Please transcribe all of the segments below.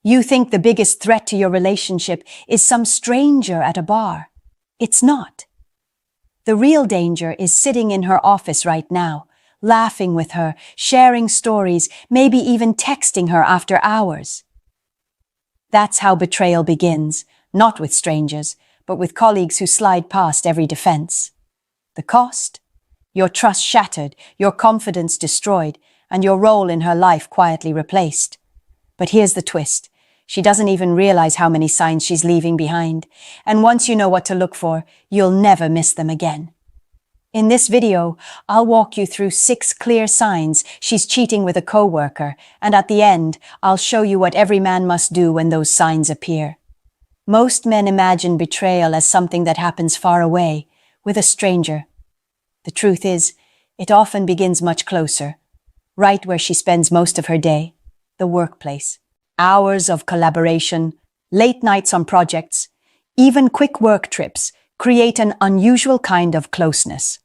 You think the biggest threat to your relationship is some stranger at a bar. It's not. The real danger is sitting in her office right now, laughing with her, sharing stories, maybe even texting her after hours. That's how betrayal begins, not with strangers, but with colleagues who slide past every defense. The cost? Your trust shattered, your confidence destroyed, and your role in her life quietly replaced. But here's the twist. She doesn't even realize how many signs she's leaving behind. And once you know what to look for, you'll never miss them again. In this video, I'll walk you through 6 clear signs she's cheating with a coworker, and at the end, I'll show you what every man must do when those signs appear. Most men imagine betrayal as something that happens far away, with a stranger. The truth is, it often begins much closer, right where she spends most of her day, the workplace. Hours of collaboration, late nights on projects, even quick work trips create an unusual kind of closeness.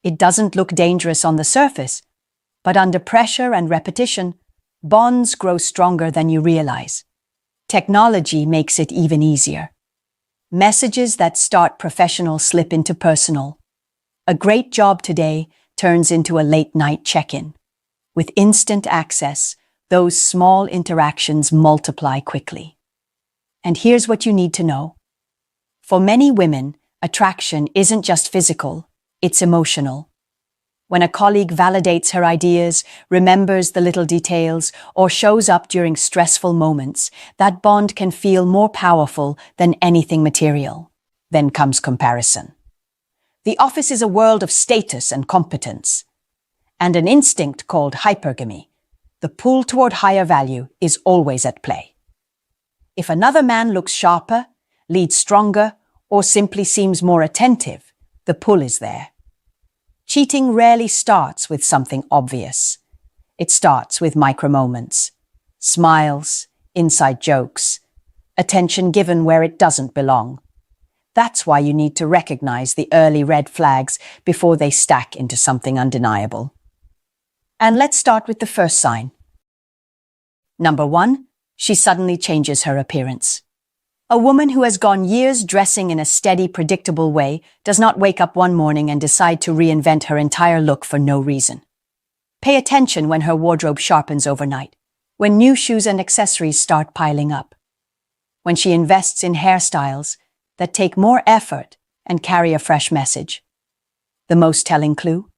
It doesn't look dangerous on the surface, but under pressure and repetition, bonds grow stronger than you realize. Technology makes it even easier. Messages that start professional slip into personal. A great job today turns into a late-night check-in. With instant access, those small interactions multiply quickly. And here's what you need to know. For many women, attraction isn't just physical, it's emotional. When a colleague validates her ideas, remembers the little details, or shows up during stressful moments, that bond can feel more powerful than anything material. Then comes comparison. The office is a world of status and competence, and an instinct called hypergamy. The pull toward higher value is always at play. If another man looks sharper, leads stronger, or simply seems more attentive, the pull is there. Cheating rarely starts with something obvious. It starts with micro-moments, smiles, inside jokes, attention given where it doesn't belong. That's why you need to recognize the early red flags before they stack into something undeniable. And let's start with the first sign. Number 1, she suddenly changes her appearance. A woman who has gone years dressing in a steady, predictable way does not wake up one morning and decide to reinvent her entire look for no reason. Pay attention when her wardrobe sharpens overnight, when new shoes and accessories start piling up, when she invests in hairstyles that take more effort and carry a fresh message. The most telling clue?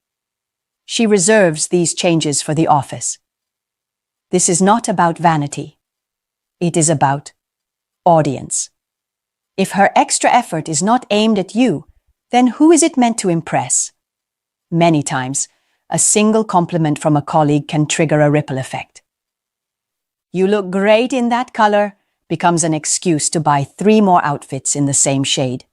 She reserves these changes for the office. This is not about vanity. It is about audience. If her extra effort is not aimed at you, then who is it meant to impress? Many times, a single compliment from a colleague can trigger a ripple effect. "You look great in that color," becomes an excuse to buy 3 more outfits in the same shade.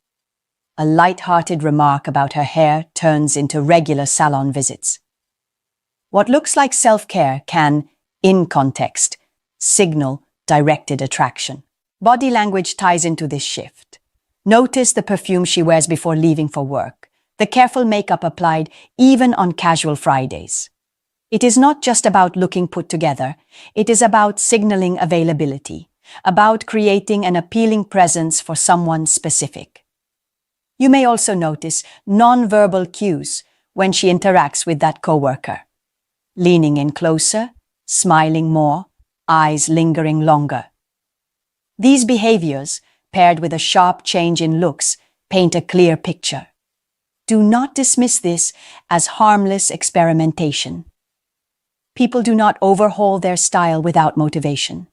A light-hearted remark about her hair turns into regular salon visits. What looks like self-care can, in context, signal directed attraction. Body language ties into this shift. Notice the perfume she wears before leaving for work, the careful makeup applied even on casual Fridays. It is not just about looking put together, it is about signaling availability, about creating an appealing presence for someone specific. You may also notice non-verbal cues when she interacts with that coworker. Leaning in closer, smiling more, eyes lingering longer. These behaviors, paired with a sharp change in looks, paint a clear picture. Do not dismiss this as harmless experimentation. People do not overhaul their style without motivation.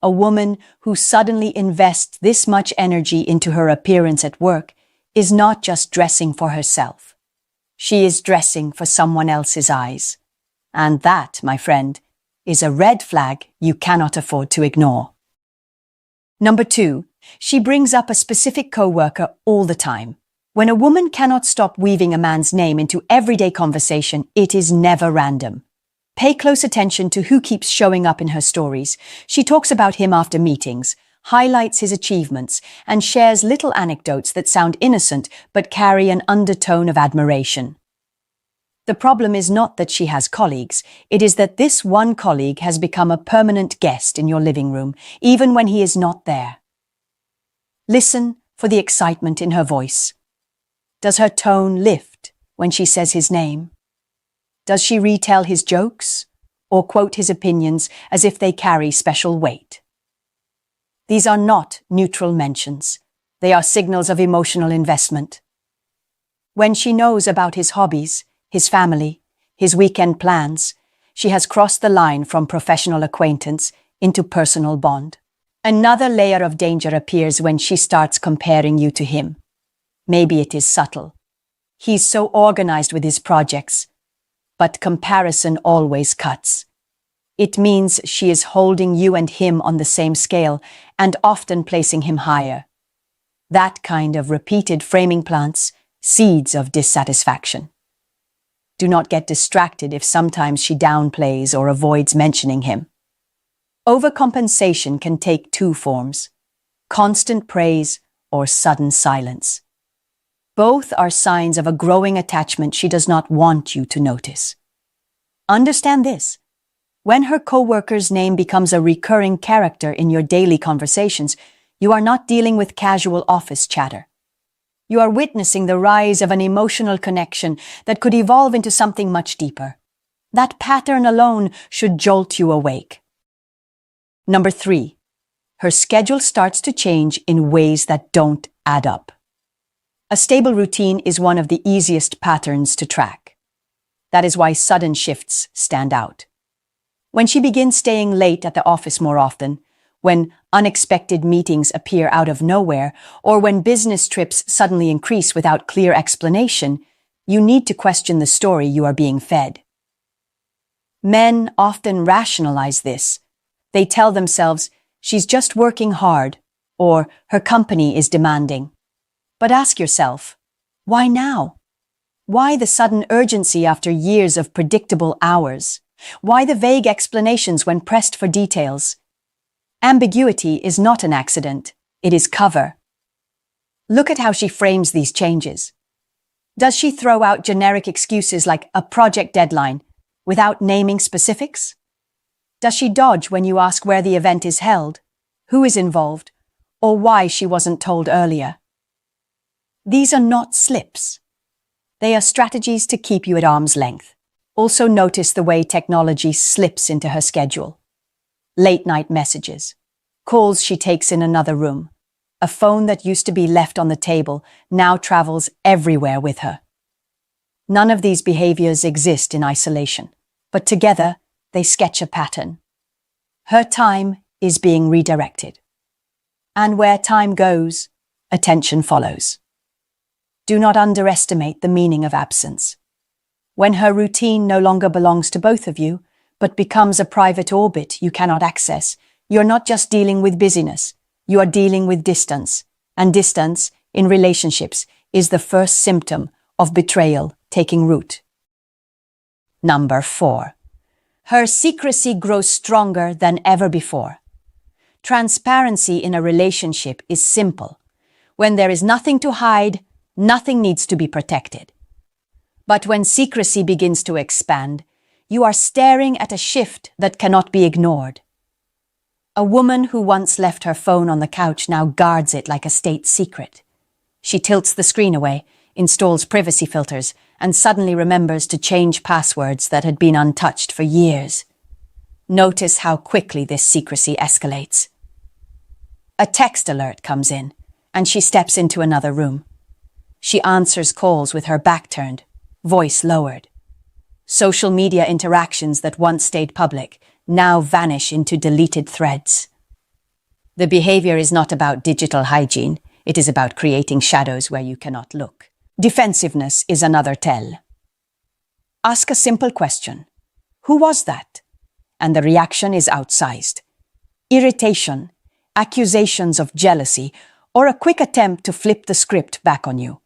A woman who suddenly invests this much energy into her appearance at work is not just dressing for herself. She is dressing for someone else's eyes. And that, my friend, is a red flag you cannot afford to ignore. Number 2, she brings up a specific coworker all the time. When a woman cannot stop weaving a man's name into everyday conversation, it is never random. Pay close attention to who keeps showing up in her stories. She talks about him after meetings, highlights his achievements, and shares little anecdotes that sound innocent but carry an undertone of admiration. The problem is not that she has colleagues, it is that this one colleague has become a permanent guest in your living room, even when he is not there. Listen for the excitement in her voice. Does her tone lift when she says his name? Does she retell his jokes or quote his opinions as if they carry special weight? These are not neutral mentions. They are signals of emotional investment. When she knows about his hobbies, his family, his weekend plans, she has crossed the line from professional acquaintance into personal bond. Another layer of danger appears when she starts comparing you to him. Maybe it is subtle. He's so organized with his projects, but comparison always cuts. It means she is holding you and him on the same scale and often placing him higher. That kind of repeated framing plants seeds of dissatisfaction. Do not get distracted if sometimes she downplays or avoids mentioning him. Overcompensation can take two forms: constant praise or sudden silence. Both are signs of a growing attachment she does not want you to notice. Understand this: when her coworker's name becomes a recurring character in your daily conversations, you are not dealing with casual office chatter. You are witnessing the rise of an emotional connection that could evolve into something much deeper. That pattern alone should jolt you awake. Number 3, her schedule starts to change in ways that don't add up. A stable routine is one of the easiest patterns to track. That is why sudden shifts stand out. When she begins staying late at the office more often, when unexpected meetings appear out of nowhere, or when business trips suddenly increase without clear explanation, you need to question the story you are being fed. Men often rationalize this. They tell themselves, she's just working hard, or her company is demanding. But ask yourself, why now? Why the sudden urgency after years of predictable hours? Why the vague explanations when pressed for details? Ambiguity is not an accident, it is cover. Look at how she frames these changes. Does she throw out generic excuses like a project deadline without naming specifics? Does she dodge when you ask where the event is held, who is involved, or why she wasn't told earlier? These are not slips. They are strategies to keep you at arm's length. Also notice the way technology slips into her schedule. Late-night messages, calls she takes in another room. A phone that used to be left on the table now travels everywhere with her. None of these behaviors exist in isolation, but together they sketch a pattern. Her time is being redirected. And where time goes, attention follows. Do not underestimate the meaning of absence. When her routine no longer belongs to both of you, but becomes a private orbit you cannot access, you're not just dealing with busyness, you are dealing with distance. And distance, in relationships, is the first symptom of betrayal taking root. Number 4. Her secrecy grows stronger than ever before. Transparency in a relationship is simple. When there is nothing to hide, nothing needs to be protected. But when secrecy begins to expand, you are staring at a shift that cannot be ignored. A woman who once left her phone on the couch now guards it like a state secret. She tilts the screen away, installs privacy filters, and suddenly remembers to change passwords that had been untouched for years. Notice how quickly this secrecy escalates. A text alert comes in, and she steps into another room. She answers calls with her back turned, voice lowered. Social media interactions that once stayed public now vanish into deleted threads. The behavior is not about digital hygiene, it is about creating shadows where you cannot look. Defensiveness is another tell. Ask a simple question. Who was that? And the reaction is outsized. Irritation, accusations of jealousy, or a quick attempt to flip the script back on you.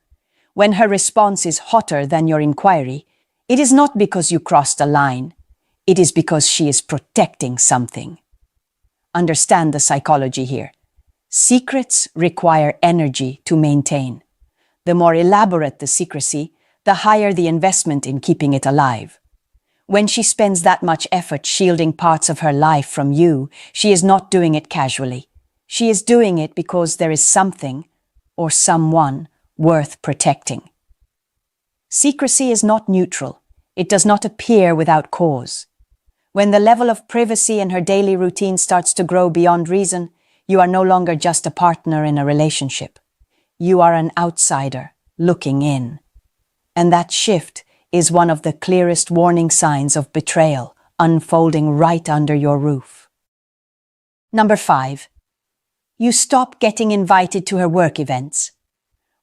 When her response is hotter than your inquiry, it is not because you crossed a line. It is because she is protecting something. Understand the psychology here. Secrets require energy to maintain. The more elaborate the secrecy, the higher the investment in keeping it alive. When she spends that much effort shielding parts of her life from you, she is not doing it casually. She is doing it because there is something, or someone, worth protecting. Secrecy is not neutral. It does not appear without cause. When the level of privacy in her daily routine starts to grow beyond reason, you are no longer just a partner in a relationship. You are an outsider looking in. And that shift is one of the clearest warning signs of betrayal unfolding right under your roof. Number 5. You stop getting invited to her work events.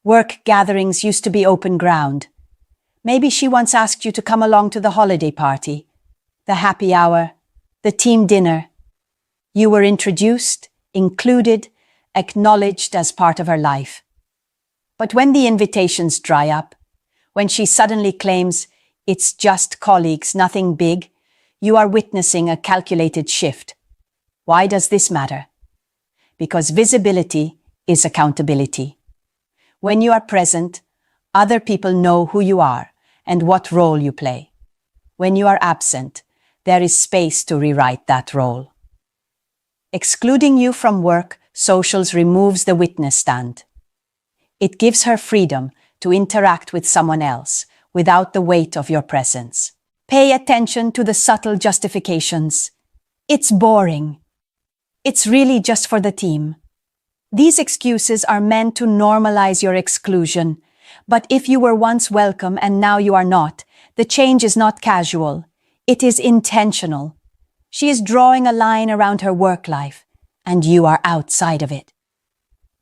Work gatherings used to be open ground. Maybe she once asked you to come along to the holiday party, the happy hour, the team dinner. You were introduced, included, acknowledged as part of her life. But when the invitations dry up, when she suddenly claims, "It's just colleagues, nothing big," you are witnessing a calculated shift. Why does this matter? Because visibility is accountability. When you are present, other people know who you are and what role you play. When you are absent, there is space to rewrite that role. Excluding you from work, socials removes the witness stand. It gives her freedom to interact with someone else without the weight of your presence. Pay attention to the subtle justifications. It's boring. It's really just for the team. These excuses are meant to normalize your exclusion. But if you were once welcome and now you are not, the change is not casual. It is intentional. She is drawing a line around her work life, and you are outside of it.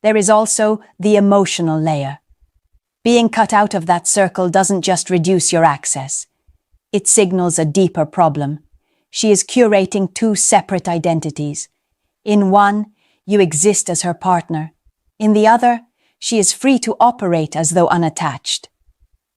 There is also the emotional layer. Being cut out of that circle doesn't just reduce your access. It signals a deeper problem. She is curating two separate identities. In one, you exist as her partner. In the other, she is free to operate as though unattached.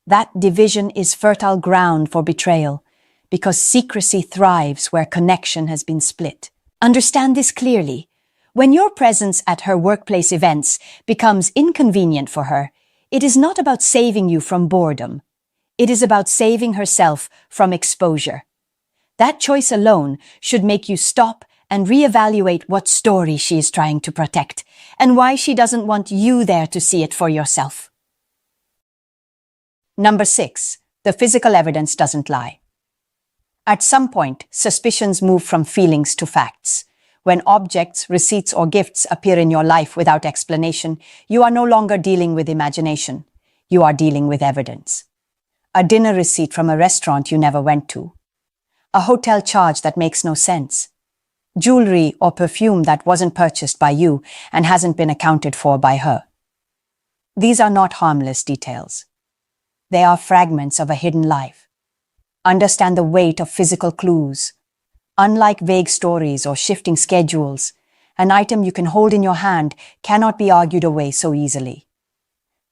That division is fertile ground for betrayal, because secrecy thrives where connection has been split. Understand this clearly. When your presence at her workplace events becomes inconvenient for her, it is not about saving you from boredom. It is about saving herself from exposure. That choice alone should make you stop and reevaluate what story she is trying to protect and why she doesn't want you there to see it for yourself. Number 6. The physical evidence doesn't lie. At some point, suspicions move from feelings to facts. When objects, receipts, or gifts appear in your life without explanation, you are no longer dealing with imagination. You are dealing with evidence. A dinner receipt from a restaurant you never went to. A hotel charge that makes no sense. Jewelry or perfume that wasn't purchased by you and hasn't been accounted for by her. These are not harmless details. They are fragments of a hidden life. Understand the weight of physical clues. Unlike vague stories or shifting schedules, an item you can hold in your hand cannot be argued away so easily.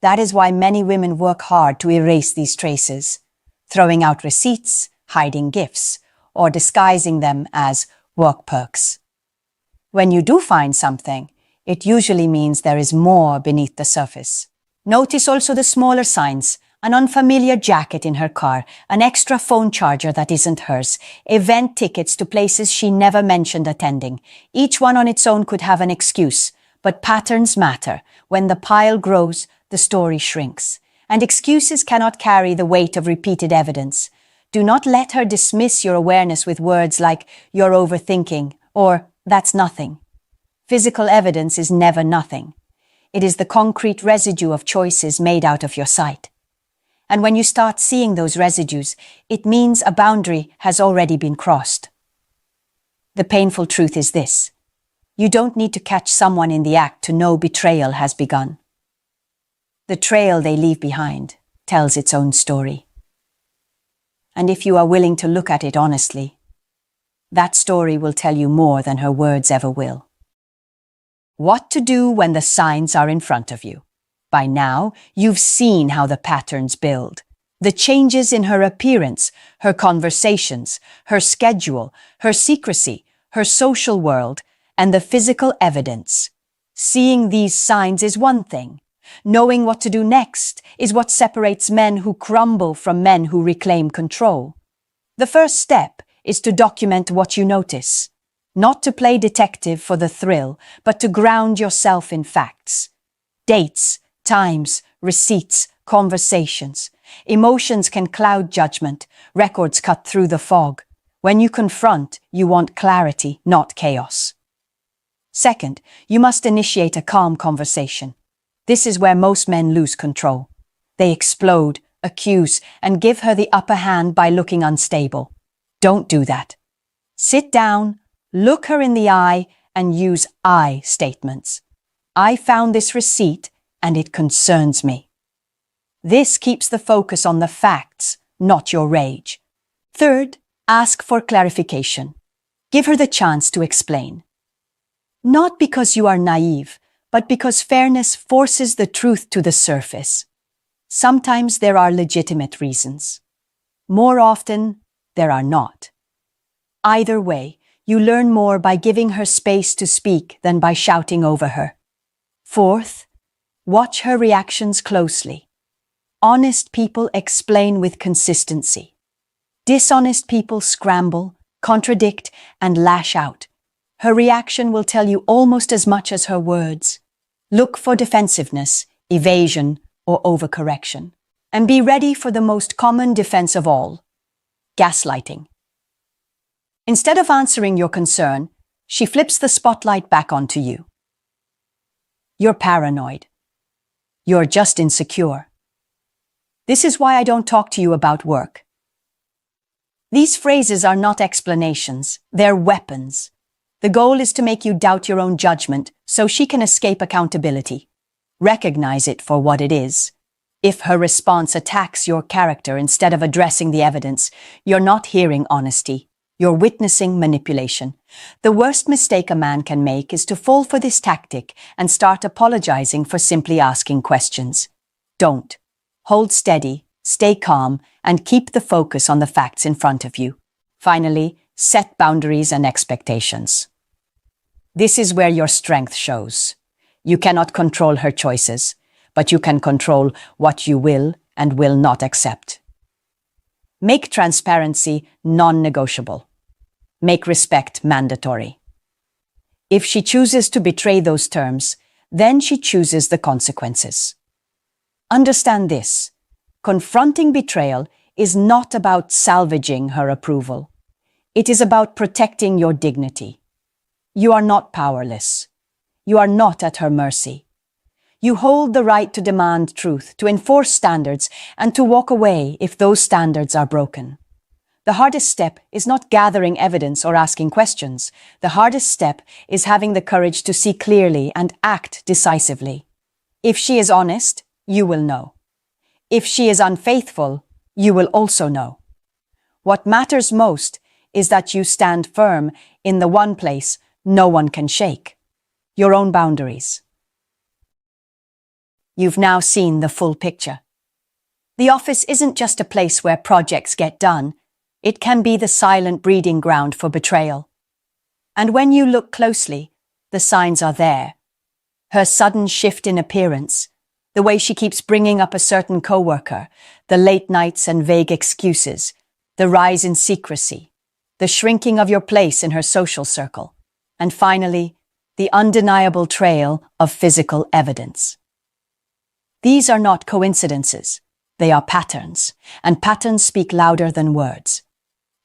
That is why many women work hard to erase these traces, throwing out receipts, hiding gifts, or disguising them as work perks. When you do find something, it usually means there is more beneath the surface. Notice also the smaller signs: an unfamiliar jacket in her car, an extra phone charger that isn't hers, event tickets to places she never mentioned attending. Each one on its own could have an excuse, but patterns matter. When the pile grows, the story shrinks, and excuses cannot carry the weight of repeated evidence. Do not let her dismiss your awareness with words like "you're overthinking" or "that's nothing." Physical evidence is never nothing. It is the concrete residue of choices made out of your sight. And when you start seeing those residues, it means a boundary has already been crossed. The painful truth is this: you don't need to catch someone in the act to know betrayal has begun. The trail they leave behind tells its own story. And if you are willing to look at it honestly, that story will tell you more than her words ever will. What to do when the signs are in front of you. By now, you've seen how the patterns build. The changes in her appearance, her conversations, her schedule, her secrecy, her social world, and the physical evidence. Seeing these signs is one thing. Knowing what to do next is what separates men who crumble from men who reclaim control. The first step is to document what you notice. Not to play detective for the thrill, but to ground yourself in facts. Dates, times, receipts, conversations. Emotions can cloud judgment, records cut through the fog. When you confront, you want clarity, not chaos. Second, you must initiate a calm conversation. This is where most men lose control. They explode, accuse, and give her the upper hand by looking unstable. Don't do that. Sit down, look her in the eye, and use I statements. I found this receipt, and it concerns me. This keeps the focus on the facts, not your rage. Third, ask for clarification. Give her the chance to explain. Not because you are naive, but because fairness forces the truth to the surface. Sometimes there are legitimate reasons. More often, there are not. Either way, you learn more by giving her space to speak than by shouting over her. Fourth, watch her reactions closely. Honest people explain with consistency. Dishonest people scramble, contradict, and lash out. Her reaction will tell you almost as much as her words. Look for defensiveness, evasion, or overcorrection. And be ready for the most common defense of all, gaslighting. Instead of answering your concern, she flips the spotlight back onto you. You're paranoid. You're just insecure. This is why I don't talk to you about work. These phrases are not explanations, they're weapons. The goal is to make you doubt your own judgment so she can escape accountability. Recognize it for what it is. If her response attacks your character instead of addressing the evidence, you're not hearing honesty. You're witnessing manipulation. The worst mistake a man can make is to fall for this tactic and start apologizing for simply asking questions. Don't. Hold steady, stay calm, and keep the focus on the facts in front of you. Finally, set boundaries and expectations. This is where your strength shows. You cannot control her choices, but you can control what you will and will not accept. Make transparency non-negotiable. Make respect mandatory. If she chooses to betray those terms, then she chooses the consequences. Understand this. Confronting betrayal is not about salvaging her approval. It is about protecting your dignity. You are not powerless. You are not at her mercy. You hold the right to demand truth, to enforce standards, and to walk away if those standards are broken. The hardest step is not gathering evidence or asking questions. The hardest step is having the courage to see clearly and act decisively. If she is honest, you will know. If she is unfaithful, you will also know. What matters most is that you stand firm in the one place no one can shake, your own boundaries. You've now seen the full picture. The office isn't just a place where projects get done. It can be the silent breeding ground for betrayal. And when you look closely, the signs are there. Her sudden shift in appearance, the way she keeps bringing up a certain coworker, the late nights and vague excuses, the rise in secrecy, the shrinking of your place in her social circle, and finally, the undeniable trail of physical evidence. These are not coincidences. They are patterns, and patterns speak louder than words.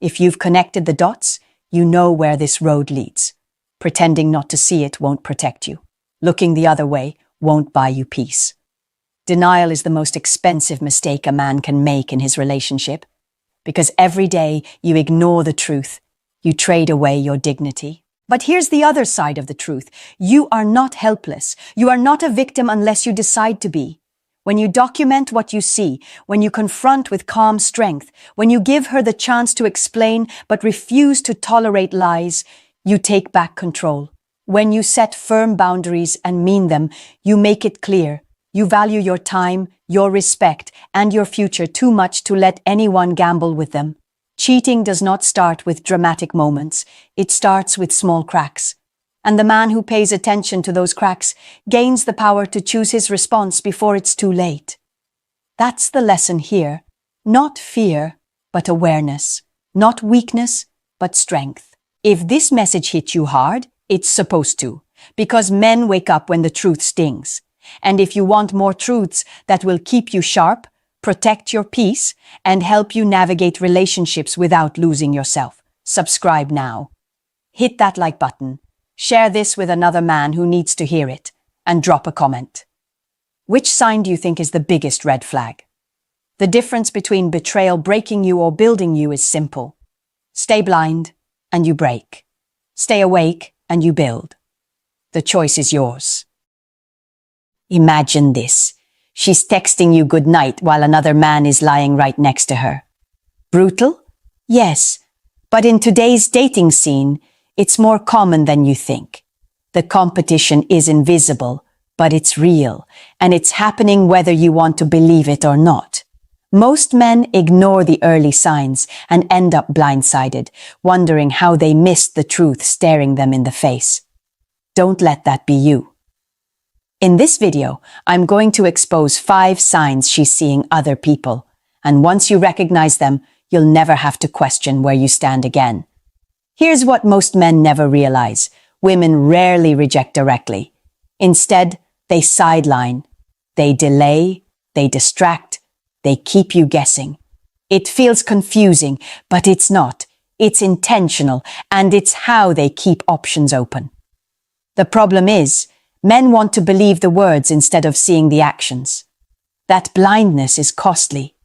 If you've connected the dots, you know where this road leads. Pretending not to see it won't protect you. Looking the other way won't buy you peace. Denial is the most expensive mistake a man can make in his relationship, because every day you ignore the truth, you trade away your dignity. But here's the other side of the truth. You are not helpless. You are not a victim unless you decide to be. When you document what you see, when you confront with calm strength, when you give her the chance to explain but refuse to tolerate lies, you take back control. When you set firm boundaries and mean them, you make it clear. You value your time, your respect, and your future too much to let anyone gamble with them. Cheating does not start with dramatic moments. It starts with small cracks. And the man who pays attention to those cracks gains the power to choose his response before it's too late. That's the lesson here. Not fear, but awareness. Not weakness, but strength. If this message hit you hard, it's supposed to, because men wake up when the truth stings. And if you want more truths that will keep you sharp, protect your peace, and help you navigate relationships without losing yourself, subscribe now. Hit that like button. Share this with another man who needs to hear it, and drop a comment. Which sign do you think is the biggest red flag? The difference between betrayal breaking you or building you is simple. Stay blind, and you break. Stay awake, and you build. The choice is yours. Imagine this. She's texting you good night while another man is lying right next to her. Brutal? Yes, but in today's dating scene, it's more common than you think. The competition is invisible, but it's real, and it's happening whether you want to believe it or not. Most men ignore the early signs and end up blindsided, wondering how they missed the truth staring them in the face. Don't let that be you. In this video, I'm going to expose 5 signs she's seeing other people, and once you recognize them, you'll never have to question where you stand again. Here's what most men never realize. Women rarely reject directly. Instead, they sideline, they delay, they distract, they keep you guessing. It feels confusing, but it's not. It's intentional, and it's how they keep options open. The problem is, men want to believe the words instead of seeing the actions. That blindness is costly.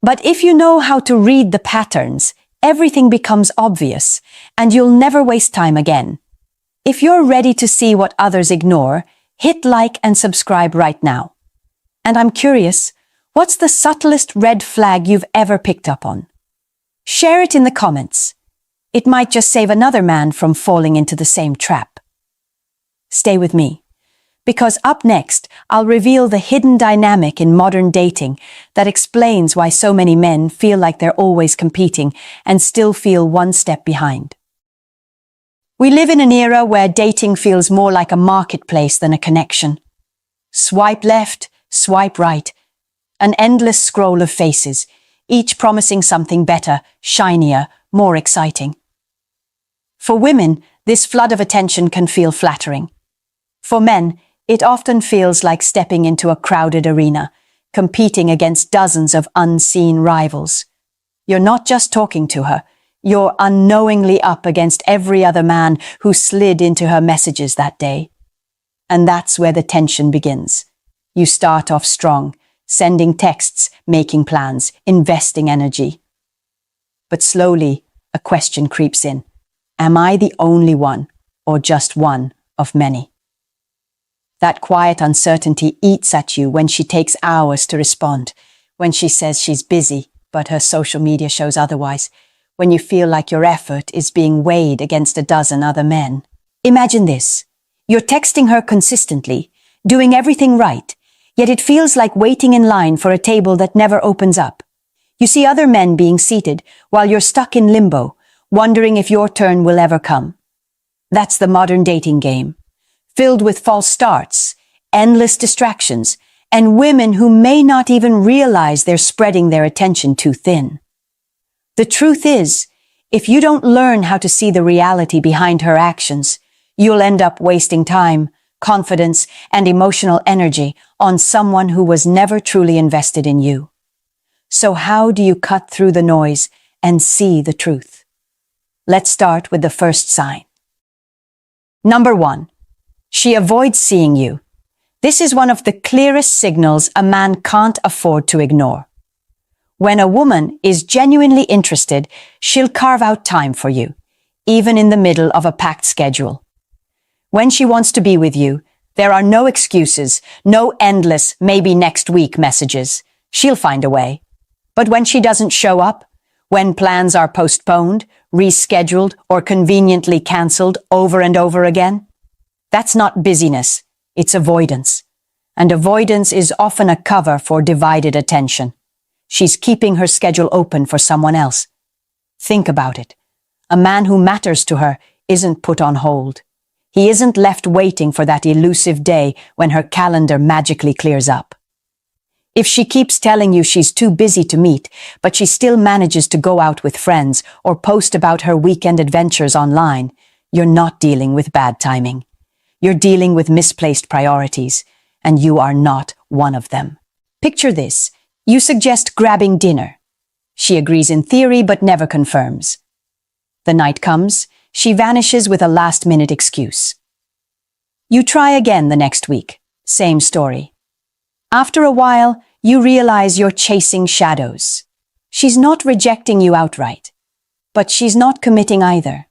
But if you know how to read the patterns, everything becomes obvious, and you'll never waste time again. If you're ready to see what others ignore, hit like and subscribe right now. And I'm curious, what's the subtlest red flag you've ever picked up on? Share it in the comments. It might just save another man from falling into the same trap. Stay with me, because up next, I'll reveal the hidden dynamic in modern dating that explains why so many men feel like they're always competing and still feel one step behind. We live in an era where dating feels more like a marketplace than a connection. Swipe left, swipe right, an endless scroll of faces, each promising something better, shinier, more exciting. For women, this flood of attention can feel flattering. For men, it often feels like stepping into a crowded arena, competing against dozens of unseen rivals. You're not just talking to her, you're unknowingly up against every other man who slid into her messages that day. And that's where the tension begins. You start off strong, sending texts, making plans, investing energy. But slowly, a question creeps in. Am I the only one, or just one of many? That quiet uncertainty eats at you when she takes hours to respond, when she says she's busy, but her social media shows otherwise, when you feel like your effort is being weighed against a dozen other men. Imagine this. You're texting her consistently, doing everything right, yet it feels like waiting in line for a table that never opens up. You see other men being seated while you're stuck in limbo, wondering if your turn will ever come. That's the modern dating game, filled with false starts, endless distractions, and women who may not even realize they're spreading their attention too thin. The truth is, if you don't learn how to see the reality behind her actions, you'll end up wasting time, confidence, and emotional energy on someone who was never truly invested in you. So how do you cut through the noise and see the truth? Let's start with the first sign. Number 1. She avoids seeing you. This is one of the clearest signals a man can't afford to ignore. When a woman is genuinely interested, she'll carve out time for you, even in the middle of a packed schedule. When she wants to be with you, there are no excuses, no endless maybe next week messages. She'll find a way. But when she doesn't show up, when plans are postponed, rescheduled, or conveniently cancelled over and over again, that's not busyness, it's avoidance. And avoidance is often a cover for divided attention. She's keeping her schedule open for someone else. Think about it. A man who matters to her isn't put on hold. He isn't left waiting for that elusive day when her calendar magically clears up. If she keeps telling you she's too busy to meet, but she still manages to go out with friends or post about her weekend adventures online, you're not dealing with bad timing. You're dealing with misplaced priorities, and you are not one of them. Picture this. You suggest grabbing dinner. She agrees in theory but never confirms. The night comes, she vanishes with a last-minute excuse. You try again the next week. Same story. After a while, you realize you're chasing shadows. She's not rejecting you outright, but she's not committing either.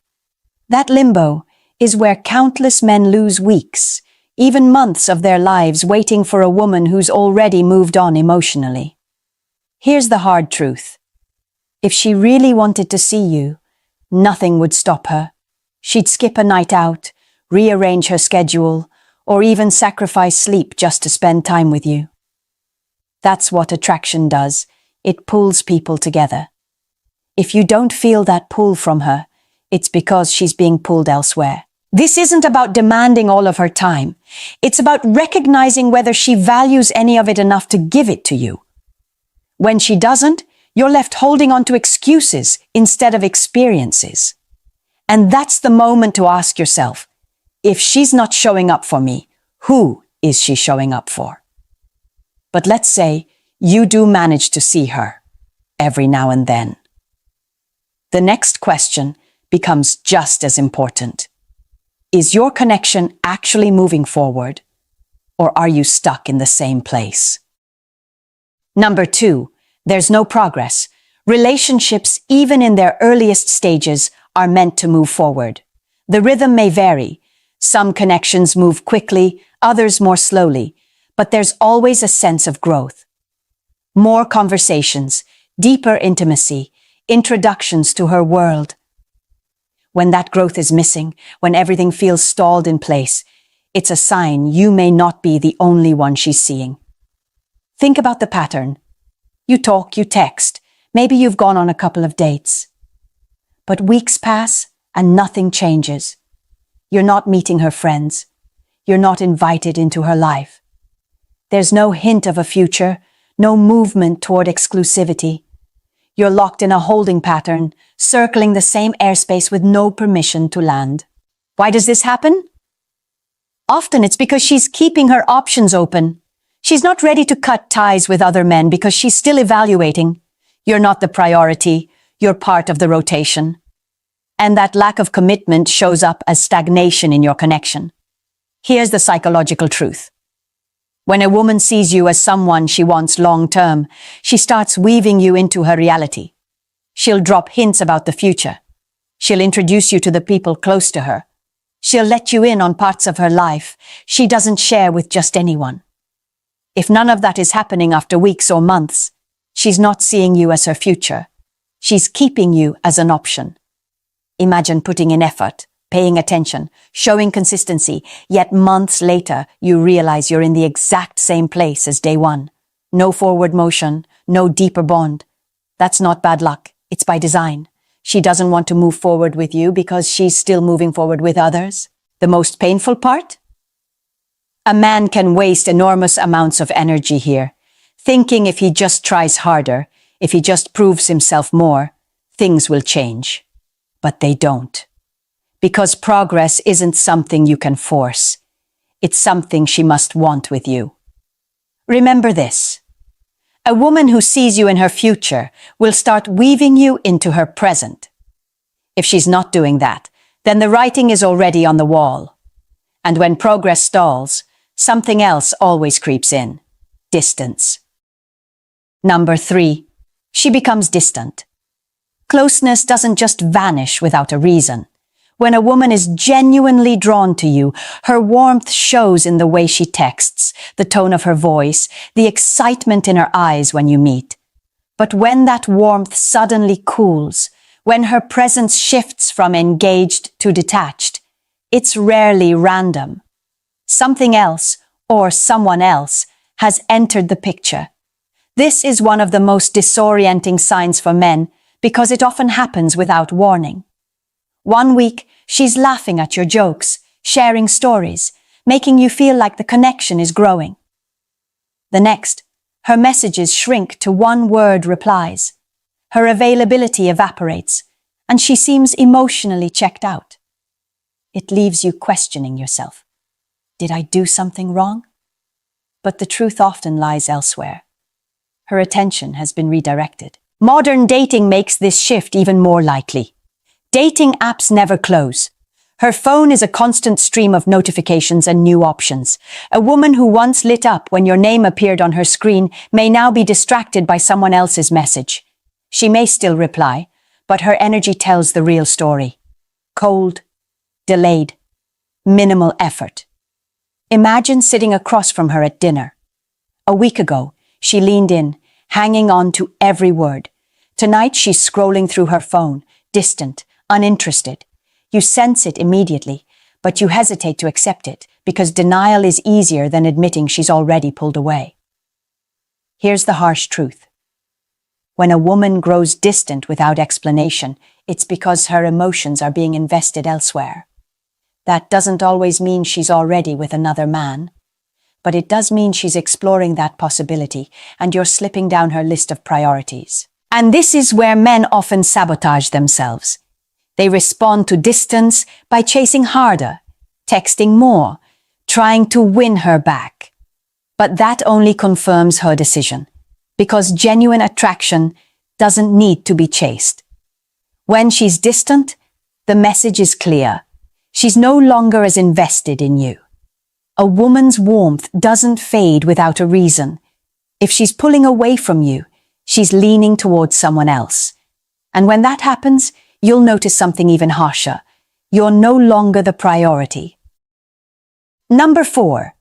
That limbo is where countless men lose weeks, even months of their lives waiting for a woman who's already moved on emotionally. Here's the hard truth. If she really wanted to see you, nothing would stop her. She'd skip a night out, rearrange her schedule, or even sacrifice sleep just to spend time with you. That's what attraction does. It pulls people together. If you don't feel that pull from her, it's because she's being pulled elsewhere. This isn't about demanding all of her time. It's about recognizing whether she values any of it enough to give it to you. When she doesn't, you're left holding on to excuses instead of experiences. And that's the moment to ask yourself, if she's not showing up for me, who is she showing up for? But let's say you do manage to see her every now and then. The next question becomes just as important. Is your connection actually moving forward, or are you stuck in the same place? Number 2, there's no progress. Relationships, even in their earliest stages, are meant to move forward. The rhythm may vary. Some connections move quickly, others more slowly, but there's always a sense of growth. More conversations, deeper intimacy, introductions to her world. When that growth is missing, when everything feels stalled in place, it's a sign you may not be the only one she's seeing. Think about the pattern. You talk, you text, maybe you've gone on a couple of dates. But weeks pass and nothing changes. You're not meeting her friends. You're not invited into her life. There's no hint of a future, no movement toward exclusivity. You're locked in a holding pattern, circling the same airspace with no permission to land. Why does this happen? Often it's because she's keeping her options open. She's not ready to cut ties with other men because she's still evaluating. You're not the priority, you're part of the rotation. And that lack of commitment shows up as stagnation in your connection. Here's the psychological truth. When a woman sees you as someone she wants long-term, she starts weaving you into her reality. She'll drop hints about the future. She'll introduce you to the people close to her. She'll let you in on parts of her life she doesn't share with just anyone. If none of that is happening after weeks or months, she's not seeing you as her future. She's keeping you as an option. Imagine putting in effort, paying attention, showing consistency, yet months later you realize you're in the exact same place as day one. No forward motion, no deeper bond. That's not bad luck, it's by design. She doesn't want to move forward with you because she's still moving forward with others. The most painful part? A man can waste enormous amounts of energy here, thinking if he just tries harder, if he just proves himself more, things will change. But they don't. Because progress isn't something you can force. It's something she must want with you. Remember this. A woman who sees you in her future will start weaving you into her present. If she's not doing that, then the writing is already on the wall. And when progress stalls, something else always creeps in. Distance. Number 3. She becomes distant. Closeness doesn't just vanish without a reason. When a woman is genuinely drawn to you, her warmth shows in the way she texts, the tone of her voice, the excitement in her eyes when you meet. But when that warmth suddenly cools, when her presence shifts from engaged to detached, it's rarely random. Something else, or someone else, has entered the picture. This is one of the most disorienting signs for men because it often happens without warning. One week, she's laughing at your jokes. sharing stories, making you feel like the connection is growing. The next, her messages shrink to one-word replies. Her availability evaporates, and she seems emotionally checked out. It leaves you questioning yourself. Did I do something wrong? But the truth often lies elsewhere. Her attention has been redirected. Modern dating makes this shift even more likely. Dating apps never close. Her phone is a constant stream of notifications and new options. A woman who once lit up when your name appeared on her screen may now be distracted by someone else's message. She may still reply, but her energy tells the real story. Cold, delayed, minimal effort. Imagine sitting across from her at dinner. A week ago, she leaned in, hanging on to every word. Tonight, she's scrolling through her phone, distant, uninterested. You sense it immediately, but you hesitate to accept it because denial is easier than admitting she's already pulled away. Here's the harsh truth. When a woman grows distant without explanation, it's because her emotions are being invested elsewhere. That doesn't always mean she's already with another man, but it does mean she's exploring that possibility, and you're slipping down her list of priorities. And this is where men often sabotage themselves. They respond to distance by chasing harder, texting more, trying to win her back. But that only confirms her decision, because genuine attraction doesn't need to be chased. When she's distant, the message is clear. She's no longer as invested in you. A woman's warmth doesn't fade without a reason. If she's pulling away from you, she's leaning towards someone else. And when that happens, you'll notice something even harsher. You're no longer the priority. Number 4,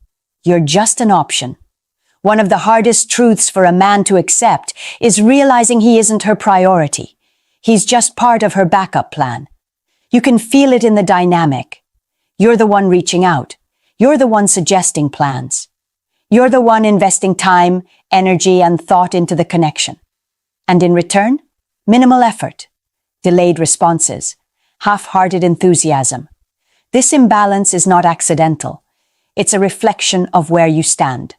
you're just an option. One of the hardest truths for a man to accept is realizing he isn't her priority. He's just part of her backup plan. You can feel it in the dynamic. You're the one reaching out. You're the one suggesting plans. You're the one investing time, energy, and thought into the connection. And in return, minimal effort, delayed responses, half-hearted enthusiasm. This imbalance is not accidental. It's a reflection of where you stand.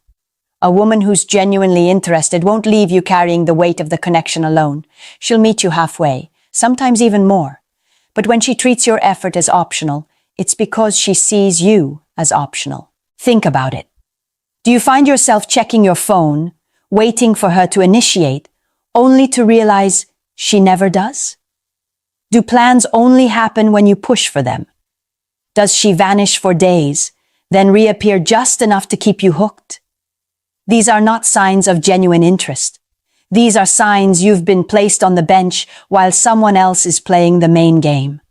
A woman who's genuinely interested won't leave you carrying the weight of the connection alone. She'll meet you halfway, sometimes even more. But when she treats your effort as optional, it's because she sees you as optional. Think about it. Do you find yourself checking your phone, waiting for her to initiate, only to realize she never does? Do plans only happen when you push for them? Does she vanish for days, then reappear just enough to keep you hooked? These are not signs of genuine interest. These are signs you've been placed on the bench while someone else is playing the main game.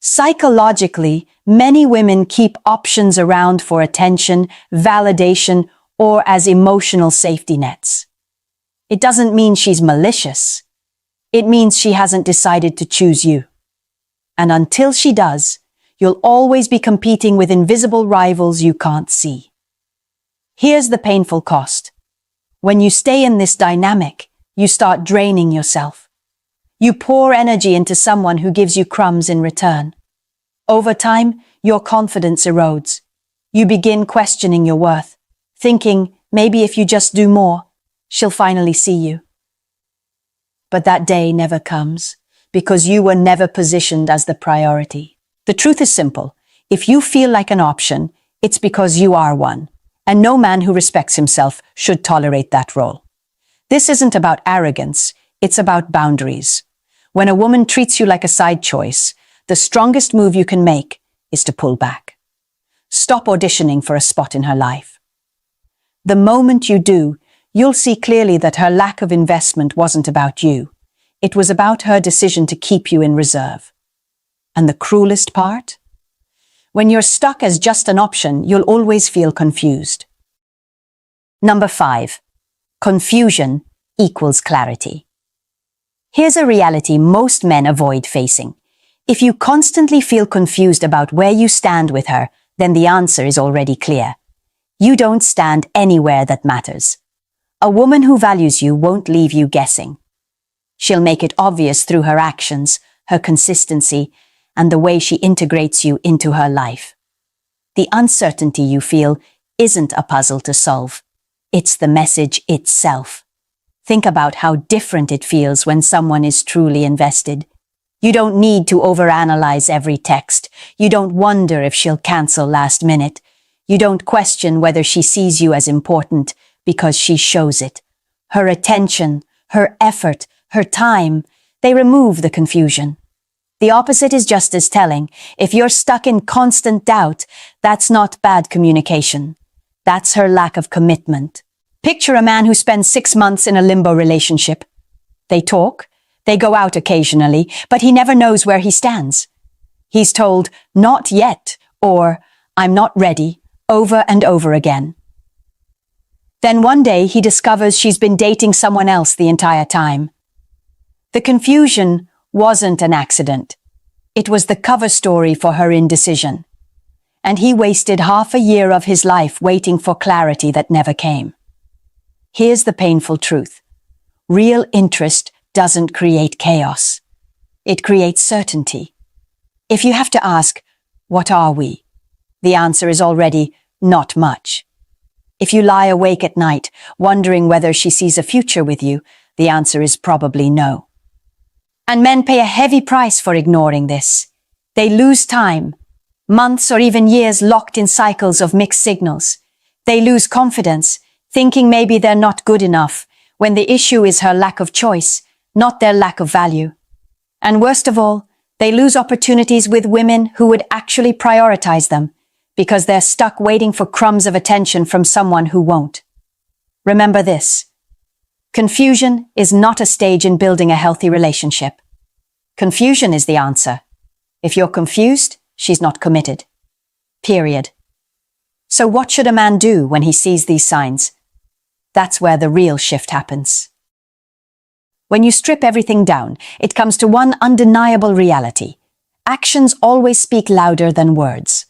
Psychologically, many women keep options around for attention, validation, or as emotional safety nets. It doesn't mean she's malicious. It means she hasn't decided to choose you. And until she does, you'll always be competing with invisible rivals you can't see. Here's the painful cost. When you stay in this dynamic, you start draining yourself. You pour energy into someone who gives you crumbs in return. Over time, your confidence erodes. You begin questioning your worth, thinking maybe if you just do more, she'll finally see you. But that day never comes, because you were never positioned as the priority. The truth is simple. If you feel like an option, it's because you are one. And no man who respects himself should tolerate that role. This isn't about arrogance, it's about boundaries. When a woman treats you like a side choice, the strongest move you can make is to pull back. Stop auditioning for a spot in her life. The moment you do, you'll see clearly that her lack of investment wasn't about you. It was about her decision to keep you in reserve. And the cruelest part? When you're stuck as just an option, you'll always feel confused. Number 5. Confusion equals clarity. Here's a reality most men avoid facing. If you constantly feel confused about where you stand with her, then the answer is already clear. You don't stand anywhere that matters. A woman who values you won't leave you guessing. She'll make it obvious through her actions, her consistency, and the way she integrates you into her life. The uncertainty you feel isn't a puzzle to solve. It's the message itself. Think about how different it feels when someone is truly invested. You don't need to overanalyze every text. You don't wonder if she'll cancel last minute. You don't question whether she sees you as important because she shows it. Her attention, her effort, her time, they remove the confusion. The opposite is just as telling. If you're stuck in constant doubt, that's not bad communication. That's her lack of commitment. Picture a man who spends 6 months in a limbo relationship. They talk, they go out occasionally, but he never knows where he stands. He's told, "Not yet," or "I'm not ready," over and over again. Then one day he discovers she's been dating someone else the entire time. The confusion wasn't an accident. It was the cover story for her indecision. And he wasted half a year of his life waiting for clarity that never came. Here's the painful truth. Real interest doesn't create chaos. It creates certainty. If you have to ask, what are we? The answer is already not much. If you lie awake at night, wondering whether she sees a future with you, the answer is probably no. And men pay a heavy price for ignoring this. They lose time, months or even years locked in cycles of mixed signals. They lose confidence, thinking maybe they're not good enough, when the issue is her lack of choice, not their lack of value. And worst of all, they lose opportunities with women who would actually prioritize them, because they're stuck waiting for crumbs of attention from someone who won't. Remember this. Confusion is not a stage in building a healthy relationship. Confusion is the answer. If you're confused, she's not committed. Period. So what should a man do when he sees these signs? That's where the real shift happens. When you strip everything down, it comes to one undeniable reality. Actions always speak louder than words.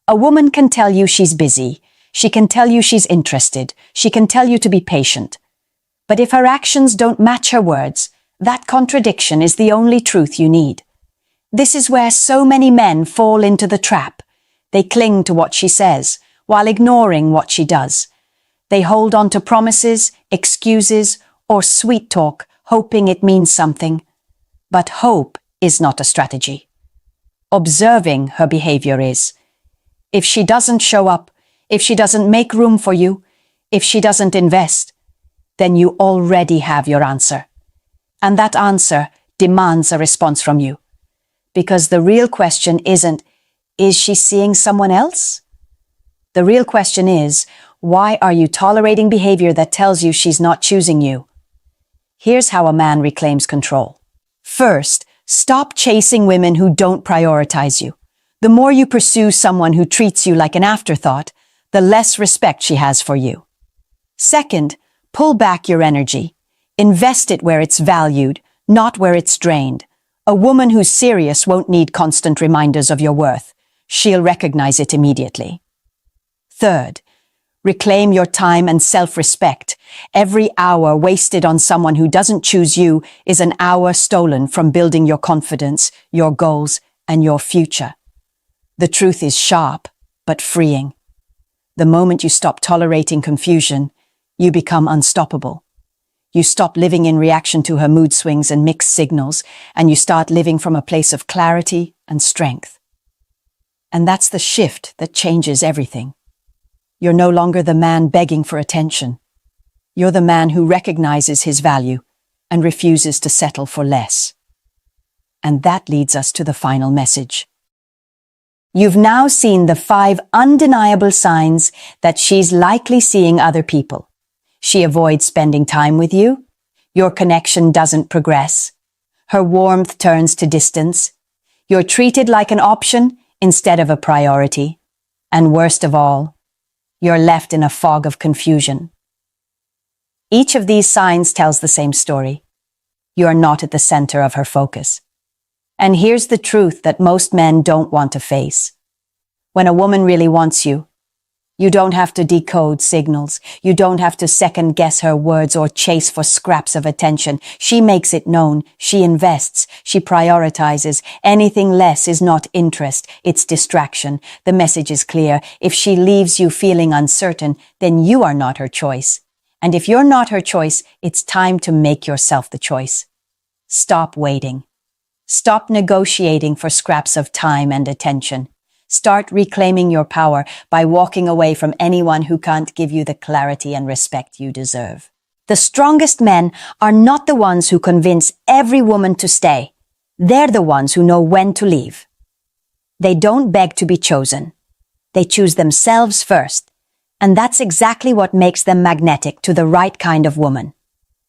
A woman can tell you she's busy. She can tell you she's interested. She can tell you to be patient. But if her actions don't match her words, that contradiction is the only truth you need. This is where so many men fall into the trap. They cling to what she says, while ignoring what she does. They hold on to promises, excuses, or sweet talk, hoping it means something. But hope is not a strategy. Observing her behavior is. If she doesn't show up, if she doesn't make room for you, if she doesn't invest, then you already have your answer. And that answer demands a response from you. Because the real question isn't, is she seeing someone else? The real question is, why are you tolerating behavior that tells you she's not choosing you? Here's how a man reclaims control. First, stop chasing women who don't prioritize you. The more you pursue someone who treats you like an afterthought, the less respect she has for you. Second, pull back your energy. Invest it where it's valued, not where it's drained. A woman who's serious won't need constant reminders of your worth. She'll recognize it immediately. Third, reclaim your time and self-respect. Every hour wasted on someone who doesn't choose you is an hour stolen from building your confidence, your goals, and your future. The truth is sharp, but freeing. The moment you stop tolerating confusion, you become unstoppable. You stop living in reaction to her mood swings and mixed signals, and you start living from a place of clarity and strength. And that's the shift that changes everything. You're no longer the man begging for attention. You're the man who recognizes his value and refuses to settle for less. And that leads us to the final message. You've now seen the 5 undeniable signs that she's likely seeing other people. She avoids spending time with you. Your connection doesn't progress. Her warmth turns to distance. You're treated like an option instead of a priority. And worst of all, you're left in a fog of confusion. Each of these signs tells the same story. You're not at the center of her focus. And here's the truth that most men don't want to face. When a woman really wants you, You don't have to decode signals. You don't have to second-guess her words or chase for scraps of attention. She makes it known. She invests. She prioritizes. Anything less is not interest. It's distraction. The message is clear. If she leaves you feeling uncertain, then you are not her choice. And if you're not her choice, it's time to make yourself the choice. Stop waiting. Stop negotiating for scraps of time and attention. Start reclaiming your power by walking away from anyone who can't give you the clarity and respect you deserve. The strongest men are not the ones who convince every woman to stay. They're the ones who know when to leave. They don't beg to be chosen. They choose themselves first. And that's exactly what makes them magnetic to the right kind of woman.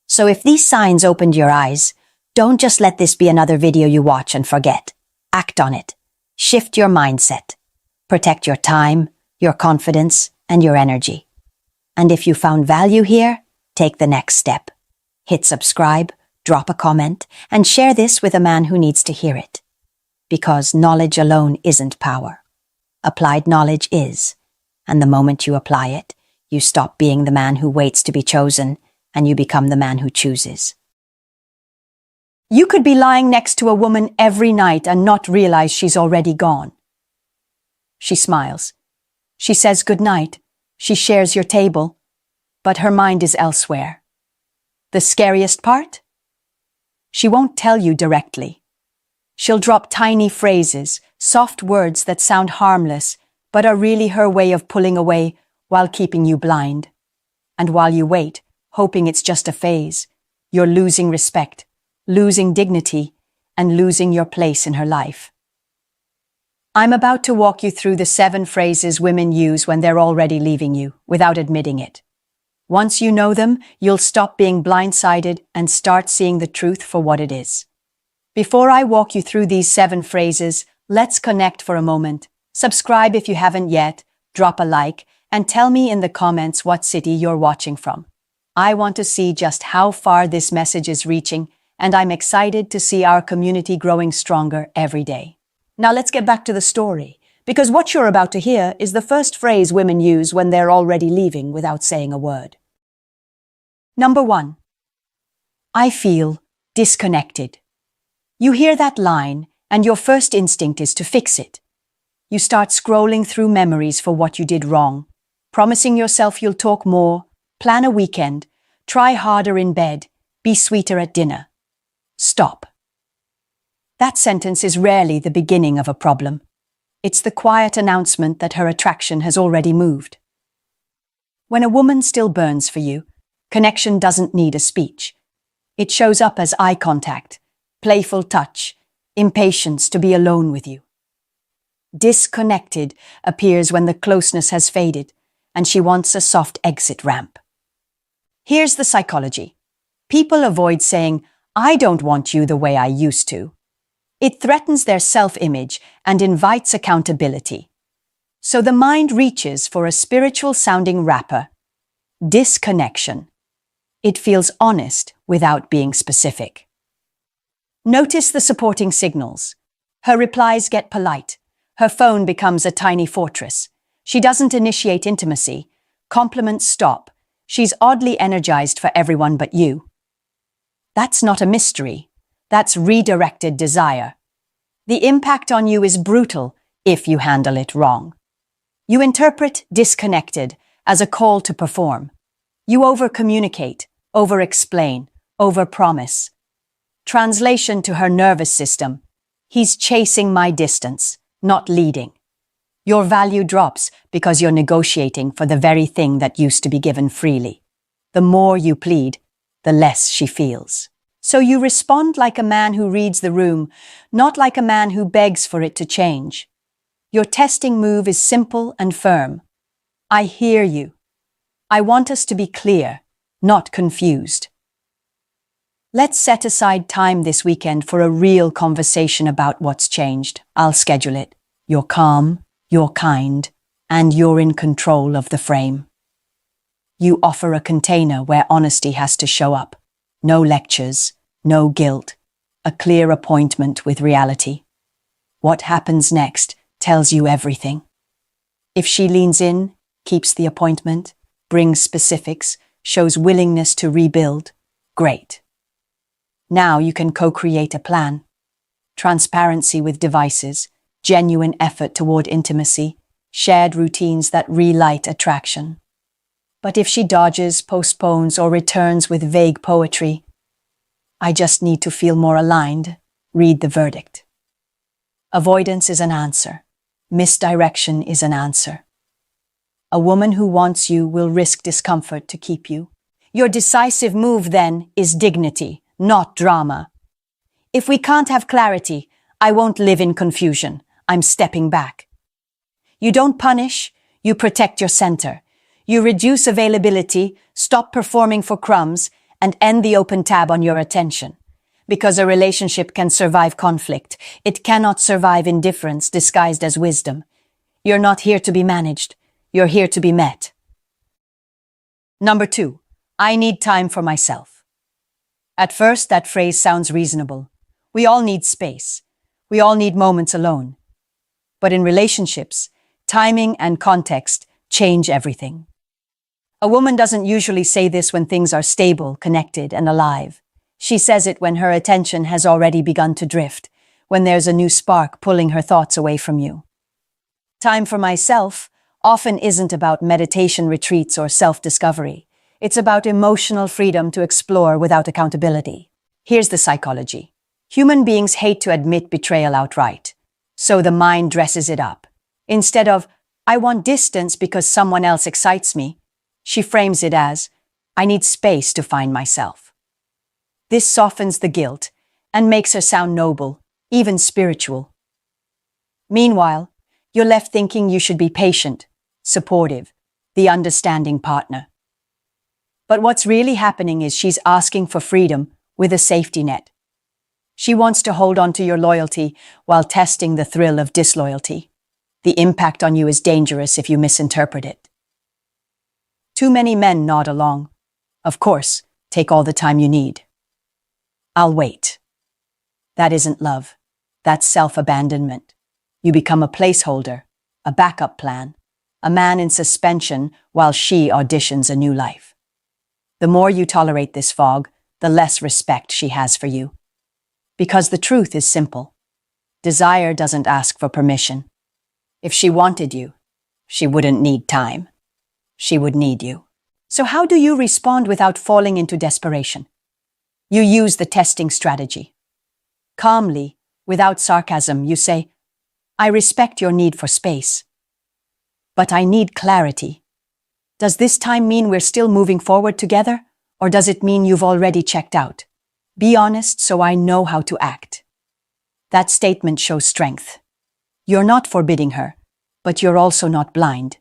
So if these signs opened your eyes, don't just let this be another video you watch and forget. Act on it. Shift your mindset. Protect your time, your confidence, and your energy. And if you found value here, take the next step. Hit subscribe, drop a comment, and share this with a man who needs to hear it. Because knowledge alone isn't power. Applied knowledge is. And the moment you apply it, you stop being the man who waits to be chosen, and you become the man who chooses. You could be lying next to a woman every night and not realize she's already gone. She smiles. She says goodnight. She shares your table. But her mind is elsewhere. The scariest part? She won't tell you directly. She'll drop tiny phrases, soft words that sound harmless, but are really her way of pulling away while keeping you blind. And while you wait, hoping it's just a phase, you're losing respect, losing dignity, and losing your place in her life. I'm about to walk you through the 7 phrases women use when they're already leaving you, without admitting it. Once you know them, you'll stop being blindsided and start seeing the truth for what it is. Before I walk you through these 7 phrases, let's connect for a moment. Subscribe if you haven't yet, drop a like, and tell me in the comments what city you're watching from. I want to see just how far this message is reaching, and I'm excited to see our community growing stronger every day. Now let's get back to the story, because what you're about to hear is the first phrase women use when they're already leaving without saying a word. Number 1. I feel disconnected. You hear that line, and your first instinct is to fix it. You start scrolling through memories for what you did wrong, promising yourself you'll talk more, plan a weekend, try harder in bed, be sweeter at dinner. Stop. That sentence is rarely the beginning of a problem. It's the quiet announcement that her attraction has already moved. When a woman still burns for you, connection doesn't need a speech. It shows up as eye contact, playful touch, impatience to be alone with you. Disconnected appears when the closeness has faded and she wants a soft exit ramp. Here's the psychology. People avoid saying, I don't want you the way I used to. It threatens their self-image and invites accountability. So the mind reaches for a spiritual-sounding wrapper. Disconnection. It feels honest without being specific. Notice the supporting signals. Her replies get polite. Her phone becomes a tiny fortress. She doesn't initiate intimacy. Compliments stop. She's oddly energized for everyone but you. That's not a mystery. That's redirected desire. The impact on you is brutal if you handle it wrong. You interpret disconnected as a call to perform. You over-communicate, over-explain, over-promise. Translation to her nervous system. He's chasing my distance, not leading. Your value drops because you're negotiating for the very thing that used to be given freely. The more you plead, the less she feels. So you respond like a man who reads the room, not like a man who begs for it to change. Your testing move is simple and firm. I hear you. I want us to be clear, not confused. Let's set aside time this weekend for a real conversation about what's changed. I'll schedule it. You're calm, you're kind, and you're in control of the frame. You offer a container where honesty has to show up. No lectures, no guilt, a clear appointment with reality. What happens next tells you everything. If she leans in, keeps the appointment, brings specifics, shows willingness to rebuild. Great. Now you can co-create a plan. Transparency with devices, genuine effort toward intimacy, shared routines that relight attraction. But if she dodges, postpones, or returns with vague poetry, I just need to feel more aligned, read the verdict. Avoidance is an answer. Misdirection is an answer. A woman who wants you will risk discomfort to keep you. Your decisive move, then, is dignity, not drama. If we can't have clarity, I won't live in confusion. I'm stepping back. You don't punish, you protect your center. You reduce availability, stop performing for crumbs, and end the open tab on your attention. Because a relationship can survive conflict, it cannot survive indifference disguised as wisdom. You're not here to be managed. You're here to be met. Number 2, I need time for myself. At first, that phrase sounds reasonable. We all need space. We all need moments alone. But in relationships, timing and context change everything. A woman doesn't usually say this when things are stable, connected, and alive. She says it when her attention has already begun to drift, when there's a new spark pulling her thoughts away from you. Time for myself often isn't about meditation retreats or self-discovery. It's about emotional freedom to explore without accountability. Here's the psychology. Human beings hate to admit betrayal outright, so the mind dresses it up. Instead of, I want distance because someone else excites me, she frames it as, I need space to find myself. This softens the guilt and makes her sound noble, even spiritual. Meanwhile, you're left thinking you should be patient, supportive, the understanding partner. But what's really happening is she's asking for freedom with a safety net. She wants to hold on to your loyalty while testing the thrill of disloyalty. The impact on you is dangerous if you misinterpret it. Too many men nod along. Of course, take all the time you need. I'll wait. That isn't love. That's self-abandonment. You become a placeholder, a backup plan, a man in suspension while she auditions a new life. The more you tolerate this fog, the less respect she has for you. Because the truth is simple. Desire doesn't ask for permission. If she wanted you, she wouldn't need time. She would need you. So how do you respond without falling into desperation? You use the testing strategy. Calmly, without sarcasm, you say, I respect your need for space. But I need clarity. Does this time mean we're still moving forward together, or does it mean you've already checked out? Be honest so I know how to act. That statement shows strength. You're not forbidding her, but you're also not blind.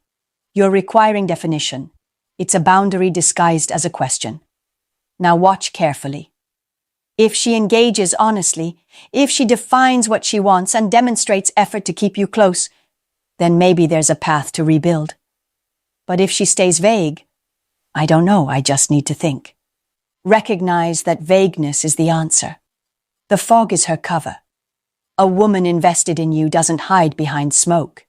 You're requiring definition. It's a boundary disguised as a question. Now watch carefully. If she engages honestly, if she defines what she wants and demonstrates effort to keep you close, then maybe there's a path to rebuild. But if she stays vague, I don't know, I just need to think. Recognize that vagueness is the answer. The fog is her cover. A woman invested in you doesn't hide behind smoke.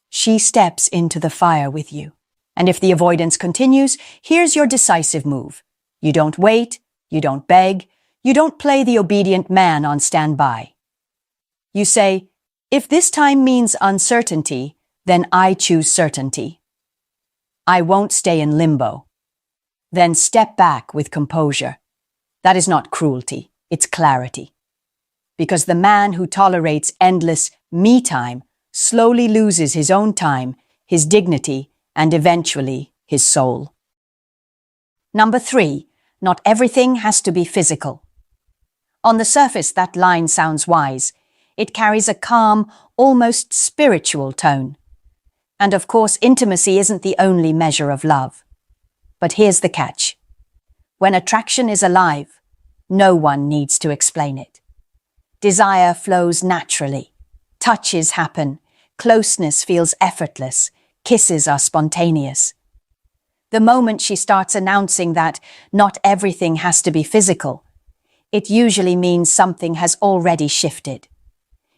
She steps into the fire with you. And if the avoidance continues, here's your decisive move. You don't wait, you don't beg, you don't play the obedient man on standby. You say, if this time means uncertainty, then I choose certainty. I won't stay in limbo. Then step back with composure. That is not cruelty, it's clarity. Because the man who tolerates endless me time slowly loses his own time, his dignity, and eventually his soul. Number 3, not everything has to be physical. On the surface, that line sounds wise. It carries a calm, almost spiritual tone. And of course, intimacy isn't the only measure of love. But here's the catch. When attraction is alive, no one needs to explain it. Desire flows naturally. Touches happen. Closeness feels effortless. Kisses are spontaneous. The moment she starts announcing that not everything has to be physical, it usually means something has already shifted.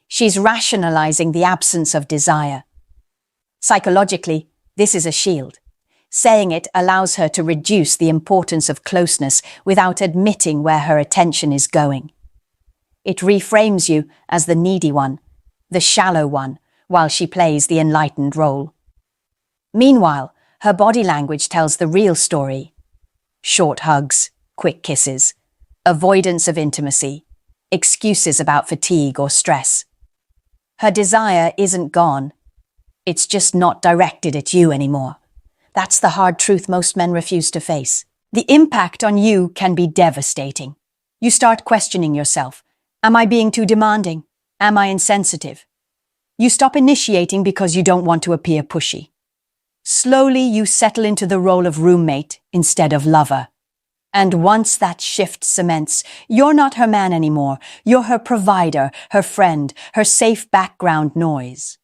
She's rationalizing the absence of desire. Psychologically, This is a shield. Saying it allows her to reduce the importance of closeness without admitting where her attention is going. It reframes you as the needy one, the shallow one, while she plays the enlightened role. Meanwhile, her body language tells the real story. Short hugs, quick kisses, avoidance of intimacy, excuses about fatigue or stress. Her desire isn't gone. It's just not directed at you anymore. That's the hard truth most men refuse to face. The impact on you can be devastating. You start questioning yourself. Am I being too demanding? Am I insensitive? You stop initiating because you don't want to appear pushy. Slowly, you settle into the role of roommate instead of lover. And once that shift cements, you're not her man anymore. You're her provider, her friend, her safe background noise.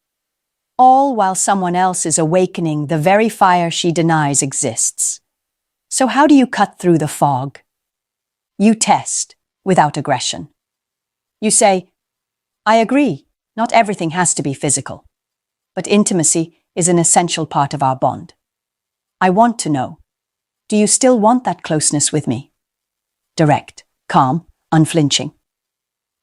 All while someone else is awakening the very fire she denies exists. So how do you cut through the fog? You test without aggression. You say, I agree, not everything has to be physical. But intimacy is an essential part of our bond. I want to know, do you still want that closeness with me? Direct, calm, unflinching.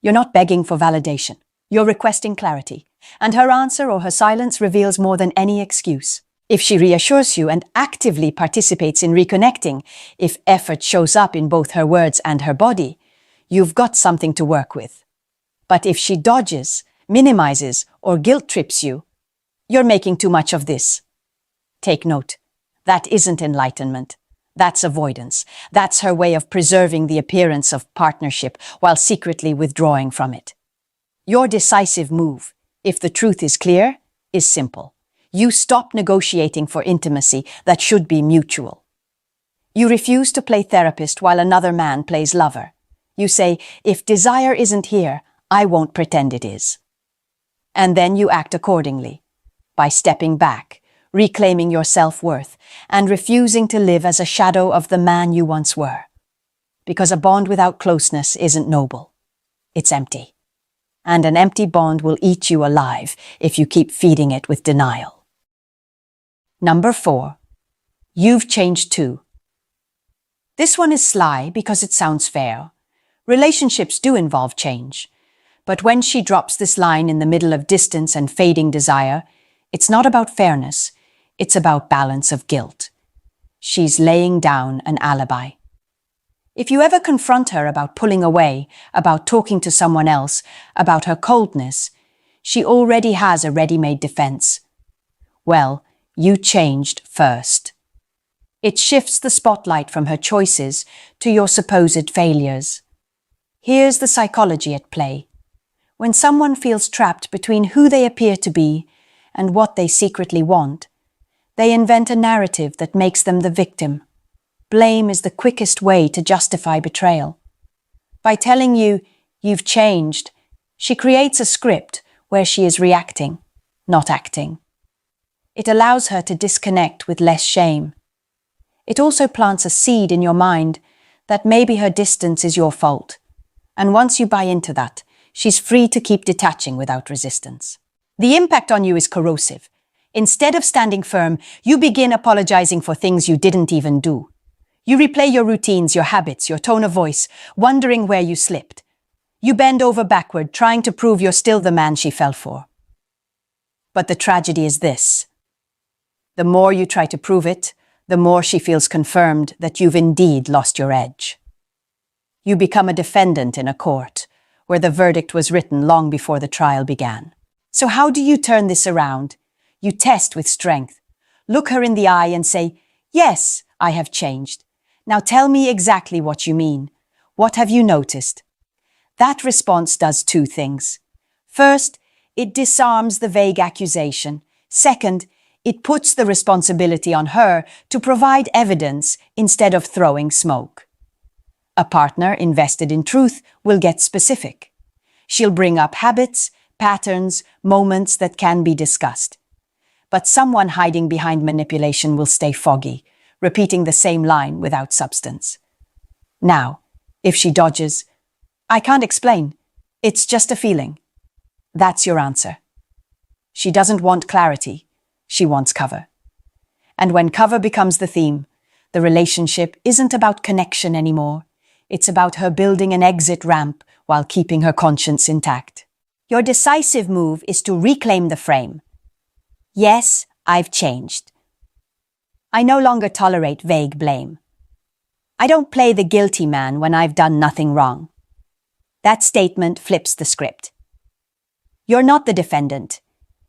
You're not begging for validation. You're requesting clarity. And her answer or her silence reveals more than any excuse. If she reassures you and actively participates in reconnecting, if effort shows up in both her words and her body, you've got something to work with. But if she dodges, minimizes, or guilt trips you, you're making too much of this. Take note. That isn't enlightenment. That's avoidance. That's her way of preserving the appearance of partnership while secretly withdrawing from it. Your decisive move, if the truth is clear, is simple. You stop negotiating for intimacy that should be mutual. You refuse to play therapist while another man plays lover. You say, if desire isn't here, I won't pretend it is. And then you act accordingly, by stepping back, reclaiming your self-worth, and refusing to live as a shadow of the man you once were. Because a bond without closeness isn't noble. It's empty. And an empty bond will eat you alive if you keep feeding it with denial. Number 4. You've changed too. This one is sly because it sounds fair. Relationships do involve change. But when she drops this line in the middle of distance and fading desire, it's not about fairness, it's about balance of guilt. She's laying down an alibi. If you ever confront her about pulling away, about talking to someone else, about her coldness, she already has a ready-made defense. Well, you changed first. It shifts the spotlight from her choices to your supposed failures. Here's the psychology at play. When someone feels trapped between who they appear to be and what they secretly want, they invent a narrative that makes them the victim. Blame is the quickest way to justify betrayal. By telling you, you've changed, she creates a script where she is reacting, not acting. It allows her to disconnect with less shame. It also plants a seed in your mind that maybe her distance is your fault. And once you buy into that, she's free to keep detaching without resistance. The impact on you is corrosive. Instead of standing firm, you begin apologizing for things you didn't even do. You replay your routines, your habits, your tone of voice, wondering where you slipped. You bend over backward, trying to prove you're still the man she fell for. But the tragedy is this. The more you try to prove it, the more she feels confirmed that you've indeed lost your edge. You become a defendant in a court, where the verdict was written long before the trial began. So how do you turn this around? You test with strength. Look her in the eye and say, yes, I have changed. Now tell me exactly what you mean. What have you noticed? That response does two things. First, it disarms the vague accusation. Second, it puts the responsibility on her to provide evidence instead of throwing smoke. A partner invested in truth will get specific. She'll bring up habits, patterns, moments that can be discussed. But someone hiding behind manipulation will stay foggy, repeating the same line without substance. Now, if she dodges, I can't explain. It's just a feeling. That's your answer. She doesn't want clarity. She wants cover. And when cover becomes the theme, the relationship isn't about connection anymore. It's about her building an exit ramp while keeping her conscience intact. Your decisive move is to reclaim the frame. Yes, I've changed. I no longer tolerate vague blame. I don't play the guilty man when I've done nothing wrong. That statement flips the script. You're not the defendant.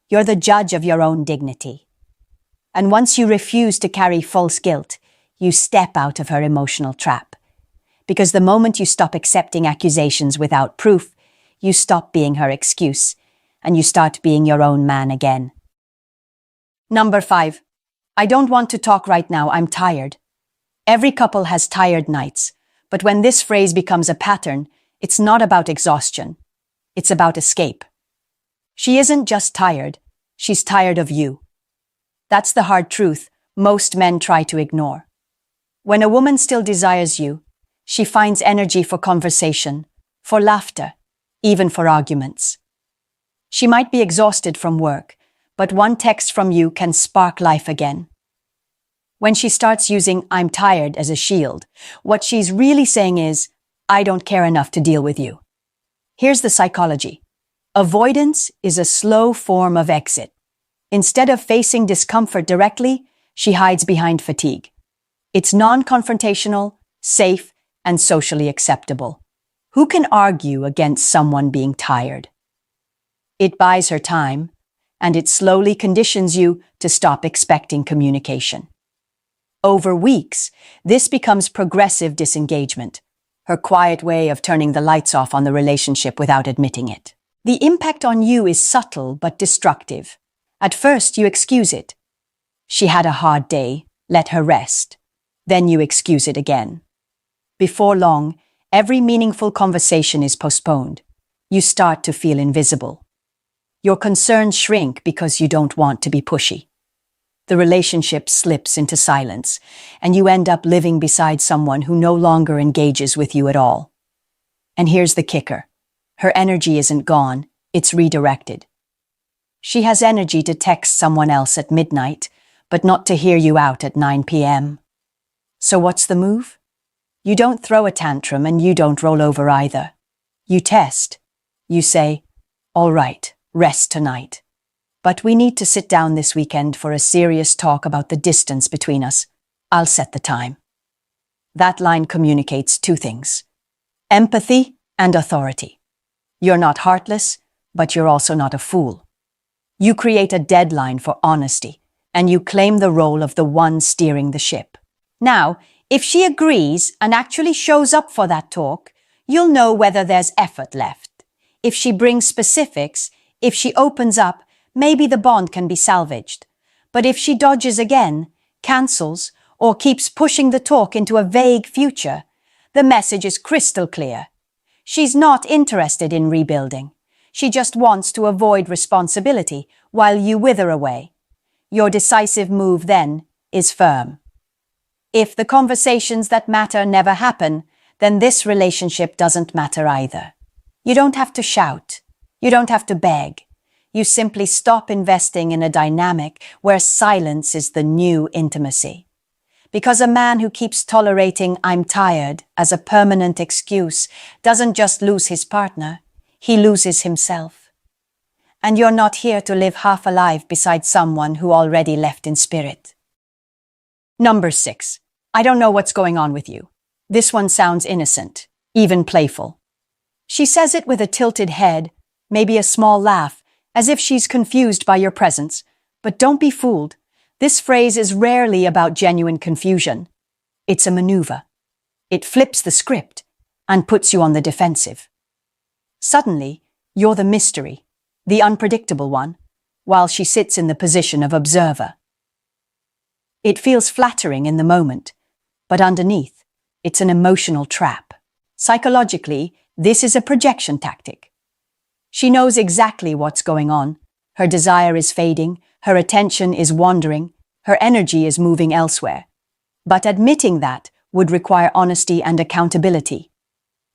You're the judge of your own dignity. And once you refuse to carry false guilt, you step out of her emotional trap. Because the moment you stop accepting accusations without proof, you stop being her excuse, and you start being your own man again. Number 5. I don't want to talk right now, I'm tired. Every couple has tired nights, but when this phrase becomes a pattern, it's not about exhaustion. It's about escape. She isn't just tired, she's tired of you. That's the hard truth most men try to ignore. When a woman still desires you, she finds energy for conversation, for laughter, even for arguments. She might be exhausted from work, but one text from you can spark life again. When she starts using "I'm tired" as a shield, what she's really saying is, I don't care enough to deal with you. Here's the psychology. Avoidance is a slow form of exit. Instead of facing discomfort directly, she hides behind fatigue. It's non-confrontational, safe, and socially acceptable. Who can argue against someone being tired? It buys her time, and it slowly conditions you to stop expecting communication. Over weeks, this becomes progressive disengagement, her quiet way of turning the lights off on the relationship without admitting it. The impact on you is subtle but destructive. At first, you excuse it. She had a hard day, let her rest. Then you excuse it again. Before long, every meaningful conversation is postponed. You start to feel invisible. Your concerns shrink because you don't want to be pushy. The relationship slips into silence, and you end up living beside someone who no longer engages with you at all. And here's the kicker. Her energy isn't gone, it's redirected. She has energy to text someone else at midnight, but not to hear you out at 9 p.m. So what's the move? You don't throw a tantrum and you don't roll over either. You test. You say, all right, rest tonight. But we need to sit down this weekend for a serious talk about the distance between us. I'll set the time. That line communicates two things: empathy and authority. You're not heartless, but you're also not a fool. You create a deadline for honesty, and you claim the role of the one steering the ship. Now, if she agrees and actually shows up for that talk, you'll know whether there's effort left. If she brings specifics, if she opens up, maybe the bond can be salvaged. But if she dodges again, cancels, or keeps pushing the talk into a vague future, the message is crystal clear. She's not interested in rebuilding. She just wants to avoid responsibility while you wither away. Your decisive move then is firm. If the conversations that matter never happen, then this relationship doesn't matter either. You don't have to shout. You don't have to beg. You simply stop investing in a dynamic where silence is the new intimacy. Because a man who keeps tolerating "I'm tired" as a permanent excuse doesn't just lose his partner, he loses himself. And you're not here to live half alive beside someone who already left in spirit. Number 6. I don't know what's going on with you. This one sounds innocent, even playful. She says it with a tilted head, maybe a small laugh, as if she's confused by your presence. But don't be fooled. This phrase is rarely about genuine confusion. It's a maneuver. It flips the script and puts you on the defensive. Suddenly, you're the mystery, the unpredictable one, while she sits in the position of observer. It feels flattering in the moment, but underneath, it's an emotional trap. Psychologically, this is a projection tactic. She knows exactly what's going on. Her desire is fading, her attention is wandering, her energy is moving elsewhere. But admitting that would require honesty and accountability.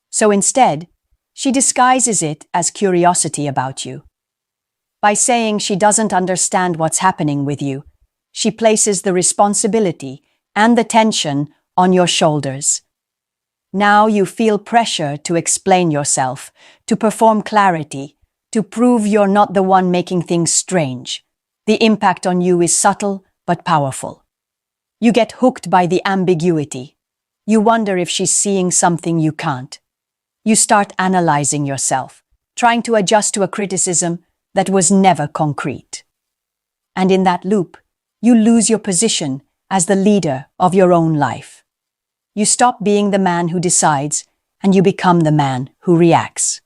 So instead, she disguises it as curiosity about you. By saying she doesn't understand what's happening with you, She places the responsibility and the tension on your shoulders. Now you feel pressure to explain yourself, to perform clarity, to prove you're not the one making things strange. The impact on you is subtle but powerful. You get hooked by the ambiguity. You wonder if she's seeing something you can't. You start analyzing yourself, trying to adjust to a criticism that was never concrete. And in that loop, you lose your position as the leader of your own life. You stop being the man who decides, and you become the man who reacts.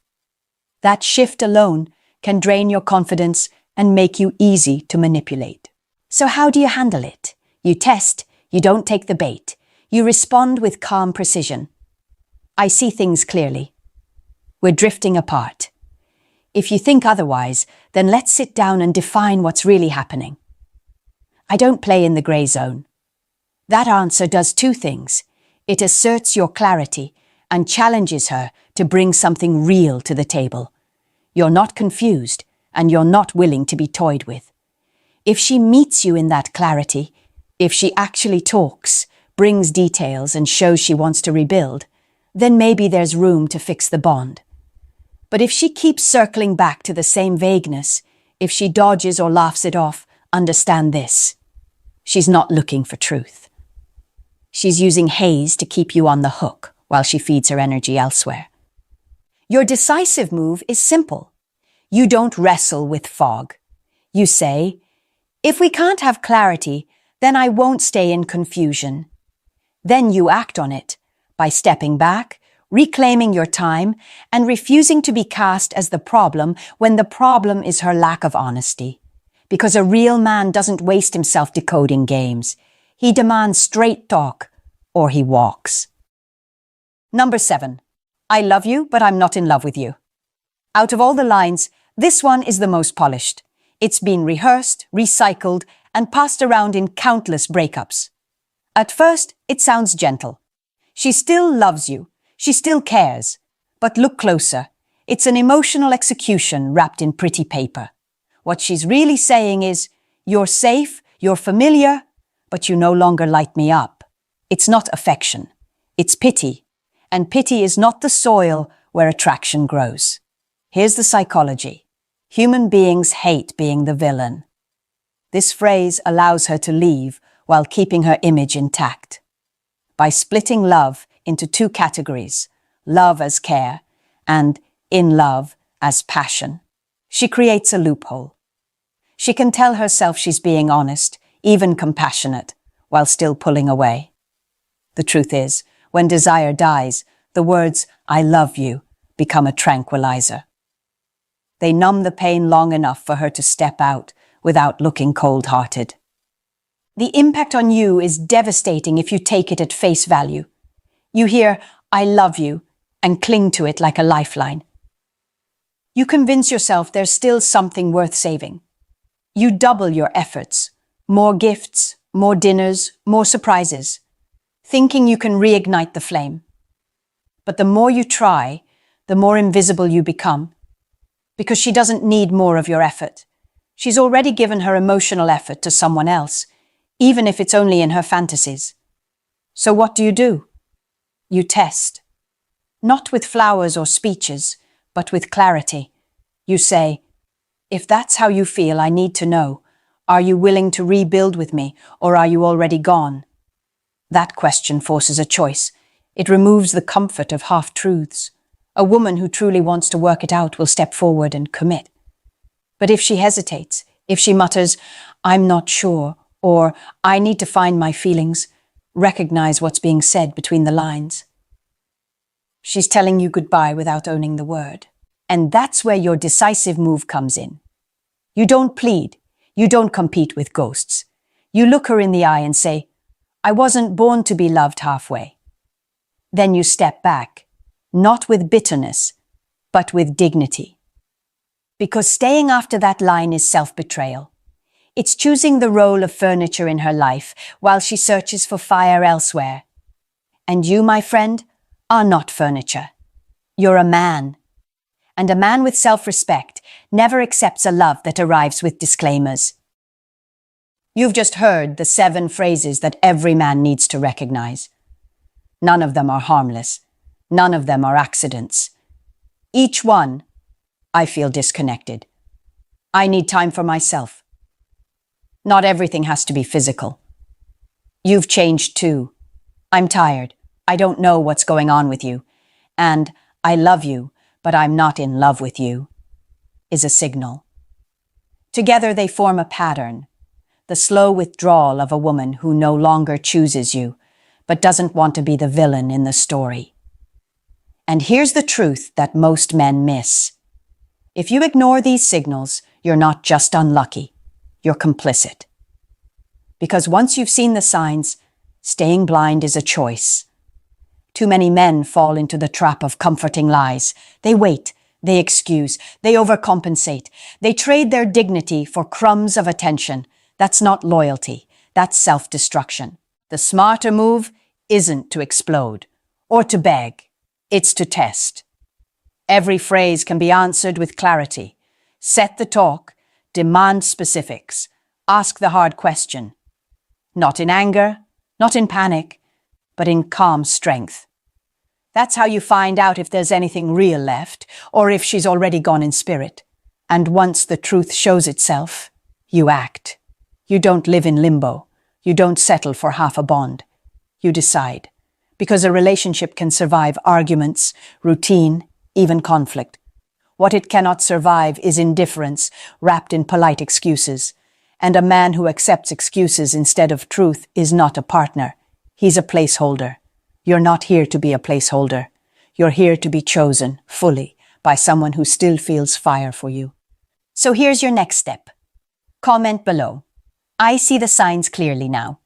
That shift alone can drain your confidence and make you easy to manipulate. So how do you handle it? You test, you don't take the bait. You respond with calm precision. I see things clearly. We're drifting apart. If you think otherwise, then let's sit down and define what's really happening. I don't play in the grey zone. That answer does two things. It asserts your clarity and challenges her to bring something real to the table. You're not confused, and you're not willing to be toyed with. If she meets you in that clarity, if she actually talks, brings details and shows she wants to rebuild, then maybe there's room to fix the bond. But if she keeps circling back to the same vagueness, if she dodges or laughs it off, understand this. She's not looking for truth. She's using haze to keep you on the hook while she feeds her energy elsewhere. Your decisive move is simple. You don't wrestle with fog. You say, if we can't have clarity, then I won't stay in confusion. Then you act on it by stepping back, reclaiming your time, and refusing to be cast as the problem when the problem is her lack of honesty. Because a real man doesn't waste himself decoding games. He demands straight talk, or he walks. Number 7. I love you, but I'm not in love with you. Out of all the lines, this one is the most polished. It's been rehearsed, recycled, and passed around in countless breakups. At first, it sounds gentle. She still loves you. She still cares. But look closer. It's an emotional execution wrapped in pretty paper. What she's really saying is, you're safe, you're familiar, but you no longer light me up. It's not affection. It's pity. And pity is not the soil where attraction grows. Here's the psychology. Human beings hate being the villain. This phrase allows her to leave while keeping her image intact. By splitting love into two categories, love as care and in love as passion, she creates a loophole. She can tell herself she's being honest, even compassionate, while still pulling away. The truth is, when desire dies, the words, I love you, become a tranquilizer. They numb the pain long enough for her to step out without looking cold-hearted. The impact on you is devastating if you take it at face value. You hear, I love you, and cling to it like a lifeline. You convince yourself there's still something worth saving. You double your efforts. More gifts, more dinners, more surprises, thinking you can reignite the flame. But the more you try, the more invisible you become. Because she doesn't need more of your effort. She's already given her emotional effort to someone else, even if it's only in her fantasies. So what do? You test. Not with flowers or speeches, but with clarity. You say, if that's how you feel, I need to know. Are you willing to rebuild with me, or are you already gone? That question forces a choice. It removes the comfort of half-truths. A woman who truly wants to work it out will step forward and commit. But if she hesitates, if she mutters, I'm not sure, or I need to find my feelings, recognize what's being said between the lines. She's telling you goodbye without owning the word. And that's where your decisive move comes in. You don't plead. You don't compete with ghosts. You look her in the eye and say, I wasn't born to be loved halfway. Then you step back, not with bitterness, but with dignity. Because staying after that line is self-betrayal. It's choosing the role of furniture in her life while she searches for fire elsewhere. And you, my friend, are not furniture. You're a man. And a man with self-respect never accepts a love that arrives with disclaimers. You've just heard the 7 phrases that every man needs to recognize. None of them are harmless. None of them are accidents. Each one, I feel disconnected. I need time for myself. Not everything has to be physical. You've changed too. I'm tired. I don't know what's going on with you. And I love you, but I'm not in love with you, is a signal. Together they form a pattern, the slow withdrawal of a woman who no longer chooses you, but doesn't want to be the villain in the story. And here's the truth that most men miss. If you ignore these signals, you're not just unlucky, you're complicit. Because once you've seen the signs, staying blind is a choice. Too many men fall into the trap of comforting lies. They wait, they excuse, they overcompensate. They trade their dignity for crumbs of attention. That's not loyalty, that's self-destruction. The smarter move isn't to explode or to beg, it's to test. Every phrase can be answered with clarity. Set the talk, demand specifics, ask the hard question. Not in anger, not in panic, but in calm strength. That's how you find out if there's anything real left, or if she's already gone in spirit. And once the truth shows itself, you act. You don't live in limbo. You don't settle for half a bond. You decide. Because a relationship can survive arguments, routine, even conflict. What it cannot survive is indifference, wrapped in polite excuses. And a man who accepts excuses instead of truth is not a partner. He's a placeholder. You're not here to be a placeholder. You're here to be chosen, fully, by someone who still feels fire for you. So here's your next step. Comment below. I see the signs clearly now.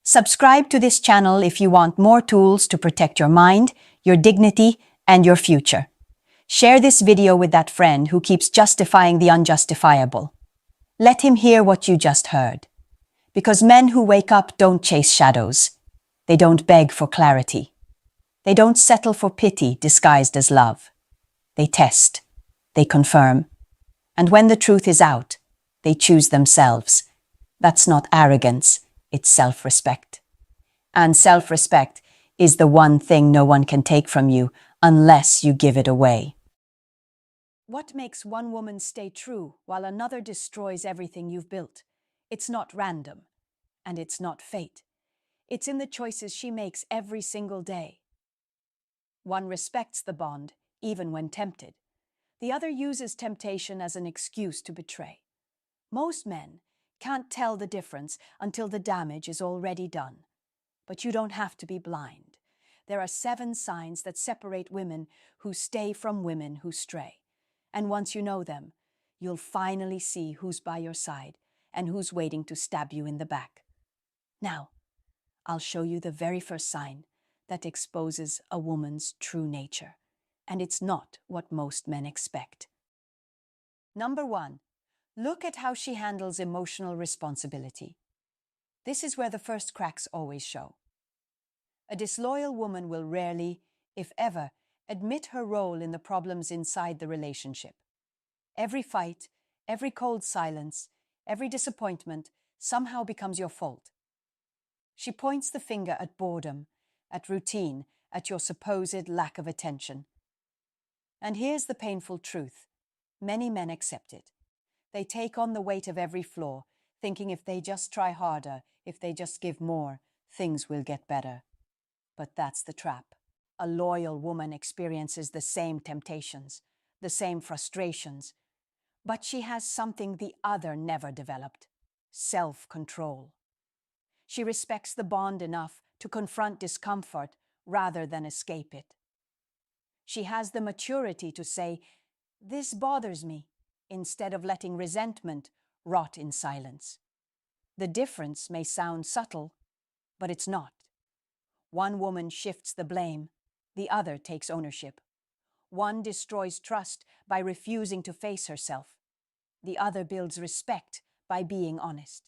Subscribe to this channel if you want more tools to protect your mind, your dignity, and your future. Share this video with that friend who keeps justifying the unjustifiable. Let him hear what you just heard. Because men who wake up don't chase shadows. They don't beg for clarity. They don't settle for pity disguised as love. They test. They confirm. And when the truth is out, they choose themselves. That's not arrogance, it's self-respect. And self-respect is the one thing no one can take from you unless you give it away. What makes one woman stay true while another destroys everything you've built? It's not random, and it's not fate. It's in the choices she makes every single day. One respects the bond, even when tempted. The other uses temptation as an excuse to betray. Most men can't tell the difference until the damage is already done. But you don't have to be blind. There are 7 signs that separate women who stay from women who stray. And once you know them, you'll finally see who's by your side and who's waiting to stab you in the back. Now, I'll show you the very first sign that exposes a woman's true nature. And it's not what most men expect. Number 1. Look at how she handles emotional responsibility. This is where the first cracks always show. A disloyal woman will rarely, if ever, admit her role in the problems inside the relationship. Every fight, every cold silence, every disappointment somehow becomes your fault. She points the finger at boredom, at routine, at your supposed lack of attention. And here's the painful truth. Many men accept it. They take on the weight of every flaw, thinking if they just try harder, if they just give more, things will get better. But that's the trap. A loyal woman experiences the same temptations, the same frustrations, but she has something the other never developed: self-control. She respects the bond enough to confront discomfort rather than escape it. She has the maturity to say, "This bothers me," instead of letting resentment rot in silence. The difference may sound subtle, but it's not. One woman shifts the blame, the other takes ownership. One destroys trust by refusing to face herself. The other builds respect by being honest.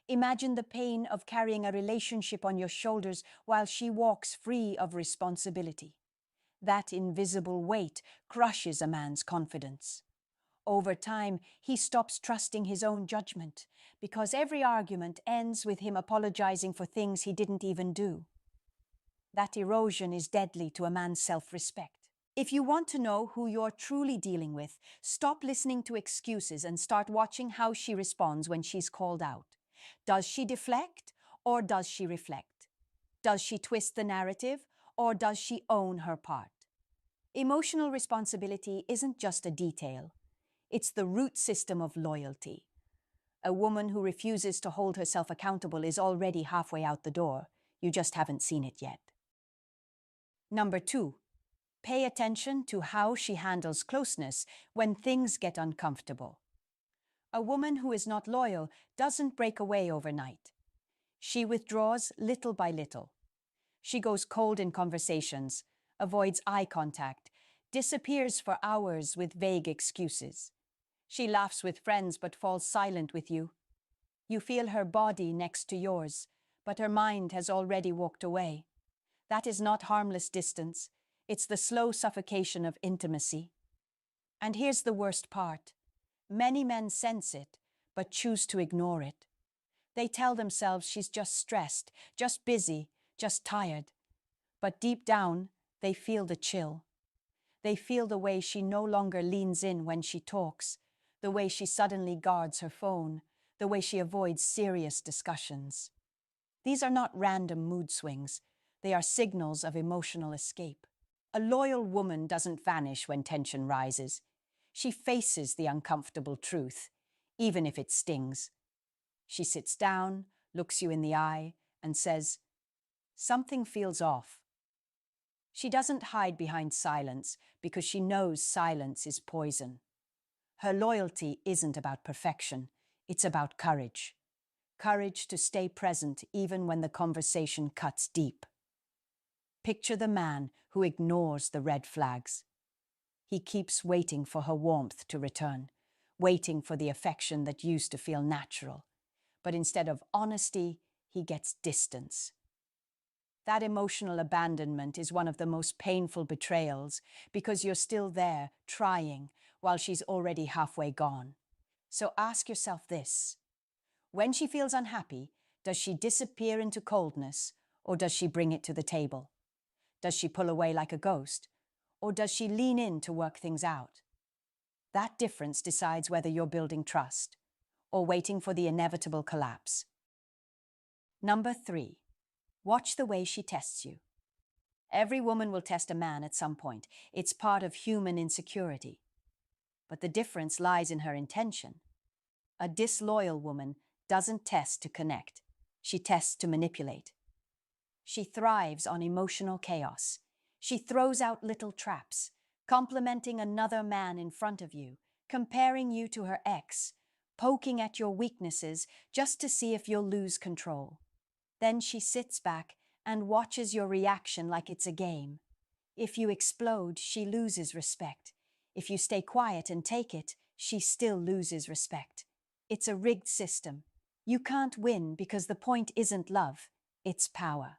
Imagine the pain of carrying a relationship on your shoulders while she walks free of responsibility. That invisible weight crushes a man's confidence. Over time, he stops trusting his own judgment, because every argument ends with him apologizing for things he didn't even do. That erosion is deadly to a man's self-respect. If you want to know who you're truly dealing with, stop listening to excuses and start watching how she responds when she's called out. Does she deflect or does she reflect? Does she twist the narrative or does she own her part? Emotional responsibility isn't just a detail. It's the root system of loyalty. A woman who refuses to hold herself accountable is already halfway out the door. You just haven't seen it yet. Number 2. Pay attention to how she handles closeness when things get uncomfortable. A woman who is not loyal doesn't break away overnight. She withdraws little by little. She goes cold in conversations, avoids eye contact, disappears for hours with vague excuses. She laughs with friends but falls silent with you. You feel her body next to yours, but her mind has already walked away. That is not harmless distance. It's the slow suffocation of intimacy. And here's the worst part. Many men sense it, but choose to ignore it. They tell themselves she's just stressed, just busy, just tired. But deep down, they feel the chill. They feel the way she no longer leans in when she talks, the way she suddenly guards her phone, the way she avoids serious discussions. These are not random mood swings. They are signals of emotional escape. A loyal woman doesn't vanish when tension rises. She faces the uncomfortable truth, even if it stings. She sits down, looks you in the eye, and says, "Something feels off." She doesn't hide behind silence because she knows silence is poison. Her loyalty isn't about perfection, it's about courage. Courage to stay present even when the conversation cuts deep. Picture the man who ignores the red flags. He keeps waiting for her warmth to return, waiting for the affection that used to feel natural. But instead of honesty, he gets distance. That emotional abandonment is one of the most painful betrayals because you're still there, trying, while she's already halfway gone. So ask yourself this. When she feels unhappy, does she disappear into coldness or does she bring it to the table? Does she pull away like a ghost, or does she lean in to work things out? That difference decides whether you're building trust or waiting for the inevitable collapse. Number 3. Watch the way she tests you. Every woman will test a man at some point. It's part of human insecurity. But the difference lies in her intention. A disloyal woman doesn't test to connect. She tests to manipulate. She thrives on emotional chaos. She throws out little traps, complimenting another man in front of you, comparing you to her ex, poking at your weaknesses just to see if you'll lose control. Then she sits back and watches your reaction like it's a game. If you explode, she loses respect. If you stay quiet and take it, she still loses respect. It's a rigged system. You can't win because the point isn't love, it's power.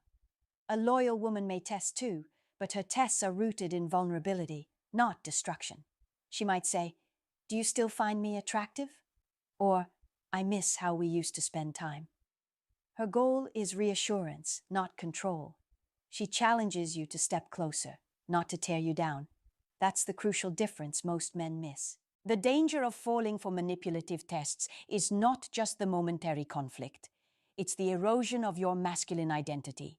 A loyal woman may test too, but her tests are rooted in vulnerability, not destruction. She might say, "Do you still find me attractive?" Or, "I miss how we used to spend time." Her goal is reassurance, not control. She challenges you to step closer, not to tear you down. That's the crucial difference most men miss. The danger of falling for manipulative tests is not just the momentary conflict. It's the erosion of your masculine identity.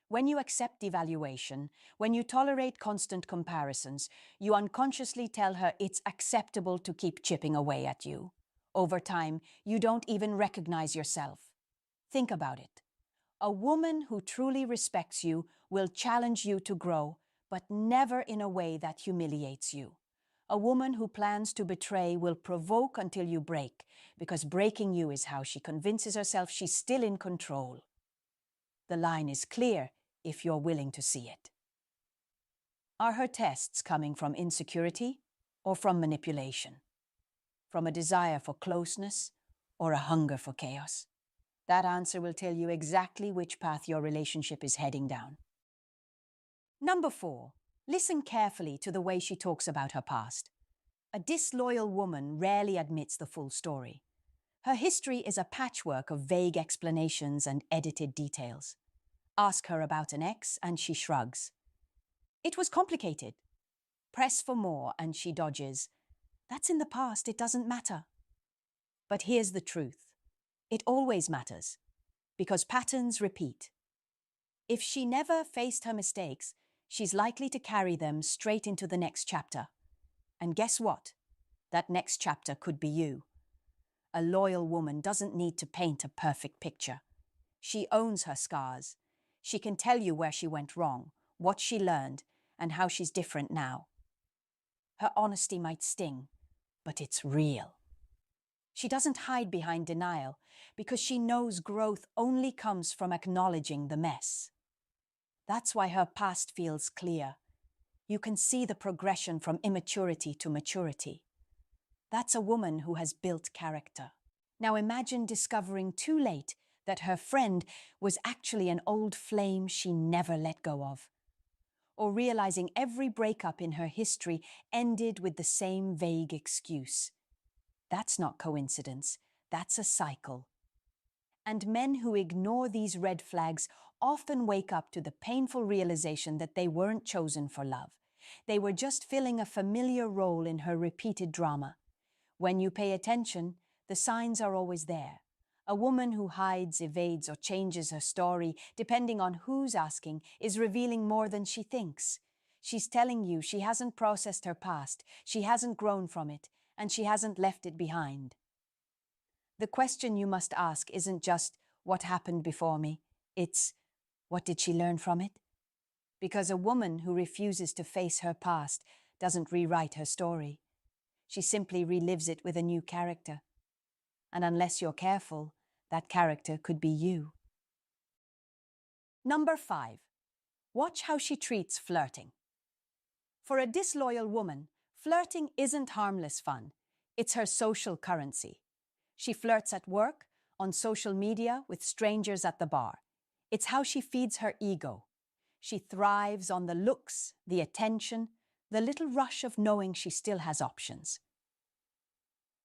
When you accept devaluation, when you tolerate constant comparisons, you unconsciously tell her it's acceptable to keep chipping away at you. Over time, you don't even recognize yourself. Think about it. A woman who truly respects you will challenge you to grow, but never in a way that humiliates you. A woman who plans to betray will provoke until you break, because breaking you is how she convinces herself she's still in control. The line is clear if you're willing to see it. Are her tests coming from insecurity or from manipulation? From a desire for closeness or a hunger for chaos? That answer will tell you exactly which path your relationship is heading down. Number 4. Listen carefully to the way she talks about her past. A disloyal woman rarely admits the full story. Her history is a patchwork of vague explanations and edited details. Ask her about an ex and she shrugs. It was complicated. Press for more and she dodges. That's in the past, it doesn't matter. But here's the truth. It always matters, because patterns repeat. If she never faced her mistakes, she's likely to carry them straight into the next chapter. And guess what? That next chapter could be you. A loyal woman doesn't need to paint a perfect picture. She owns her scars. She can tell you where she went wrong, what she learned, and how she's different now. Her honesty might sting, but it's real. She doesn't hide behind denial because she knows growth only comes from acknowledging the mess. That's why her past feels clear. You can see the progression from immaturity to maturity. That's a woman who has built character. Now imagine discovering too late that her friend was actually an old flame she never let go of. Or realizing every breakup in her history ended with the same vague excuse. That's not coincidence, that's a cycle. And men who ignore these red flags often wake up to the painful realization that they weren't chosen for love. They were just filling a familiar role in her repeated drama. When you pay attention, the signs are always there. A woman who hides, evades, or changes her story, depending on who's asking, is revealing more than she thinks. She's telling you she hasn't processed her past, she hasn't grown from it, and she hasn't left it behind. The question you must ask isn't just, what happened before me? It's, what did she learn from it? Because a woman who refuses to face her past doesn't rewrite her story. She simply relives it with a new character. And unless you're careful, that character could be you. Number 5. Watch how she treats flirting. For a disloyal woman, flirting isn't harmless fun. It's her social currency. She flirts at work, on social media, with strangers at the bar. It's how she feeds her ego. She thrives on the looks, the attention, the little rush of knowing she still has options.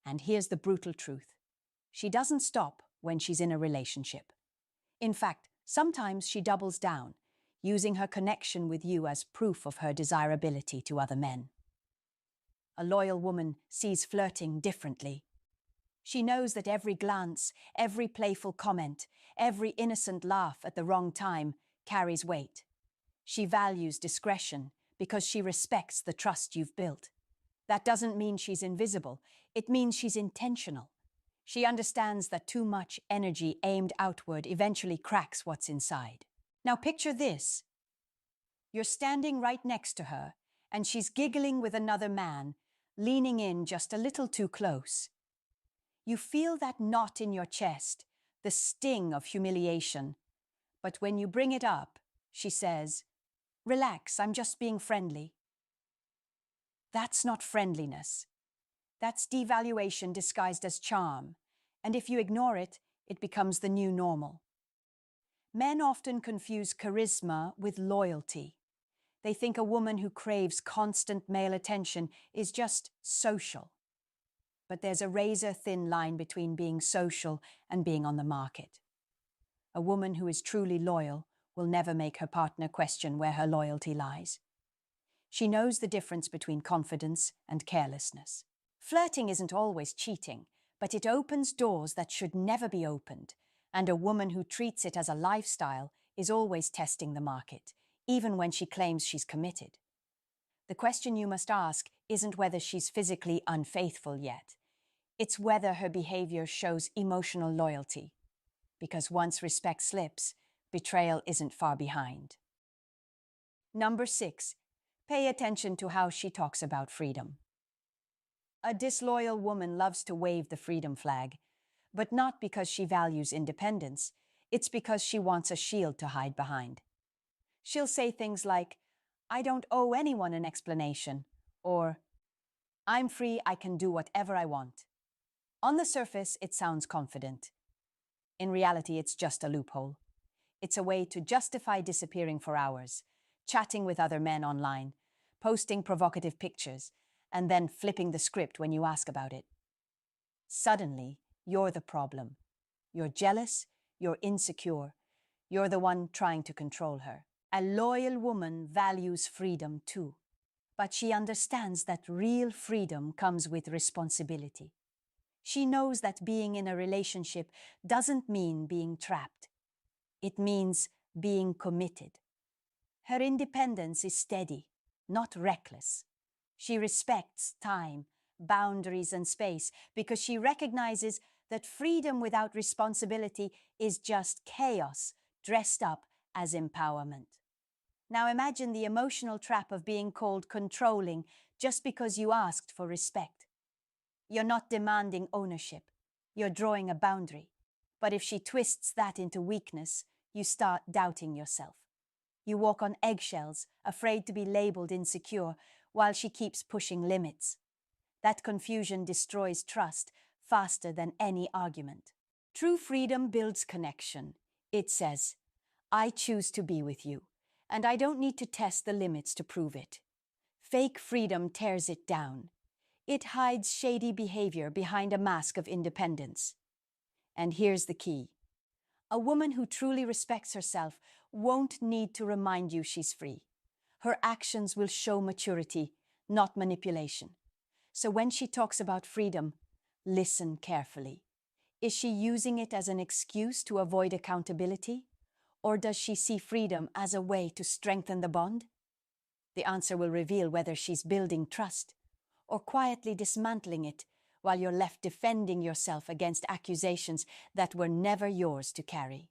And here's the brutal truth. She doesn't stop when she's in a relationship. In fact, sometimes she doubles down, using her connection with you as proof of her desirability to other men. A loyal woman sees flirting differently. She knows that every glance, every playful comment, every innocent laugh at the wrong time carries weight. She values discretion because she respects the trust you've built. That doesn't mean she's invisible. It means she's intentional. She understands that too much energy aimed outward eventually cracks what's inside. Now picture this. You're standing right next to her, and she's giggling with another man, leaning in just a little too close. You feel that knot in your chest, the sting of humiliation. But when you bring it up, she says, "Relax, I'm just being friendly." That's not friendliness. That's devaluation disguised as charm, and if you ignore it, it becomes the new normal. Men often confuse charisma with loyalty. They think a woman who craves constant male attention is just social. But there's a razor-thin line between being social and being on the market. A woman who is truly loyal will never make her partner question where her loyalty lies. She knows the difference between confidence and carelessness. Flirting isn't always cheating, but it opens doors that should never be opened, and a woman who treats it as a lifestyle is always testing the market, even when she claims she's committed. The question you must ask isn't whether she's physically unfaithful yet. It's whether her behavior shows emotional loyalty. Because once respect slips, betrayal isn't far behind. Number 6. Pay attention to how she talks about freedom. A disloyal woman loves to wave the freedom flag, but not because she values independence. It's because she wants a shield to hide behind. She'll say things like, "I don't owe anyone an explanation," or "I'm free, I can do whatever I want." On the surface, it sounds confident. In reality, it's just a loophole. It's a way to justify disappearing for hours, chatting with other men online, posting provocative pictures, and then flipping the script when you ask about it. Suddenly, you're the problem. You're jealous, you're insecure, you're the one trying to control her. A loyal woman values freedom too, but she understands that real freedom comes with responsibility. She knows that being in a relationship doesn't mean being trapped. It means being committed. Her independence is steady, not reckless. She respects time, boundaries, and space because she recognizes that freedom without responsibility is just chaos dressed up as empowerment. Now imagine the emotional trap of being called controlling just because you asked for respect. You're not demanding ownership. You're drawing a boundary. But if she twists that into weakness, you start doubting yourself. You walk on eggshells, afraid to be labeled insecure, while she keeps pushing limits. That confusion destroys trust faster than any argument. True freedom builds connection. It says, I choose to be with you, and I don't need to test the limits to prove it. Fake freedom tears it down. It hides shady behavior behind a mask of independence. And here's the key. A woman who truly respects herself won't need to remind you she's free. Her actions will show maturity, not manipulation. So when she talks about freedom, listen carefully. Is she using it as an excuse to avoid accountability? Or does she see freedom as a way to strengthen the bond? The answer will reveal whether she's building trust or quietly dismantling it while you're left defending yourself against accusations that were never yours to carry.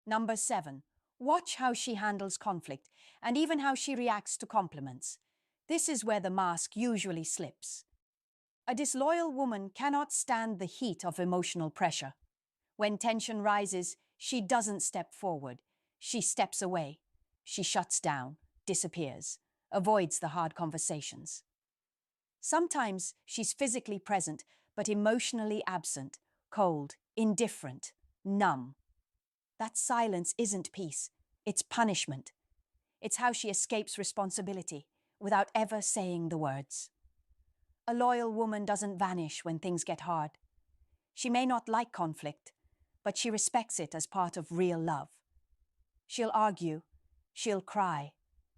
Number 7. Watch how she handles conflict and even how she reacts to compliments. This is where the mask usually slips. A disloyal woman cannot stand the heat of emotional pressure. When tension rises, she doesn't step forward. She steps away. She shuts down, disappears, avoids the hard conversations. Sometimes she's physically present, but emotionally absent, cold, indifferent, numb. That silence isn't peace, it's punishment. It's how she escapes responsibility without ever saying the words. A loyal woman doesn't vanish when things get hard. She may not like conflict, but she respects it as part of real love. She'll argue, she'll cry,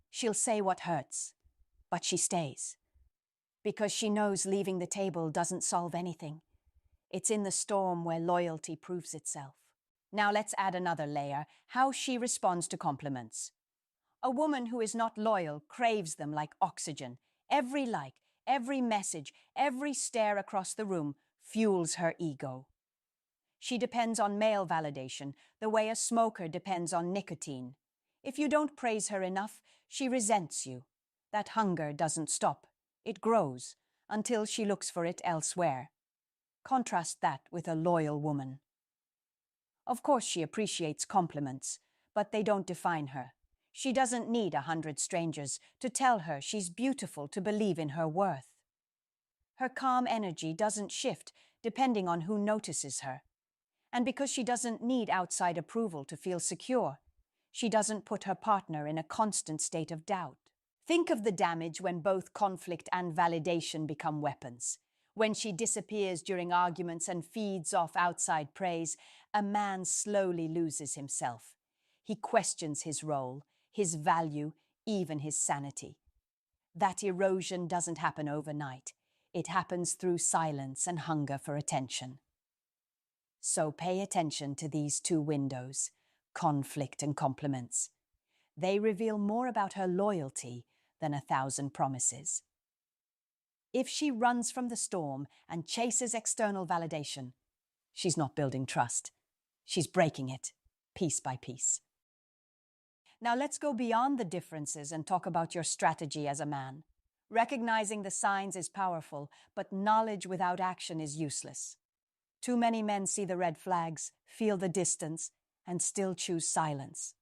she'll say what hurts, but she stays. Because she knows leaving the table doesn't solve anything. It's in the storm where loyalty proves itself. Now let's add another layer, how she responds to compliments. A woman who is not loyal craves them like oxygen. Every like, every message, every stare across the room fuels her ego. She depends on male validation, the way a smoker depends on nicotine. If you don't praise her enough, she resents you. That hunger doesn't stop. It grows until she looks for it elsewhere. Contrast that with a loyal woman. Of course she appreciates compliments, but they don't define her. She doesn't need 100 strangers to tell her she's beautiful to believe in her worth. Her calm energy doesn't shift depending on who notices her. And because she doesn't need outside approval to feel secure, she doesn't put her partner in a constant state of doubt. Think of the damage when both conflict and validation become weapons. When she disappears during arguments and feeds off outside praise, a man slowly loses himself. He questions his role, his value, even his sanity. That erosion doesn't happen overnight. It happens through silence and hunger for attention. So pay attention to these two windows, conflict and compliments. They reveal more about her loyalty than 1,000 promises. If she runs from the storm and chases external validation, she's not building trust. She's breaking it, piece by piece. Now let's go beyond the differences and talk about your strategy as a man. Recognizing the signs is powerful, but knowledge without action is useless. Too many men see the red flags, feel the distance, and still choose silence.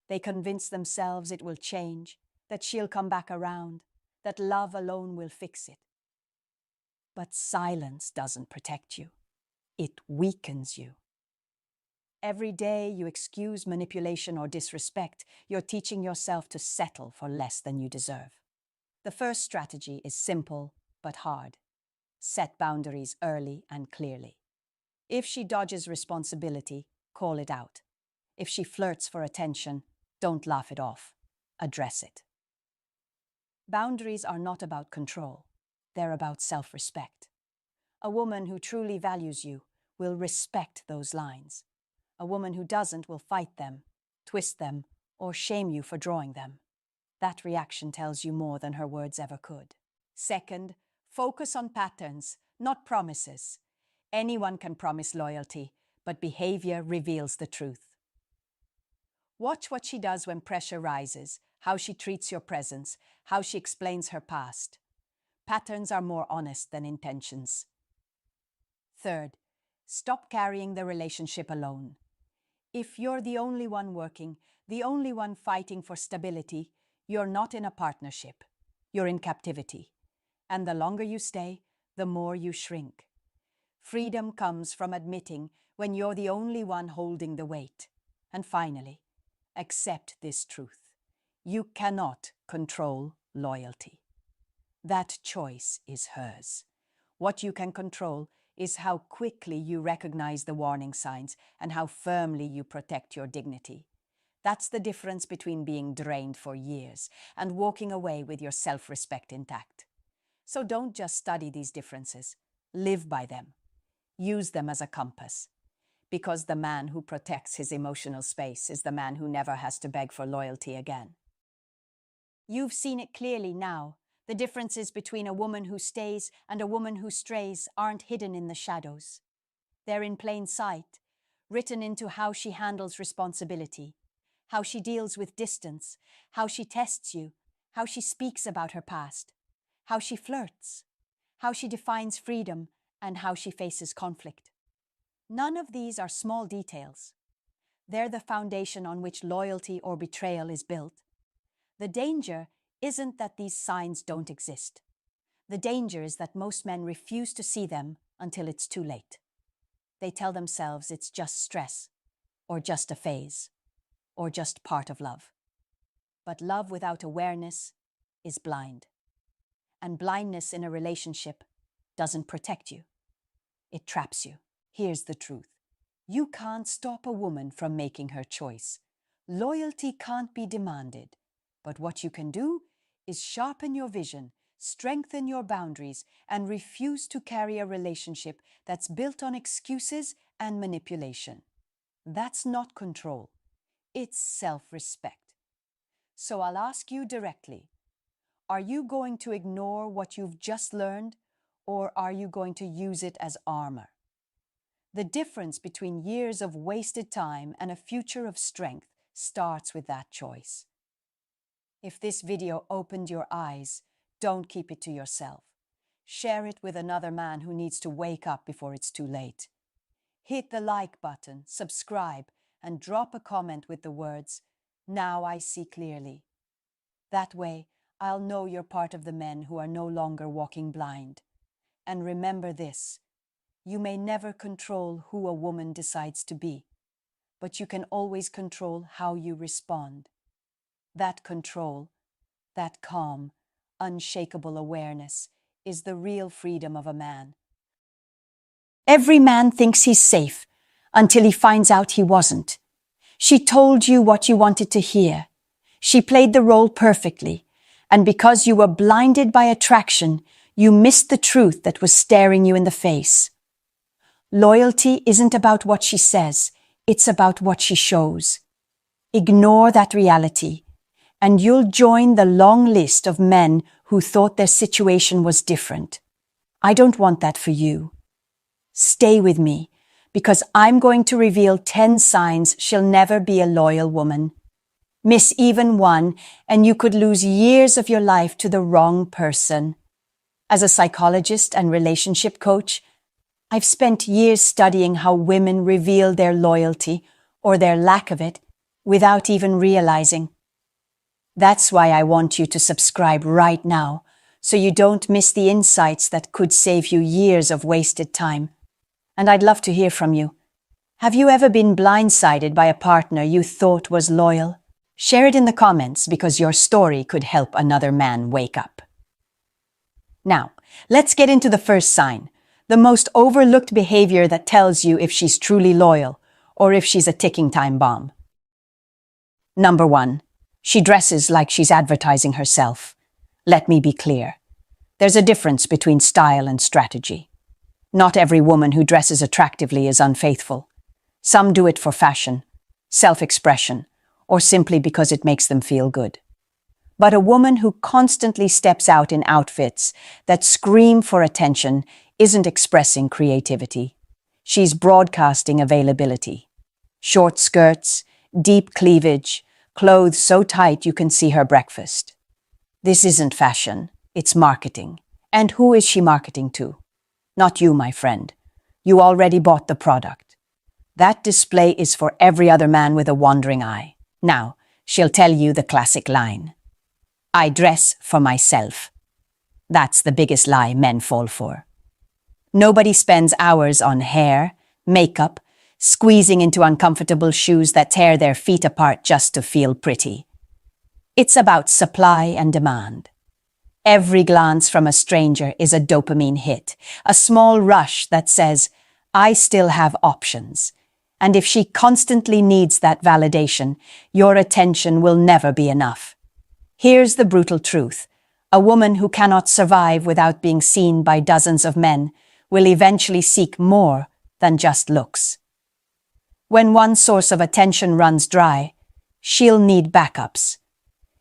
They convince themselves it will change, that she'll come back around, that love alone will fix it. But silence doesn't protect you. It weakens you. Every day you excuse manipulation or disrespect, you're teaching yourself to settle for less than you deserve. The first strategy is simple but hard. Set boundaries early and clearly. If she dodges responsibility, call it out. If she flirts for attention, don't laugh it off. Address it. Boundaries are not about control. They're about self-respect. A woman who truly values you will respect those lines. A woman who doesn't will fight them, twist them, or shame you for drawing them. That reaction tells you more than her words ever could. Second, focus on patterns, not promises. Anyone can promise loyalty, but behavior reveals the truth. Watch what she does when pressure rises, how she treats your presence, how she explains her past. Patterns are more honest than intentions. Third, stop carrying the relationship alone. If you're the only one working, the only one fighting for stability, you're not in a partnership. You're in captivity. And the longer you stay, the more you shrink. Freedom comes from admitting when you're the only one holding the weight. And finally, accept this truth. You cannot control loyalty. That choice is hers. What you can control is how quickly you recognize the warning signs and how firmly you protect your dignity. That's the difference between being drained for years and walking away with your self-respect intact. So don't just study these differences. Live by them. Use them as a compass. Because the man who protects his emotional space is the man who never has to beg for loyalty again. You've seen it clearly now. The differences between a woman who stays and a woman who strays aren't hidden in the shadows. They're in plain sight, written into how she handles responsibility, how she deals with distance, how she tests you, how she speaks about her past, how she flirts, how she defines freedom, and how she faces conflict. None of these are small details. They're the foundation on which loyalty or betrayal is built. The danger isn't that these signs don't exist. The danger is that most men refuse to see them until it's too late. They tell themselves it's just stress, or just a phase, or just part of love. But love without awareness is blind. And blindness in a relationship doesn't protect you. It traps you. Here's the truth. You can't stop a woman from making her choice. Loyalty can't be demanded. But what you can do is sharpen your vision, strengthen your boundaries, and refuse to carry a relationship that's built on excuses and manipulation. That's not control. It's self-respect. So I'll ask you directly, are you going to ignore what you've just learned, or are you going to use it as armor? The difference between years of wasted time and a future of strength starts with that choice. If this video opened your eyes, don't keep it to yourself. Share it with another man who needs to wake up before it's too late. Hit the like button, subscribe, and drop a comment with the words, "Now I see clearly." That way, I'll know you're part of the men who are no longer walking blind. And remember this, you may never control who a woman decides to be, but you can always control how you respond. That control, that calm, unshakable awareness is the real freedom of a man. Every man thinks he's safe until he finds out he wasn't. She told you what you wanted to hear. She played the role perfectly, and because you were blinded by attraction, you missed the truth that was staring you in the face. Loyalty isn't about what she says, it's about what she shows. Ignore that reality, and you'll join the long list of men who thought their situation was different. I don't want that for you. Stay with me, because I'm going to reveal 10 signs she'll never be a loyal woman. Miss even one, and you could lose years of your life to the wrong person. As a psychologist and relationship coach, I've spent years studying how women reveal their loyalty, or their lack of it, without even realizing. That's why I want you to subscribe right now, so you don't miss the insights that could save you years of wasted time. And I'd love to hear from you. Have you ever been blindsided by a partner you thought was loyal? Share it in the comments because your story could help another man wake up. Now, let's get into the first sign, the most overlooked behavior that tells you if she's truly loyal or if she's a ticking time bomb. Number 1, she dresses like she's advertising herself. Let me be clear. There's a difference between style and strategy. Not every woman who dresses attractively is unfaithful. Some do it for fashion, self-expression, or simply because it makes them feel good. But a woman who constantly steps out in outfits that scream for attention isn't expressing creativity. She's broadcasting availability. Short skirts, deep cleavage, clothes so tight you can see her breakfast. This isn't fashion, it's marketing. And who is she marketing to? Not you, my friend. You already bought the product. That display is for every other man with a wandering eye. Now, she'll tell you the classic line. I dress for myself. That's the biggest lie men fall for. Nobody spends hours on hair, makeup, squeezing into uncomfortable shoes that tear their feet apart just to feel pretty. It's about supply and demand. Every glance from a stranger is a dopamine hit, a small rush that says, I still have options. And if she constantly needs that validation, your attention will never be enough. Here's the brutal truth. A woman who cannot survive without being seen by dozens of men will eventually seek more than just looks. When one source of attention runs dry, she'll need backups.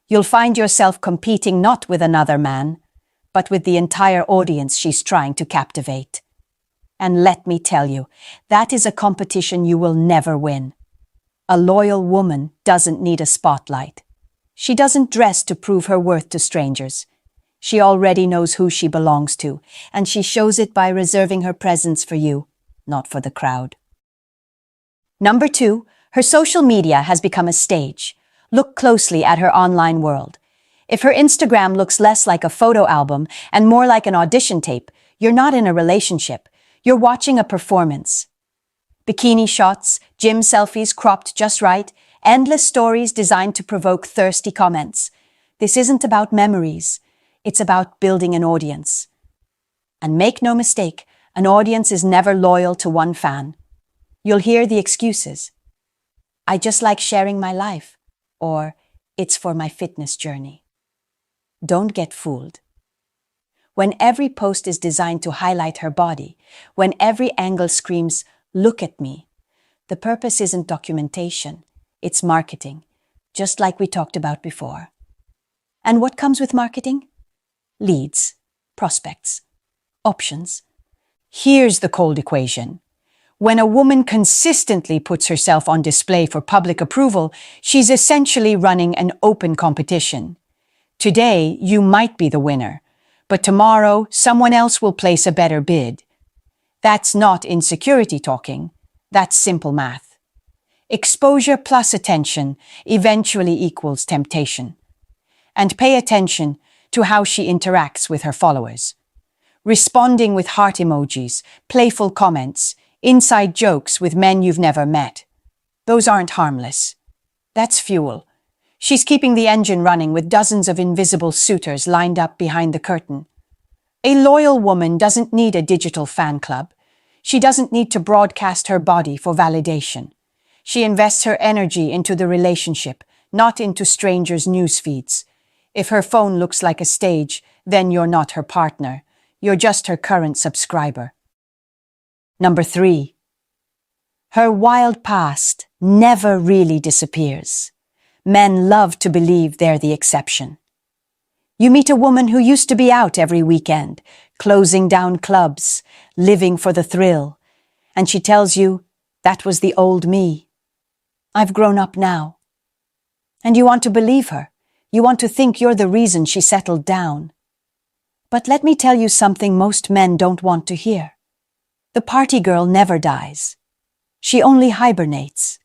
You'll find yourself competing not with another man, but with the entire audience she's trying to captivate. And let me tell you, that is a competition you will never win. A loyal woman doesn't need a spotlight. She doesn't dress to prove her worth to strangers. She already knows who she belongs to, and she shows it by reserving her presence for you, not for the crowd. Number 2, her social media has become a stage. Look closely at her online world. If her Instagram looks less like a photo album and more like an audition tape, you're not in a relationship. You're watching a performance. Bikini shots, gym selfies cropped just right, endless stories designed to provoke thirsty comments. This isn't about memories. It's about building an audience. And make no mistake, an audience is never loyal to one fan. You'll hear the excuses. I just like sharing my life. Or, it's for my fitness journey. Don't get fooled. When every post is designed to highlight her body, when every angle screams, look at me, the purpose isn't documentation, it's marketing, just like we talked about before. And what comes with marketing? Leads, prospects, options. Here's the cold equation. When a woman consistently puts herself on display for public approval, she's essentially running an open competition. Today, you might be the winner, but tomorrow, someone else will place a better bid. That's not insecurity talking. That's simple math. Exposure plus attention eventually equals temptation. And pay attention to how she interacts with her followers. Responding with heart emojis, playful comments, inside jokes with men you've never met. Those aren't harmless. That's fuel. She's keeping the engine running with dozens of invisible suitors lined up behind the curtain. A loyal woman doesn't need a digital fan club. She doesn't need to broadcast her body for validation. She invests her energy into the relationship, not into strangers' news feeds. If her phone looks like a stage, then you're not her partner. You're just her current subscriber. Number 3. Her wild past never really disappears. Men love to believe they're the exception. You meet a woman who used to be out every weekend, closing down clubs, living for the thrill, and she tells you, that was the old me. I've grown up now. And you want to believe her. You want to think you're the reason she settled down. But let me tell you something most men don't want to hear. The party girl never dies. She only hibernates.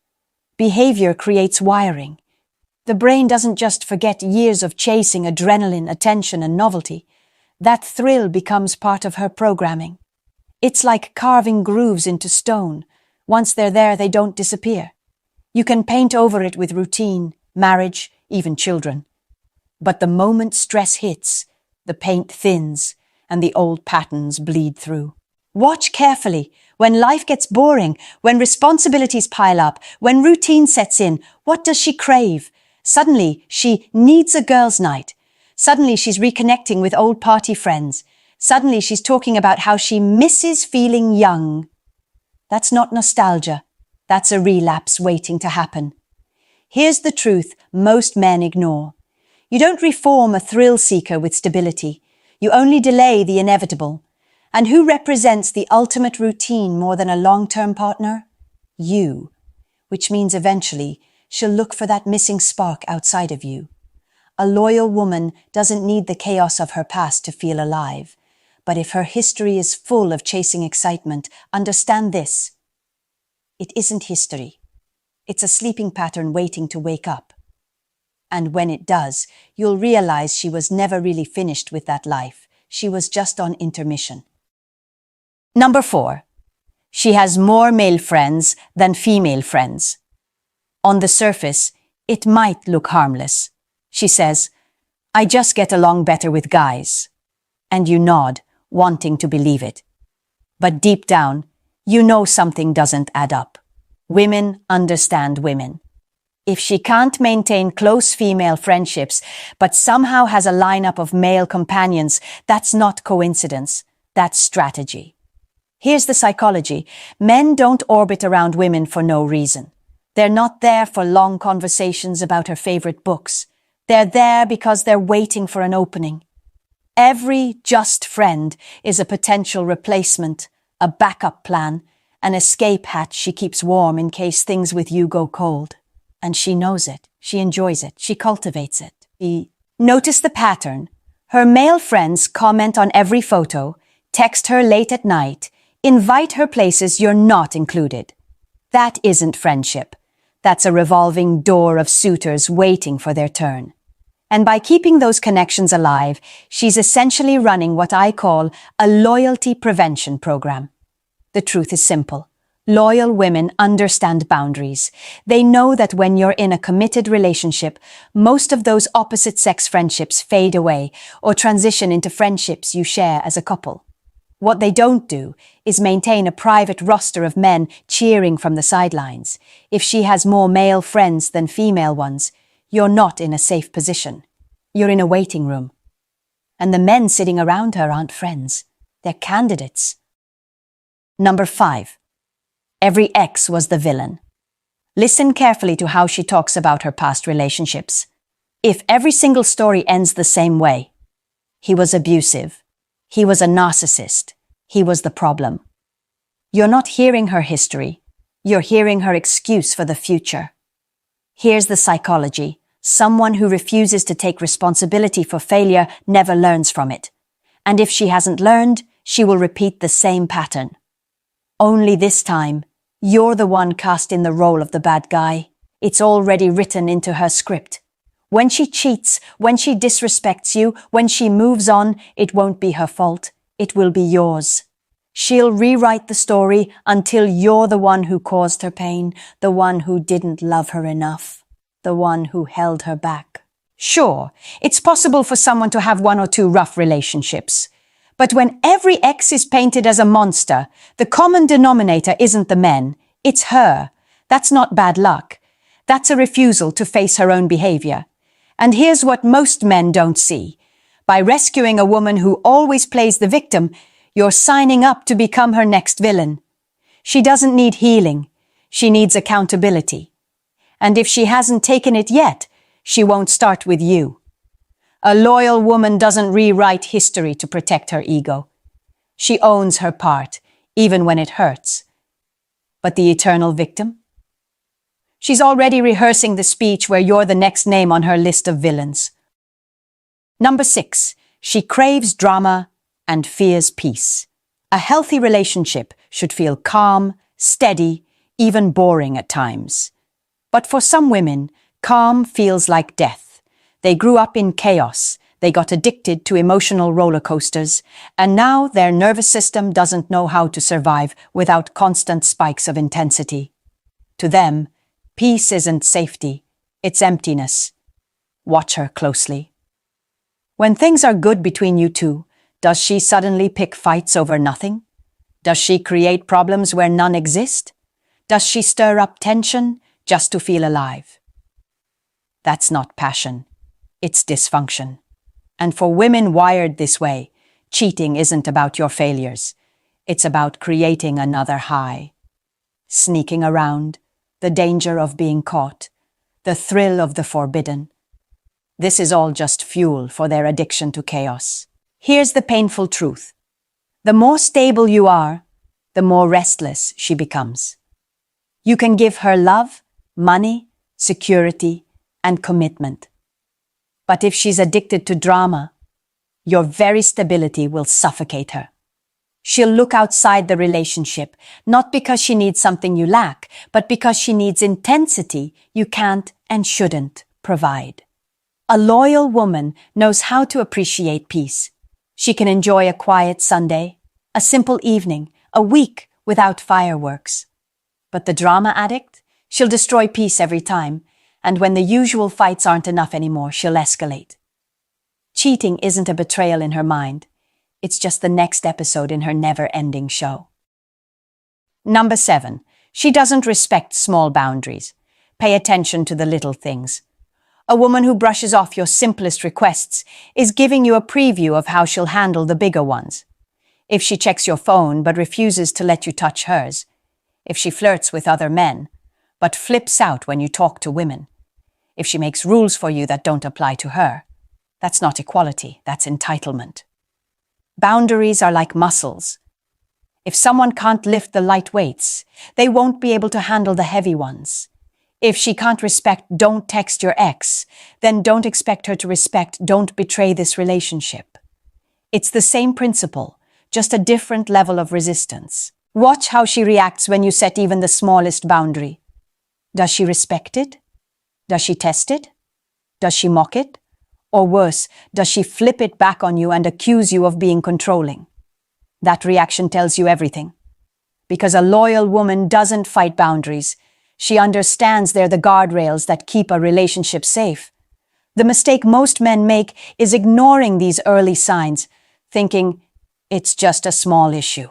Behavior creates wiring. The brain doesn't just forget years of chasing adrenaline, attention, and novelty. That thrill becomes part of her programming. It's like carving grooves into stone. Once they're there, they don't disappear. You can paint over it with routine, marriage, even children. But the moment stress hits, the paint thins, and the old patterns bleed through. Watch carefully. When life gets boring, when responsibilities pile up, when routine sets in, what does she crave? Suddenly, she needs a girls' night. Suddenly, she's reconnecting with old party friends. Suddenly, she's talking about how she misses feeling young. That's not nostalgia. That's a relapse waiting to happen. Here's the truth most men ignore. You don't reform a thrill seeker with stability. You only delay the inevitable. And who represents the ultimate routine more than a long-term partner? You. Which means eventually she'll look for that missing spark outside of you. A loyal woman doesn't need the chaos of her past to feel alive. But if her history is full of chasing excitement, understand this. It isn't history. It's a sleeping pattern waiting to wake up. And when it does, you'll realize she was never really finished with that life. She was just on intermission. Number 4. She has more male friends than female friends. On the surface, it might look harmless. She says, "I just get along better with guys." And you nod, wanting to believe it. But deep down, you know something doesn't add up. Women understand women. If she can't maintain close female friendships, but somehow has a lineup of male companions, that's not coincidence, that's strategy. Here's the psychology. Men don't orbit around women for no reason. They're not there for long conversations about her favorite books. They're there because they're waiting for an opening. Every just friend is a potential replacement, a backup plan, an escape hatch she keeps warm in case things with you go cold. And she knows it, she enjoys it, she cultivates it. Notice the pattern. Her male friends comment on every photo, text her late at night, invite her places you're not included. That isn't friendship. That's a revolving door of suitors waiting for their turn. And by keeping those connections alive, she's essentially running what I call a loyalty prevention program. The truth is simple. Loyal women understand boundaries. They know that when you're in a committed relationship, most of those opposite-sex friendships fade away or transition into friendships you share as a couple. What they don't do is maintain a private roster of men cheering from the sidelines. If she has more male friends than female ones, you're not in a safe position. You're in a waiting room. And the men sitting around her aren't friends. They're candidates. Number 5. Every ex was the villain. Listen carefully to how she talks about her past relationships. If every single story ends the same way, he was abusive, he was a narcissist, he was the problem. You're not hearing her history, you're hearing her excuse for the future. Here's the psychology. Someone who refuses to take responsibility for failure never learns from it. And if she hasn't learned, she will repeat the same pattern. Only this time, you're the one cast in the role of the bad guy. It's already written into her script. When she cheats, when she disrespects you, when she moves on, it won't be her fault. It will be yours. She'll rewrite the story until you're the one who caused her pain, the one who didn't love her enough, the one who held her back. Sure, it's possible for someone to have 1 or 2 rough relationships. But when every ex is painted as a monster, the common denominator isn't the men, it's her. That's not bad luck. That's a refusal to face her own behavior. And here's what most men don't see. By rescuing a woman who always plays the victim, you're signing up to become her next villain. She doesn't need healing. She needs accountability. And if she hasn't taken it yet, she won't start with you. A loyal woman doesn't rewrite history to protect her ego. She owns her part, even when it hurts. But the eternal victim? She's already rehearsing the speech where you're the next name on her list of villains. Number 6. She craves drama and fears peace. A healthy relationship should feel calm, steady, even boring at times. But for some women, calm feels like death. They grew up in chaos, they got addicted to emotional roller coasters, and now their nervous system doesn't know how to survive without constant spikes of intensity. To them, peace isn't safety, it's emptiness. Watch her closely. When things are good between you two, Does she suddenly pick fights over nothing? Does she create problems where none exist? Does she stir up tension just to feel alive? That's not passion. It's dysfunction. And for women wired this way, cheating isn't about your failures. It's about creating another high. Sneaking around, the danger of being caught, the thrill of the forbidden. This is all just fuel for their addiction to chaos. Here's the painful truth. The more stable you are, the more restless she becomes. You can give her love, money, security, and commitment. But if she's addicted to drama, your very stability will suffocate her. She'll look outside the relationship, not because she needs something you lack, but because she needs intensity you can't and shouldn't provide. A loyal woman knows how to appreciate peace. She can enjoy a quiet Sunday, a simple evening, a week without fireworks. But the drama addict, she'll destroy peace every time, and when the usual fights aren't enough anymore, she'll escalate. Cheating isn't a betrayal in her mind. It's just the next episode in her never-ending show. Number 7. She doesn't respect small boundaries. Pay attention to the little things. A woman who brushes off your simplest requests is giving you a preview of how she'll handle the bigger ones. If she checks your phone but refuses to let you touch hers, if she flirts with other men but flips out when you talk to women, if she makes rules for you that don't apply to her, that's not equality, that's entitlement. Boundaries are like muscles. If someone can't lift the light weights, they won't be able to handle the heavy ones. If she can't respect "don't text your ex," then don't expect her to respect "don't betray this relationship." It's the same principle, just a different level of resistance. Watch how she reacts when you set even the smallest boundary. Does she respect it? Does she test it? Does she mock it? Or worse, does she flip it back on you and accuse you of being controlling? That reaction tells you everything. Because a loyal woman doesn't fight boundaries. She understands they're the guardrails that keep a relationship safe. The mistake most men make is ignoring these early signs, thinking it's just a small issue.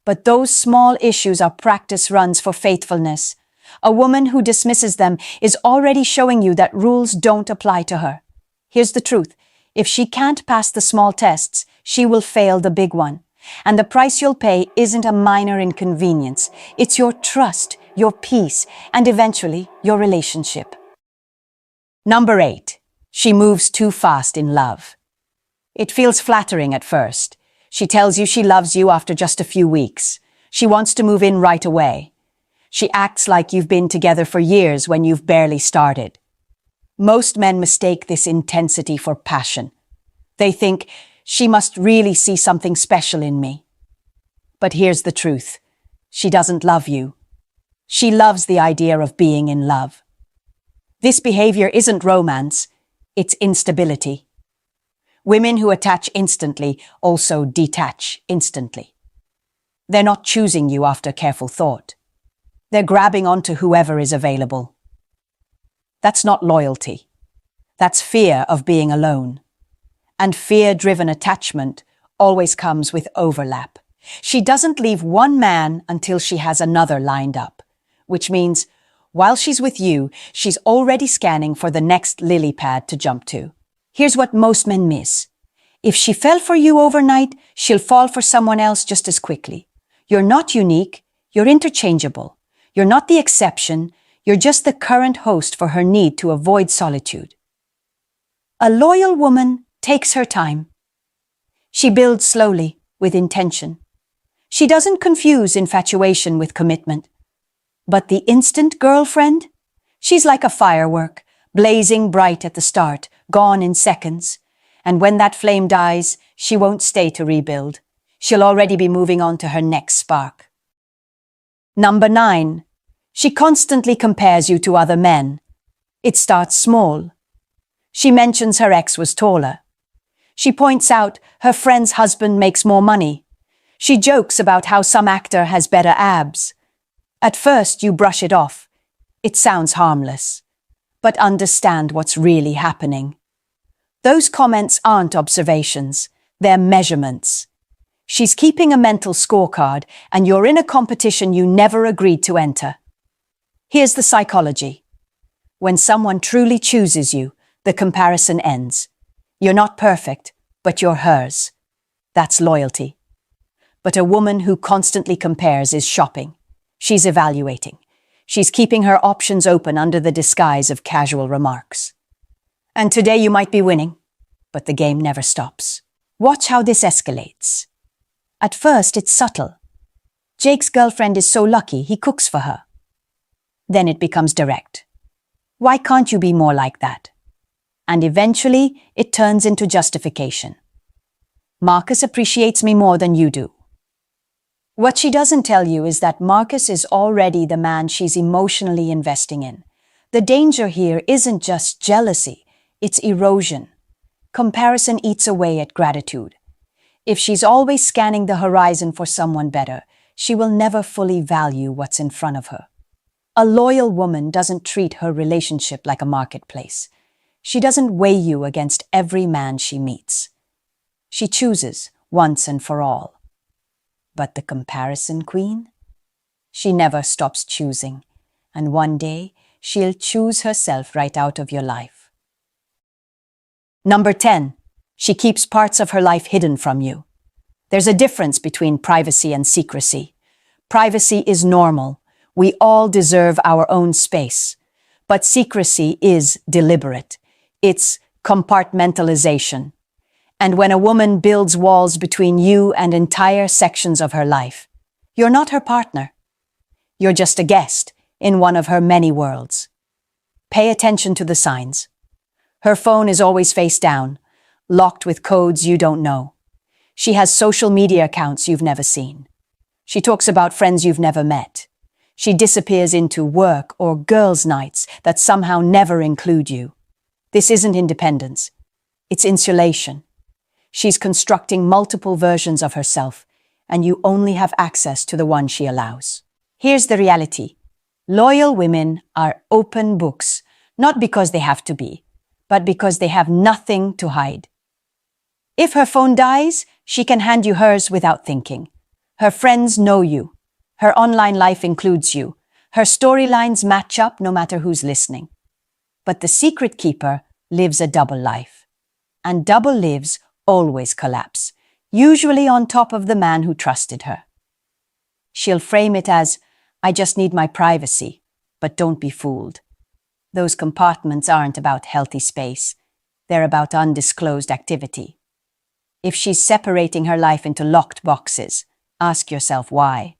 But those small issues are practice runs for faithfulness. A woman who dismisses them is already showing you that rules don't apply to her. Here's the truth. If she can't pass the small tests, she will fail the big one. And the price you'll pay isn't a minor inconvenience. It's your trust, your peace, and eventually your relationship. Number 8. She moves too fast in love. It feels flattering at first. She tells you she loves you after just a few weeks. She wants to move in right away. She acts like you've been together for years when you've barely started. Most men mistake this intensity for passion. They think, she must really see something special in me. But here's the truth. She doesn't love you. She loves the idea of being in love. This behavior isn't romance, it's instability. Women who attach instantly also detach instantly. They're not choosing you after careful thought. They're grabbing onto whoever is available. That's not loyalty. That's fear of being alone. And fear-driven attachment always comes with overlap. She doesn't leave one man until she has another lined up, which means while she's with you, she's already scanning for the next lily pad to jump to. Here's what most men miss. If she fell for you overnight, she'll fall for someone else just as quickly. You're not unique, you're interchangeable. You're not the exception, you're just the current host for her need to avoid solitude. A loyal woman takes her time. She builds slowly, with intention. She doesn't confuse infatuation with commitment. But the instant girlfriend? She's like a firework, blazing bright at the start, gone in seconds. And when that flame dies, she won't stay to rebuild. She'll already be moving on to her next spark. Number 9. She constantly compares you to other men. It starts small. She mentions her ex was taller. She points out her friend's husband makes more money. She jokes about how some actor has better abs. At first, you brush it off. It sounds harmless. But understand what's really happening. Those comments aren't observations. They're measurements. She's keeping a mental scorecard, and you're in a competition you never agreed to enter. Here's the psychology. When someone truly chooses you, the comparison ends. You're not perfect, but you're hers. That's loyalty. But a woman who constantly compares is shopping. She's evaluating. She's keeping her options open under the disguise of casual remarks. And today you might be winning, but the game never stops. Watch how this escalates. At first, it's subtle. Jake's girlfriend is so lucky he cooks for her. Then it becomes direct. Why can't you be more like that? And eventually, it turns into justification. Marcus appreciates me more than you do. What she doesn't tell you is that Marcus is already the man she's emotionally investing in. The danger here isn't just jealousy, it's erosion. Comparison eats away at gratitude. If she's always scanning the horizon for someone better, she will never fully value what's in front of her. A loyal woman doesn't treat her relationship like a marketplace. She doesn't weigh you against every man she meets. She chooses once and for all. But the comparison queen? She never stops choosing, and one day she'll choose herself right out of your life. Number 10. She keeps parts of her life hidden from you. There's a difference between privacy and secrecy. Privacy is normal. We all deserve our own space. But secrecy is deliberate. It's compartmentalization. And when a woman builds walls between you and entire sections of her life, you're not her partner. You're just a guest in one of her many worlds. Pay attention to the signs. Her phone is always face down, locked with codes you don't know. She has social media accounts you've never seen. She talks about friends you've never met. She disappears into work or girls' nights that somehow never include you. This isn't independence. It's insulation. She's constructing multiple versions of herself, and you only have access to the one she allows. Here's the reality. Loyal women are open books, not because they have to be, but because they have nothing to hide. If her phone dies, she can hand you hers without thinking. Her friends know you. Her online life includes you. Her storylines match up no matter who's listening. But the secret keeper lives a double life. And double lives always collapse, usually on top of the man who trusted her. She'll frame it as, I just need my privacy, but don't be fooled. Those compartments aren't about healthy space. They're about undisclosed activity. If she's separating her life into locked boxes, ask yourself why.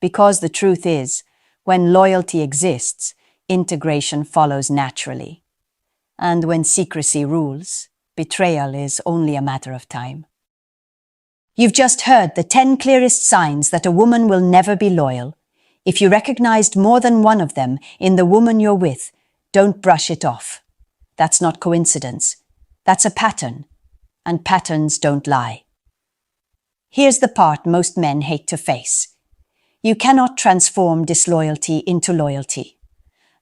Because the truth is, when loyalty exists, integration follows naturally. And when secrecy rules, betrayal is only a matter of time. You've just heard the 10 clearest signs that a woman will never be loyal. If you recognized more than one of them in the woman you're with, don't brush it off. That's not coincidence. That's a pattern. And patterns don't lie. Here's the part most men hate to face. You cannot transform disloyalty into loyalty.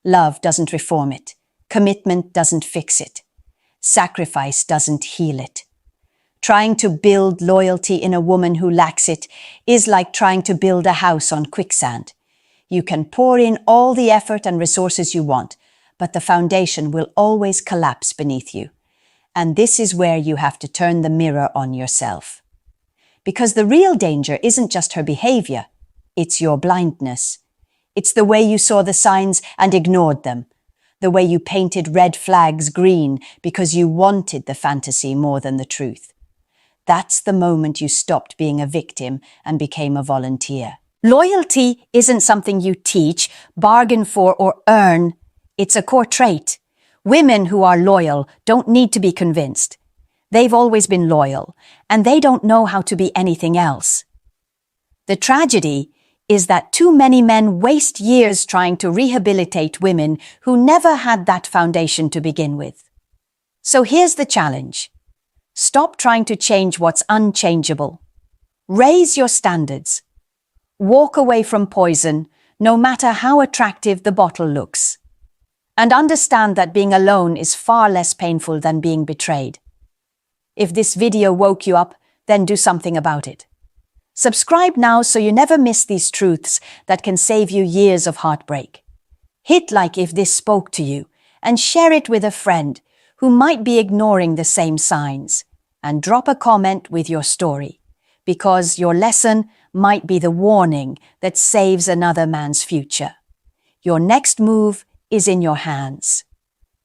Love doesn't reform it. Commitment doesn't fix it. Sacrifice doesn't heal it. Trying to build loyalty in a woman who lacks it is like trying to build a house on quicksand. You can pour in all the effort and resources you want, but the foundation will always collapse beneath you. And this is where you have to turn the mirror on yourself. Because the real danger isn't just her behavior, it's your blindness. It's the way you saw the signs and ignored them. The way you painted red flags green because you wanted the fantasy more than the truth. That's the moment you stopped being a victim and became a volunteer. Loyalty isn't something you teach, bargain for, or earn. It's a core trait. Women who are loyal don't need to be convinced. They've always been loyal, and they don't know how to be anything else. The tragedy is that too many men waste years trying to rehabilitate women who never had that foundation to begin with. So here's the challenge. Stop trying to change what's unchangeable. Raise your standards. Walk away from poison, no matter how attractive the bottle looks. And understand that being alone is far less painful than being betrayed. If this video woke you up, then do something about it. Subscribe now so you never miss these truths that can save you years of heartbreak. Hit like if this spoke to you, and share it with a friend who might be ignoring the same signs. And drop a comment with your story, because your lesson might be the warning that saves another man's future. Your next move is in your hands.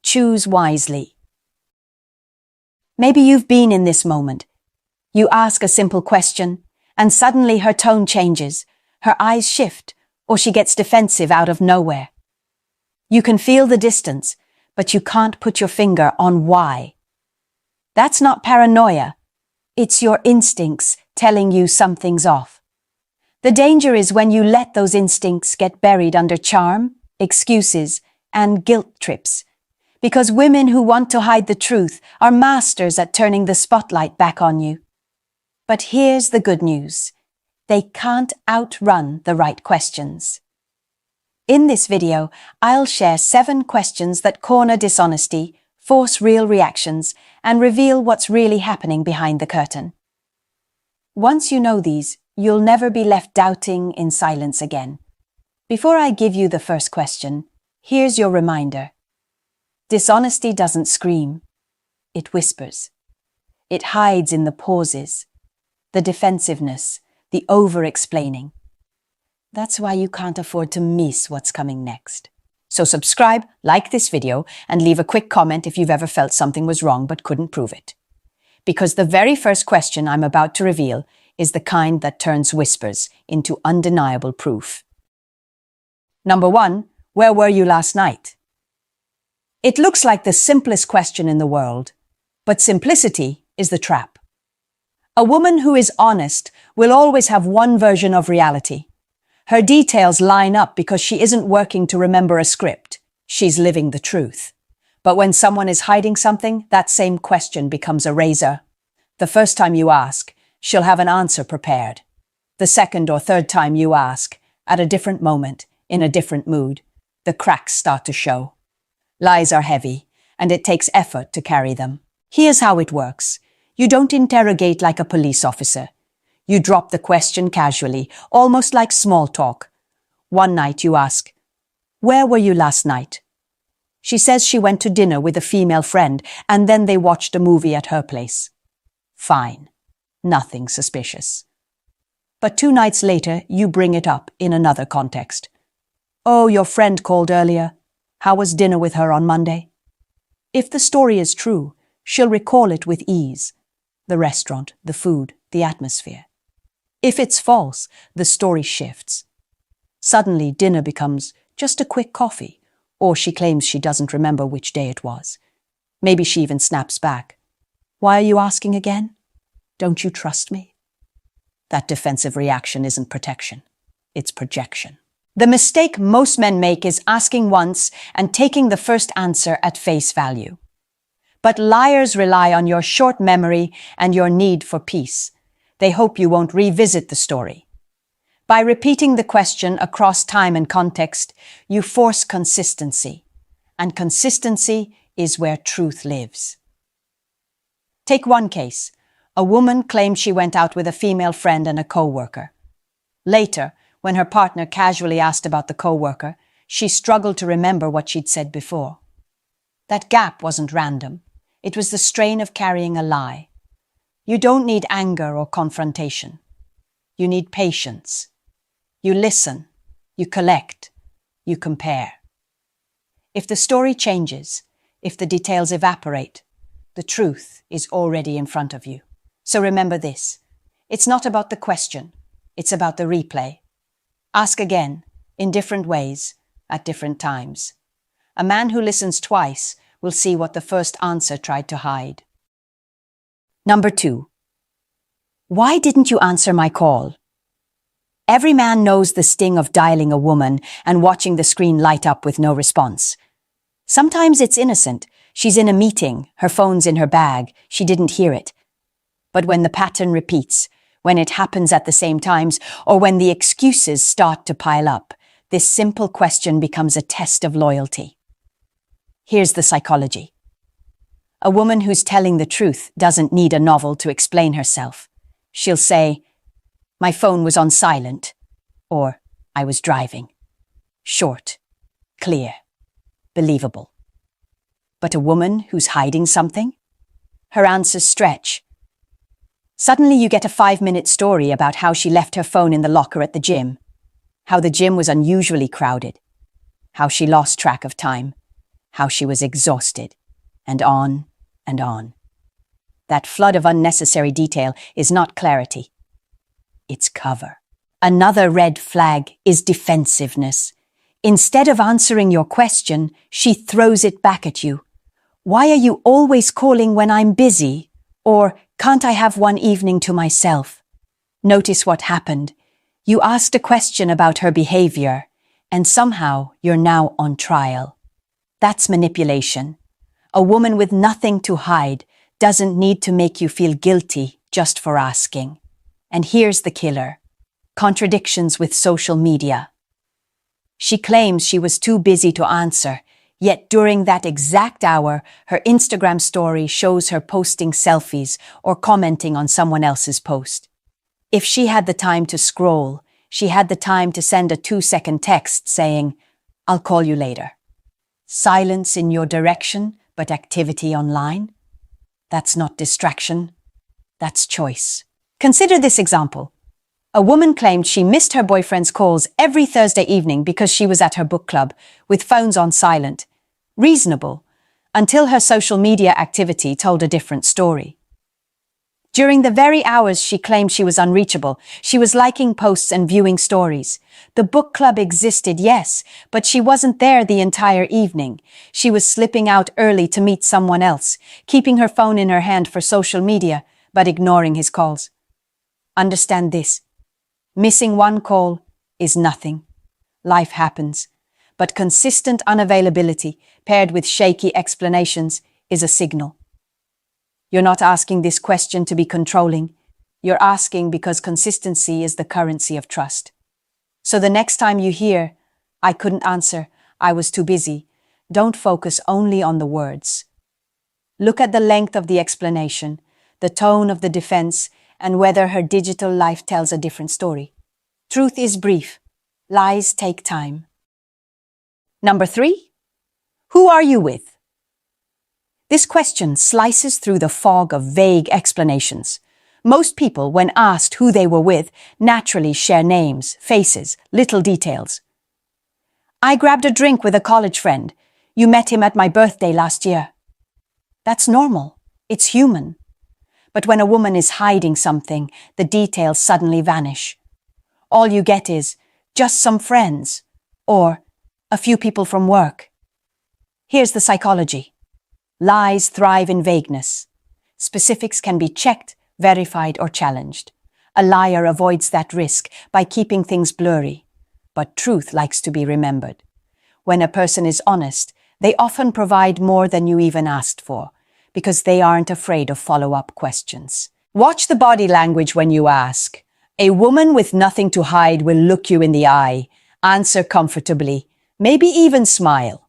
Choose wisely. Maybe you've been in this moment. You ask a simple question, and suddenly her tone changes, her eyes shift, or she gets defensive out of nowhere. You can feel the distance, but you can't put your finger on why. That's not paranoia. It's your instincts telling you something's off. The danger is when you let those instincts get buried under charm, excuses, and guilt trips. Because women who want to hide the truth are masters at turning the spotlight back on you. But here's the good news. They can't outrun the right questions. In this video, I'll share 7 questions that corner dishonesty, force real reactions, and reveal what's really happening behind the curtain. Once you know these, you'll never be left doubting in silence again. Before I give you the first question, here's your reminder. Dishonesty doesn't scream. It whispers. It hides in the pauses, the defensiveness, the over-explaining. That's why you can't afford to miss what's coming next. So subscribe, like this video, and leave a quick comment if you've ever felt something was wrong but couldn't prove it. Because the very first question I'm about to reveal is the kind that turns whispers into undeniable proof. Number 1, where were you last night? It looks like the simplest question in the world, but simplicity is the trap. A woman who is honest will always have one version of reality. Her details line up because she isn't working to remember a script. She's living the truth. But when someone is hiding something, that same question becomes a razor. The first time you ask, she'll have an answer prepared. The second or third time you ask, at a different moment, in a different mood, the cracks start to show. Lies are heavy, and it takes effort to carry them. Here's how it works. You don't interrogate like a police officer. You drop the question casually, almost like small talk. One night you ask, "Where were you last night?" She says she went to dinner with a female friend, and then they watched a movie at her place. Fine. Nothing suspicious. But 2 nights later, you bring it up in another context. "Oh, your friend called earlier. How was dinner with her on Monday?" If the story is true, she'll recall it with ease. The restaurant, the food, the atmosphere. If it's false, the story shifts. Suddenly, dinner becomes just a quick coffee, or she claims she doesn't remember which day it was. Maybe she even snaps back. "Why are you asking again? Don't you trust me?" That defensive reaction isn't protection. It's projection. The mistake most men make is asking once and taking the first answer at face value. But liars rely on your short memory and your need for peace. They hope you won't revisit the story. By repeating the question across time and context, you force consistency. And consistency is where truth lives. Take one case. A woman claimed she went out with a female friend and a co-worker. Later, when her partner casually asked about the co-worker, she struggled to remember what she'd said before. That gap wasn't random. It was the strain of carrying a lie. You don't need anger or confrontation. You need patience. You listen. You collect. You compare. If the story changes, if the details evaporate, the truth is already in front of you. So remember this. It's not about the question. It's about the replay. Ask again, in different ways, at different times. A man who listens twice will see what the first answer tried to hide. Number 2. Why didn't you answer my call? Every man knows the sting of dialing a woman and watching the screen light up with no response. Sometimes it's innocent. She's in a meeting, her phone's in her bag, she didn't hear it. But when the pattern repeats, when it happens at the same times, or when the excuses start to pile up, this simple question becomes a test of loyalty. Here's the psychology. A woman who's telling the truth doesn't need a novel to explain herself. She'll say, "My phone was on silent," or "I was driving." Short, clear, believable. But a woman who's hiding something? Her answers stretch. Suddenly you get a 5-minute story about how she left her phone in the locker at the gym, how the gym was unusually crowded, how she lost track of time, how she was exhausted, and on and on. That flood of unnecessary detail is not clarity. It's cover. Another red flag is defensiveness. Instead of answering your question, she throws it back at you. "Why are you always calling when I'm busy?" Or, "Can't I have one evening to myself?" Notice what happened. You asked a question about her behavior, and somehow you're now on trial. That's manipulation. A woman with nothing to hide doesn't need to make you feel guilty just for asking. And here's the killer: contradictions with social media. She claims she was too busy to answer, yet during that exact hour, her Instagram story shows her posting selfies or commenting on someone else's post. If she had the time to scroll, she had the time to send a 2-second text saying, "I'll call you later." Silence in your direction, but activity online? That's not distraction. That's choice. Consider this example. A woman claimed she missed her boyfriend's calls every Thursday evening because she was at her book club, with phones on silent. Reasonable, until her social media activity told a different story. During the very hours she claimed she was unreachable, she was liking posts and viewing stories. The book club existed, yes, but she wasn't there the entire evening. She was slipping out early to meet someone else, keeping her phone in her hand for social media, but ignoring his calls. Understand this. Missing one call is nothing. Life happens. But consistent unavailability, paired with shaky explanations, is a signal. You're not asking this question to be controlling. You're asking because consistency is the currency of trust. So the next time you hear, "I couldn't answer, I was too busy," don't focus only on the words. Look at the length of the explanation, the tone of the defense, and whether her digital life tells a different story. Truth is brief. Lies take time. Number 3. Who are you with? This question slices through the fog of vague explanations. Most people, when asked who they were with, naturally share names, faces, little details. "I grabbed a drink with a college friend. You met him at my birthday last year." That's normal. It's human. But when a woman is hiding something, the details suddenly vanish. All you get is "just some friends" or "a few people from work." Here's the psychology. Lies thrive in vagueness. Specifics can be checked, verified, or challenged. A liar avoids that risk by keeping things blurry. But truth likes to be remembered. When a person is honest, they often provide more than you even asked for, because they aren't afraid of follow-up questions. Watch the body language when you ask. A woman with nothing to hide will look you in the eye, answer comfortably, maybe even smile.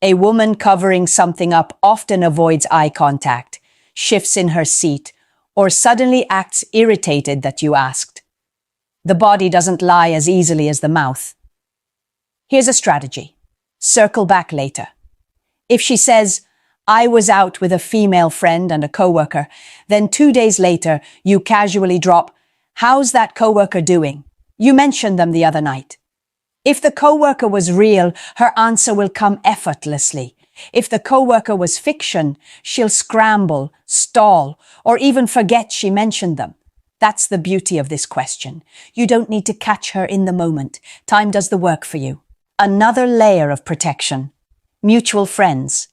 A woman covering something up often avoids eye contact, shifts in her seat, or suddenly acts irritated that you asked. The body doesn't lie as easily as the mouth. Here's a strategy. Circle back later. If she says, "I was out with a female friend and a coworker," then 2 days later you casually drop, "How's that coworker doing? You mentioned them the other night." If the coworker was real, her answer will come effortlessly. If the coworker was fiction, she'll scramble, stall, or even forget she mentioned them. That's the beauty of this question. You don't need to catch her in the moment. Time does the work for you. Another layer of protection. Mutual friends.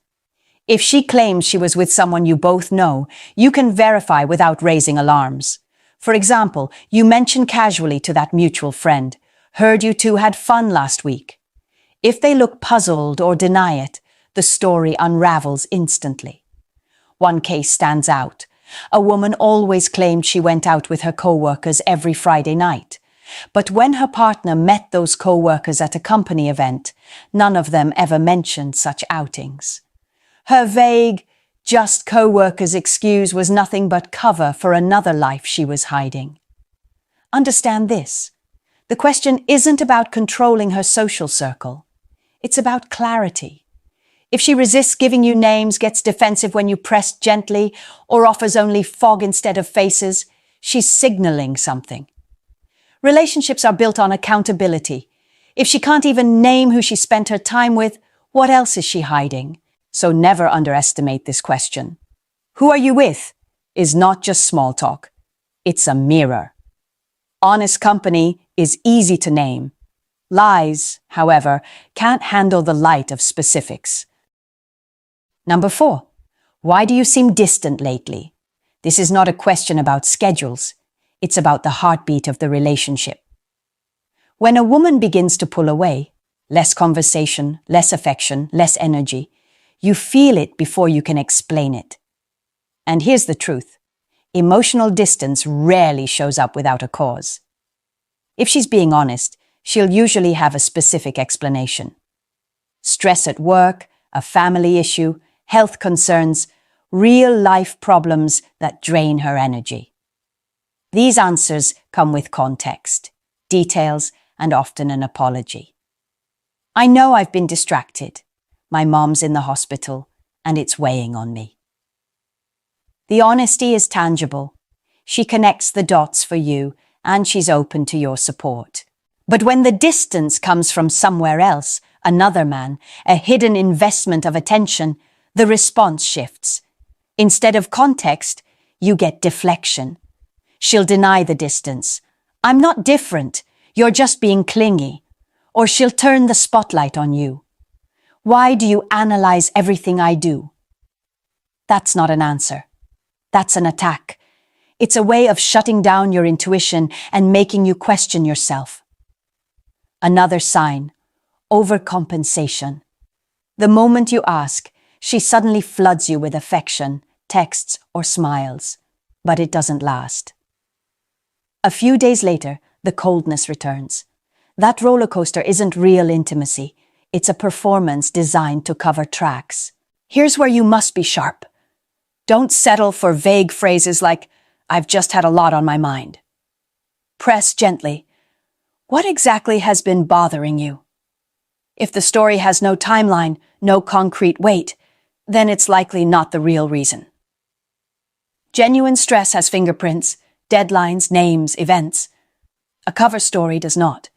If she claims she was with someone you both know, you can verify without raising alarms. For example, you mention casually to that mutual friend, "Heard you two had fun last week." If they look puzzled or deny it, the story unravels instantly. One case stands out. A woman always claimed she went out with her co-workers every Friday night. But when her partner met those co-workers at a company event, none of them ever mentioned such outings. Her vague, Just co-worker's excuse was nothing but cover for another life she was hiding. Understand this. The question isn't about controlling her social circle. It's about clarity. If she resists giving you names, gets defensive when you press gently, or offers only fog instead of faces, she's signaling something. Relationships are built on accountability. If she can't even name who she spent her time with, what else is she hiding? So never underestimate this question. Who are you with is not just small talk. It's a mirror. Honest company is easy to name. Lies, however, can't handle the light of specifics. Number 4. Why do you seem distant lately? This is not a question about schedules. It's about the heartbeat of the relationship. When a woman begins to pull away, less conversation, less affection, less energy, you feel it before you can explain it. And here's the truth. Emotional distance rarely shows up without a cause. If she's being honest, she'll usually have a specific explanation. Stress at work, a family issue, health concerns, real-life problems that drain her energy. These answers come with context, details, and often an apology. I know I've been distracted. My mom's in the hospital, and it's weighing on me. The honesty is tangible. She connects the dots for you, and she's open to your support. But when the distance comes from somewhere else, another man, a hidden investment of attention, the response shifts. Instead of context, you get deflection. She'll deny the distance. I'm not different. You're just being clingy. Or she'll turn the spotlight on you. Why do you analyze everything I do? That's not an answer. That's an attack. It's a way of shutting down your intuition and making you question yourself. Another sign, overcompensation. The moment you ask, she suddenly floods you with affection, texts, or smiles. But it doesn't last. A few days later, the coldness returns. That roller coaster isn't real intimacy. It's a performance designed to cover tracks. Here's where you must be sharp. Don't settle for vague phrases like, "I've just had a lot on my mind." Press gently. What exactly has been bothering you? If the story has no timeline, no concrete weight, then it's likely not the real reason. Genuine stress has fingerprints, deadlines, names, events. A cover story does not.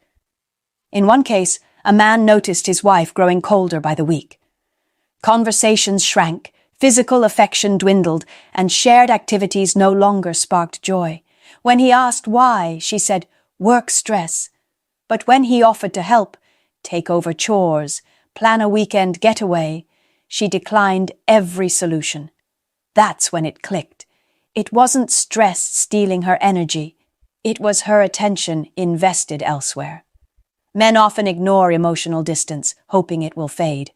In one case, a man noticed his wife growing colder by the week. Conversations shrank, physical affection dwindled, and shared activities no longer sparked joy. When he asked why, she said, "Work stress." But when he offered to help, take over chores, plan a weekend getaway, she declined every solution. That's when it clicked. It wasn't stress stealing her energy. It was her attention invested elsewhere. Men often ignore emotional distance, hoping it will fade.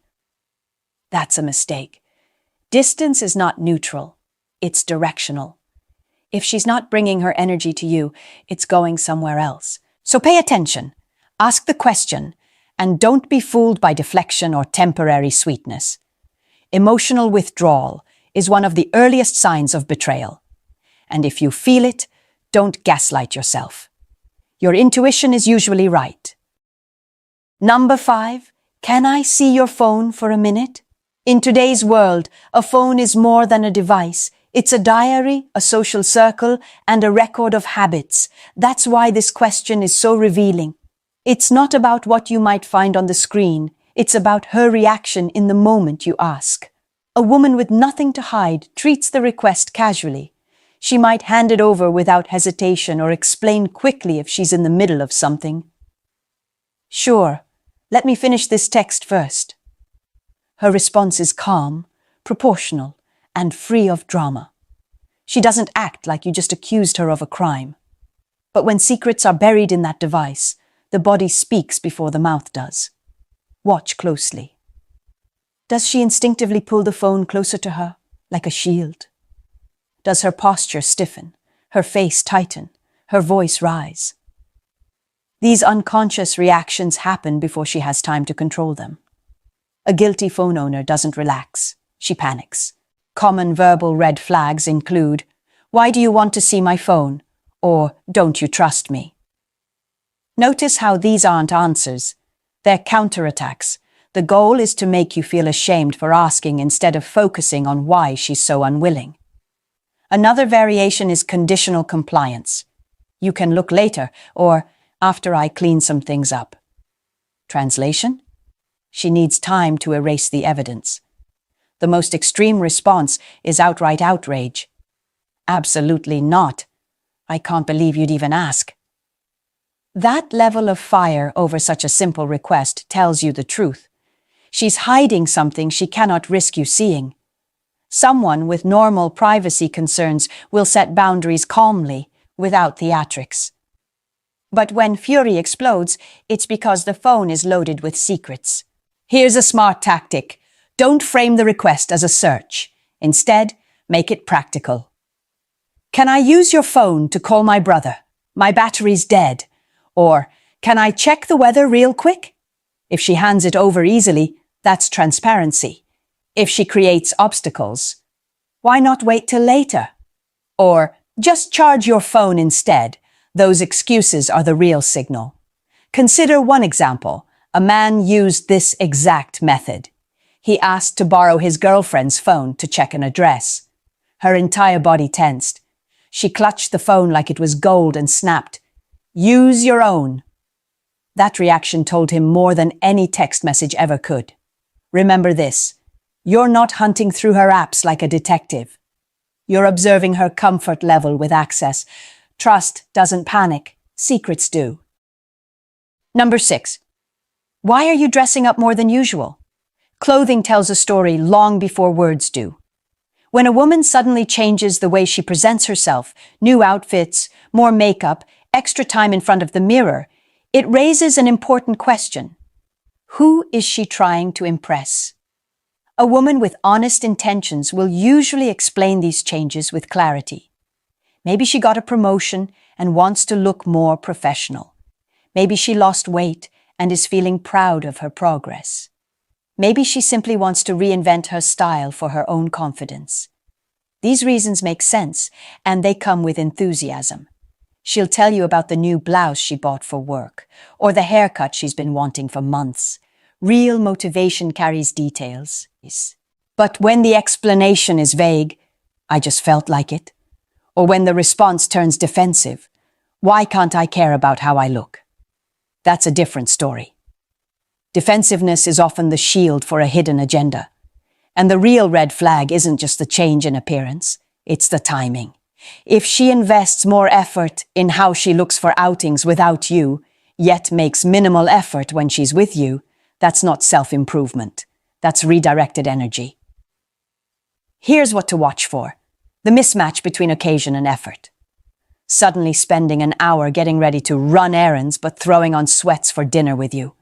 That's a mistake. Distance is not neutral. It's directional. If she's not bringing her energy to you, it's going somewhere else. So pay attention. Ask the question, and don't be fooled by deflection or temporary sweetness. Emotional withdrawal is one of the earliest signs of betrayal. And if you feel it, don't gaslight yourself. Your intuition is usually right. Number 5, can I see your phone for a minute? In today's world, a phone is more than a device. It's a diary, a social circle, and a record of habits. That's why this question is so revealing. It's not about what you might find on the screen. It's about her reaction in the moment you ask. A woman with nothing to hide treats the request casually. She might hand it over without hesitation or explain quickly if she's in the middle of something. Sure, let me finish this text first. Her response is calm, proportional, and free of drama. She doesn't act like you just accused her of a crime. But when secrets are buried in that device, the body speaks before the mouth does. Watch closely. Does she instinctively pull the phone closer to her, like a shield? Does her posture stiffen, her face tighten, her voice rise? These unconscious reactions happen before she has time to control them. A guilty phone owner doesn't relax. She panics. Common verbal red flags include, "Why do you want to see my phone?" or "Don't you trust me?" Notice how these aren't answers. They're counterattacks. The goal is to make you feel ashamed for asking instead of focusing on why she's so unwilling. Another variation is conditional compliance. "You can look later," or "after I clean some things up." Translation? She needs time to erase the evidence. The most extreme response is outright outrage. "Absolutely not. I can't believe you'd even ask." That level of fire over such a simple request tells you the truth. She's hiding something she cannot risk you seeing. Someone with normal privacy concerns will set boundaries calmly, without theatrics. But when fury explodes, it's because the phone is loaded with secrets. Here's a smart tactic. Don't frame the request as a search. Instead, make it practical. "Can I use your phone to call my brother? My battery's dead." Or, "Can I check the weather real quick?" If she hands it over easily, that's transparency. If she creates obstacles, "Why not wait till later?" Or, "Just charge your phone instead." Those excuses are the real signal. Consider one example. A man used this exact method. He asked to borrow his girlfriend's phone to check an address. Her entire body tensed. She clutched the phone like it was gold and snapped, "Use your own." That reaction told him more than any text message ever could. Remember this. You're not hunting through her apps like a detective. You're observing her comfort level with access. Trust doesn't panic. Secrets do. Number 6. Why are you dressing up more than usual? Clothing tells a story long before words do. When a woman suddenly changes the way she presents herself, new outfits, more makeup, extra time in front of the mirror, it raises an important question. Who is she trying to impress? A woman with honest intentions will usually explain these changes with clarity. Maybe she got a promotion and wants to look more professional. Maybe she lost weight and is feeling proud of her progress. Maybe she simply wants to reinvent her style for her own confidence. These reasons make sense, and they come with enthusiasm. She'll tell you about the new blouse she bought for work, or the haircut she's been wanting for months. Real motivation carries details. But when the explanation is vague, "I just felt like it," or when the response turns defensive, "Why can't I care about how I look?" That's a different story. Defensiveness is often the shield for a hidden agenda. And the real red flag isn't just the change in appearance, it's the timing. If she invests more effort in how she looks for outings without you, yet makes minimal effort when she's with you, that's not self-improvement. That's redirected energy. Here's what to watch for. The mismatch between occasion and effort. Suddenly spending an hour getting ready to run errands but throwing on sweats for dinner with you.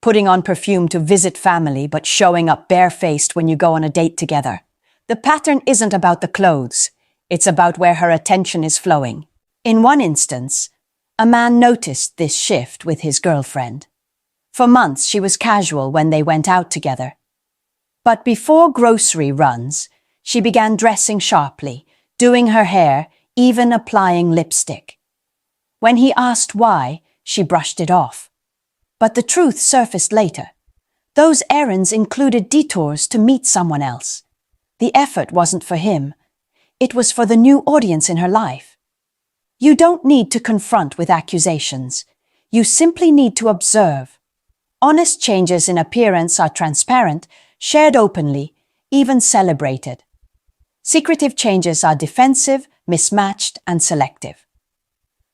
Putting on perfume to visit family but showing up barefaced when you go on a date together. The pattern isn't about the clothes. It's about where her attention is flowing. In one instance, a man noticed this shift with his girlfriend. For months, she was casual when they went out together. But before grocery runs, she began dressing sharply, doing her hair, even applying lipstick. When he asked why, she brushed it off. But the truth surfaced later. Those errands included detours to meet someone else. The effort wasn't for him. It was for the new audience in her life. You don't need to confront with accusations. You simply need to observe. Honest changes in appearance are transparent, shared openly, even celebrated. Secretive changes are defensive, mismatched, and selective.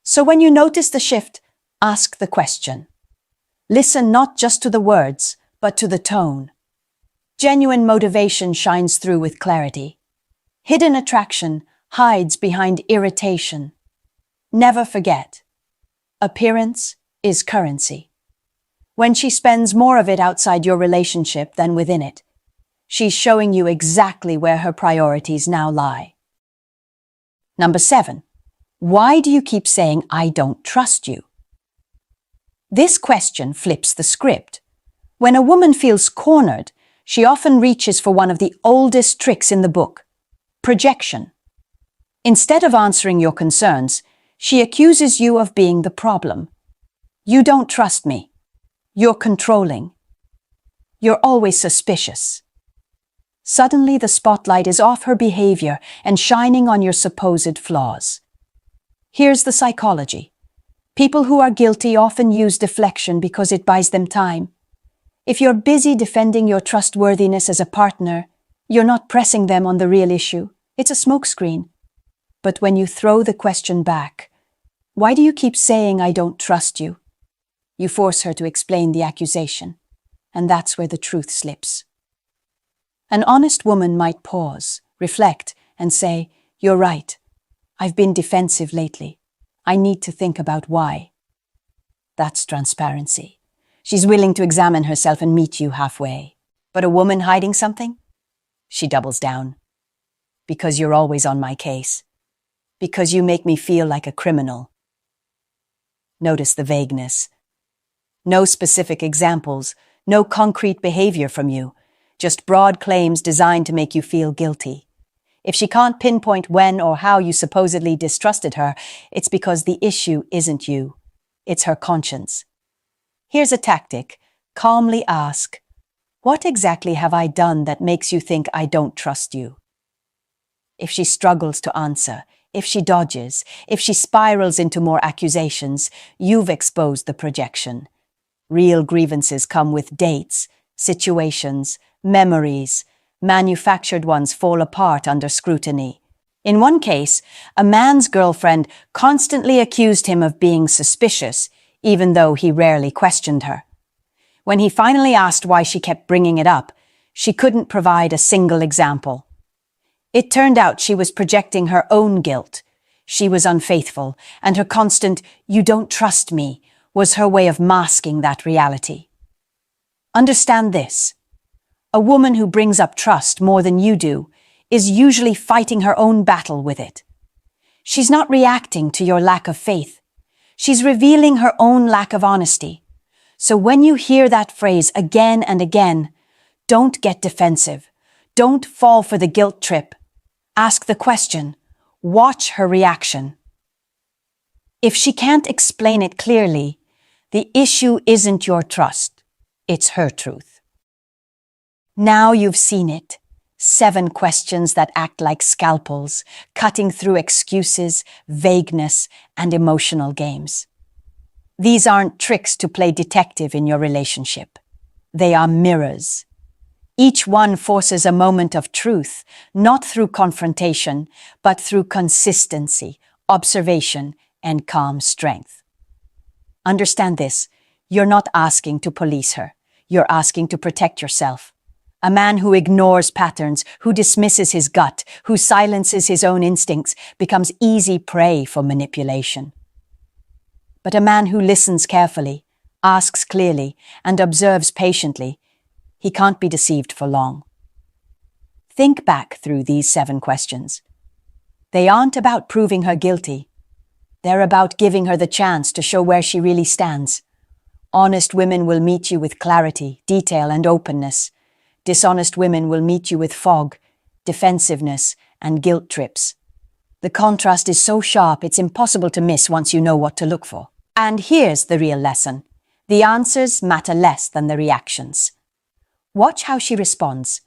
So when you notice the shift, ask the question. Listen not just to the words, but to the tone. Genuine motivation shines through with clarity. Hidden attraction hides behind irritation. Never forget, appearance is currency. When she spends more of it outside your relationship than within it, she's showing you exactly where her priorities now lie. Number 7. Why do you keep saying, "I don't trust you"? This question flips the script. When a woman feels cornered, she often reaches for one of the oldest tricks in the book, projection. Instead of answering your concerns, she accuses you of being the problem. You don't trust me. You're controlling. You're always suspicious. Suddenly the spotlight is off her behavior and shining on your supposed flaws. Here's the psychology. People who are guilty often use deflection because it buys them time. If you're busy defending your trustworthiness as a partner, you're not pressing them on the real issue. It's a smokescreen. But when you throw the question back, why do you keep saying I don't trust you? You force her to explain the accusation, and that's where the truth slips. An honest woman might pause, reflect, and say, "You're right. I've been defensive lately. I need to think about why." That's transparency. She's willing to examine herself and meet you halfway. But a woman hiding something? She doubles down. Because you're always on my case. Because you make me feel like a criminal. Notice the vagueness. No specific examples, no concrete behavior from you, just broad claims designed to make you feel guilty. If she can't pinpoint when or how you supposedly distrusted her, it's because the issue isn't you. It's her conscience. Here's a tactic. Calmly ask, "What exactly have I done that makes you think I don't trust you?" If she struggles to answer, if she dodges, if she spirals into more accusations, you've exposed the projection. Real grievances come with dates, situations, memories. Manufactured ones fall apart under scrutiny. In one case, a man's girlfriend constantly accused him of being suspicious, even though he rarely questioned her. When he finally asked why she kept bringing it up, she couldn't provide a single example. It turned out she was projecting her own guilt. She was unfaithful, and her constant "you don't trust me" was her way of masking that reality. Understand this. A woman who brings up trust more than you do is usually fighting her own battle with it. She's not reacting to your lack of faith. She's revealing her own lack of honesty. So when you hear that phrase again and again, don't get defensive. Don't fall for the guilt trip. Ask the question. Watch her reaction. If she can't explain it clearly, the issue isn't your trust. It's her truth. Now you've seen it. 7 questions that act like scalpels, cutting through excuses, vagueness, and emotional games. These aren't tricks to play detective in your relationship. They are mirrors. Each one forces a moment of truth, not through confrontation, but through consistency, observation, and calm strength. Understand this. You're not asking to police her. You're asking to protect yourself. A man who ignores patterns, who dismisses his gut, who silences his own instincts, becomes easy prey for manipulation. But a man who listens carefully, asks clearly, and observes patiently, he can't be deceived for long. Think back through these 7 questions. They aren't about proving her guilty. They're about giving her the chance to show where she really stands. Honest women will meet you with clarity, detail, and openness. Dishonest women will meet you with fog, defensiveness, and guilt trips. The contrast is so sharp it's impossible to miss once you know what to look for. And here's the real lesson. The answers matter less than the reactions. Watch how she responds.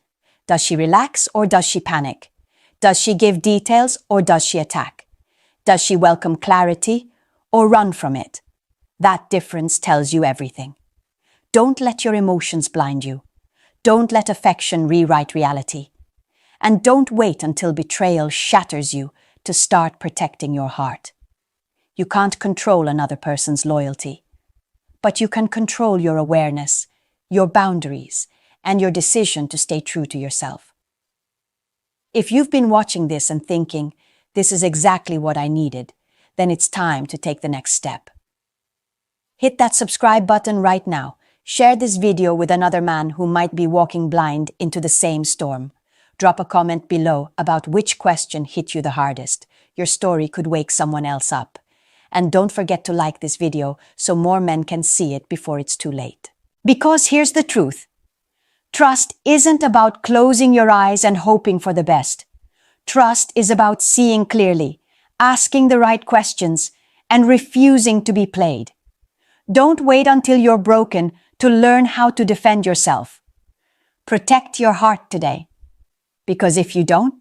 Does she relax or does she panic? Does she give details or does she attack? Does she welcome clarity or run from it? That difference tells you everything. Don't let your emotions blind you. Don't let affection rewrite reality. And don't wait until betrayal shatters you to start protecting your heart. You can't control another person's loyalty, but you can control your awareness, your boundaries, and your decision to stay true to yourself. If you've been watching this and thinking, "This is exactly what I needed," then it's time to take the next step. Hit that subscribe button right now. Share this video with another man who might be walking blind into the same storm. Drop a comment below about which question hit you the hardest. Your story could wake someone else up. And don't forget to like this video so more men can see it before it's too late. Because here's the truth. Trust isn't about closing your eyes and hoping for the best. Trust is about seeing clearly, asking the right questions, and refusing to be played. Don't wait until you're broken to learn how to defend yourself. Protect your heart today. Because if you don't,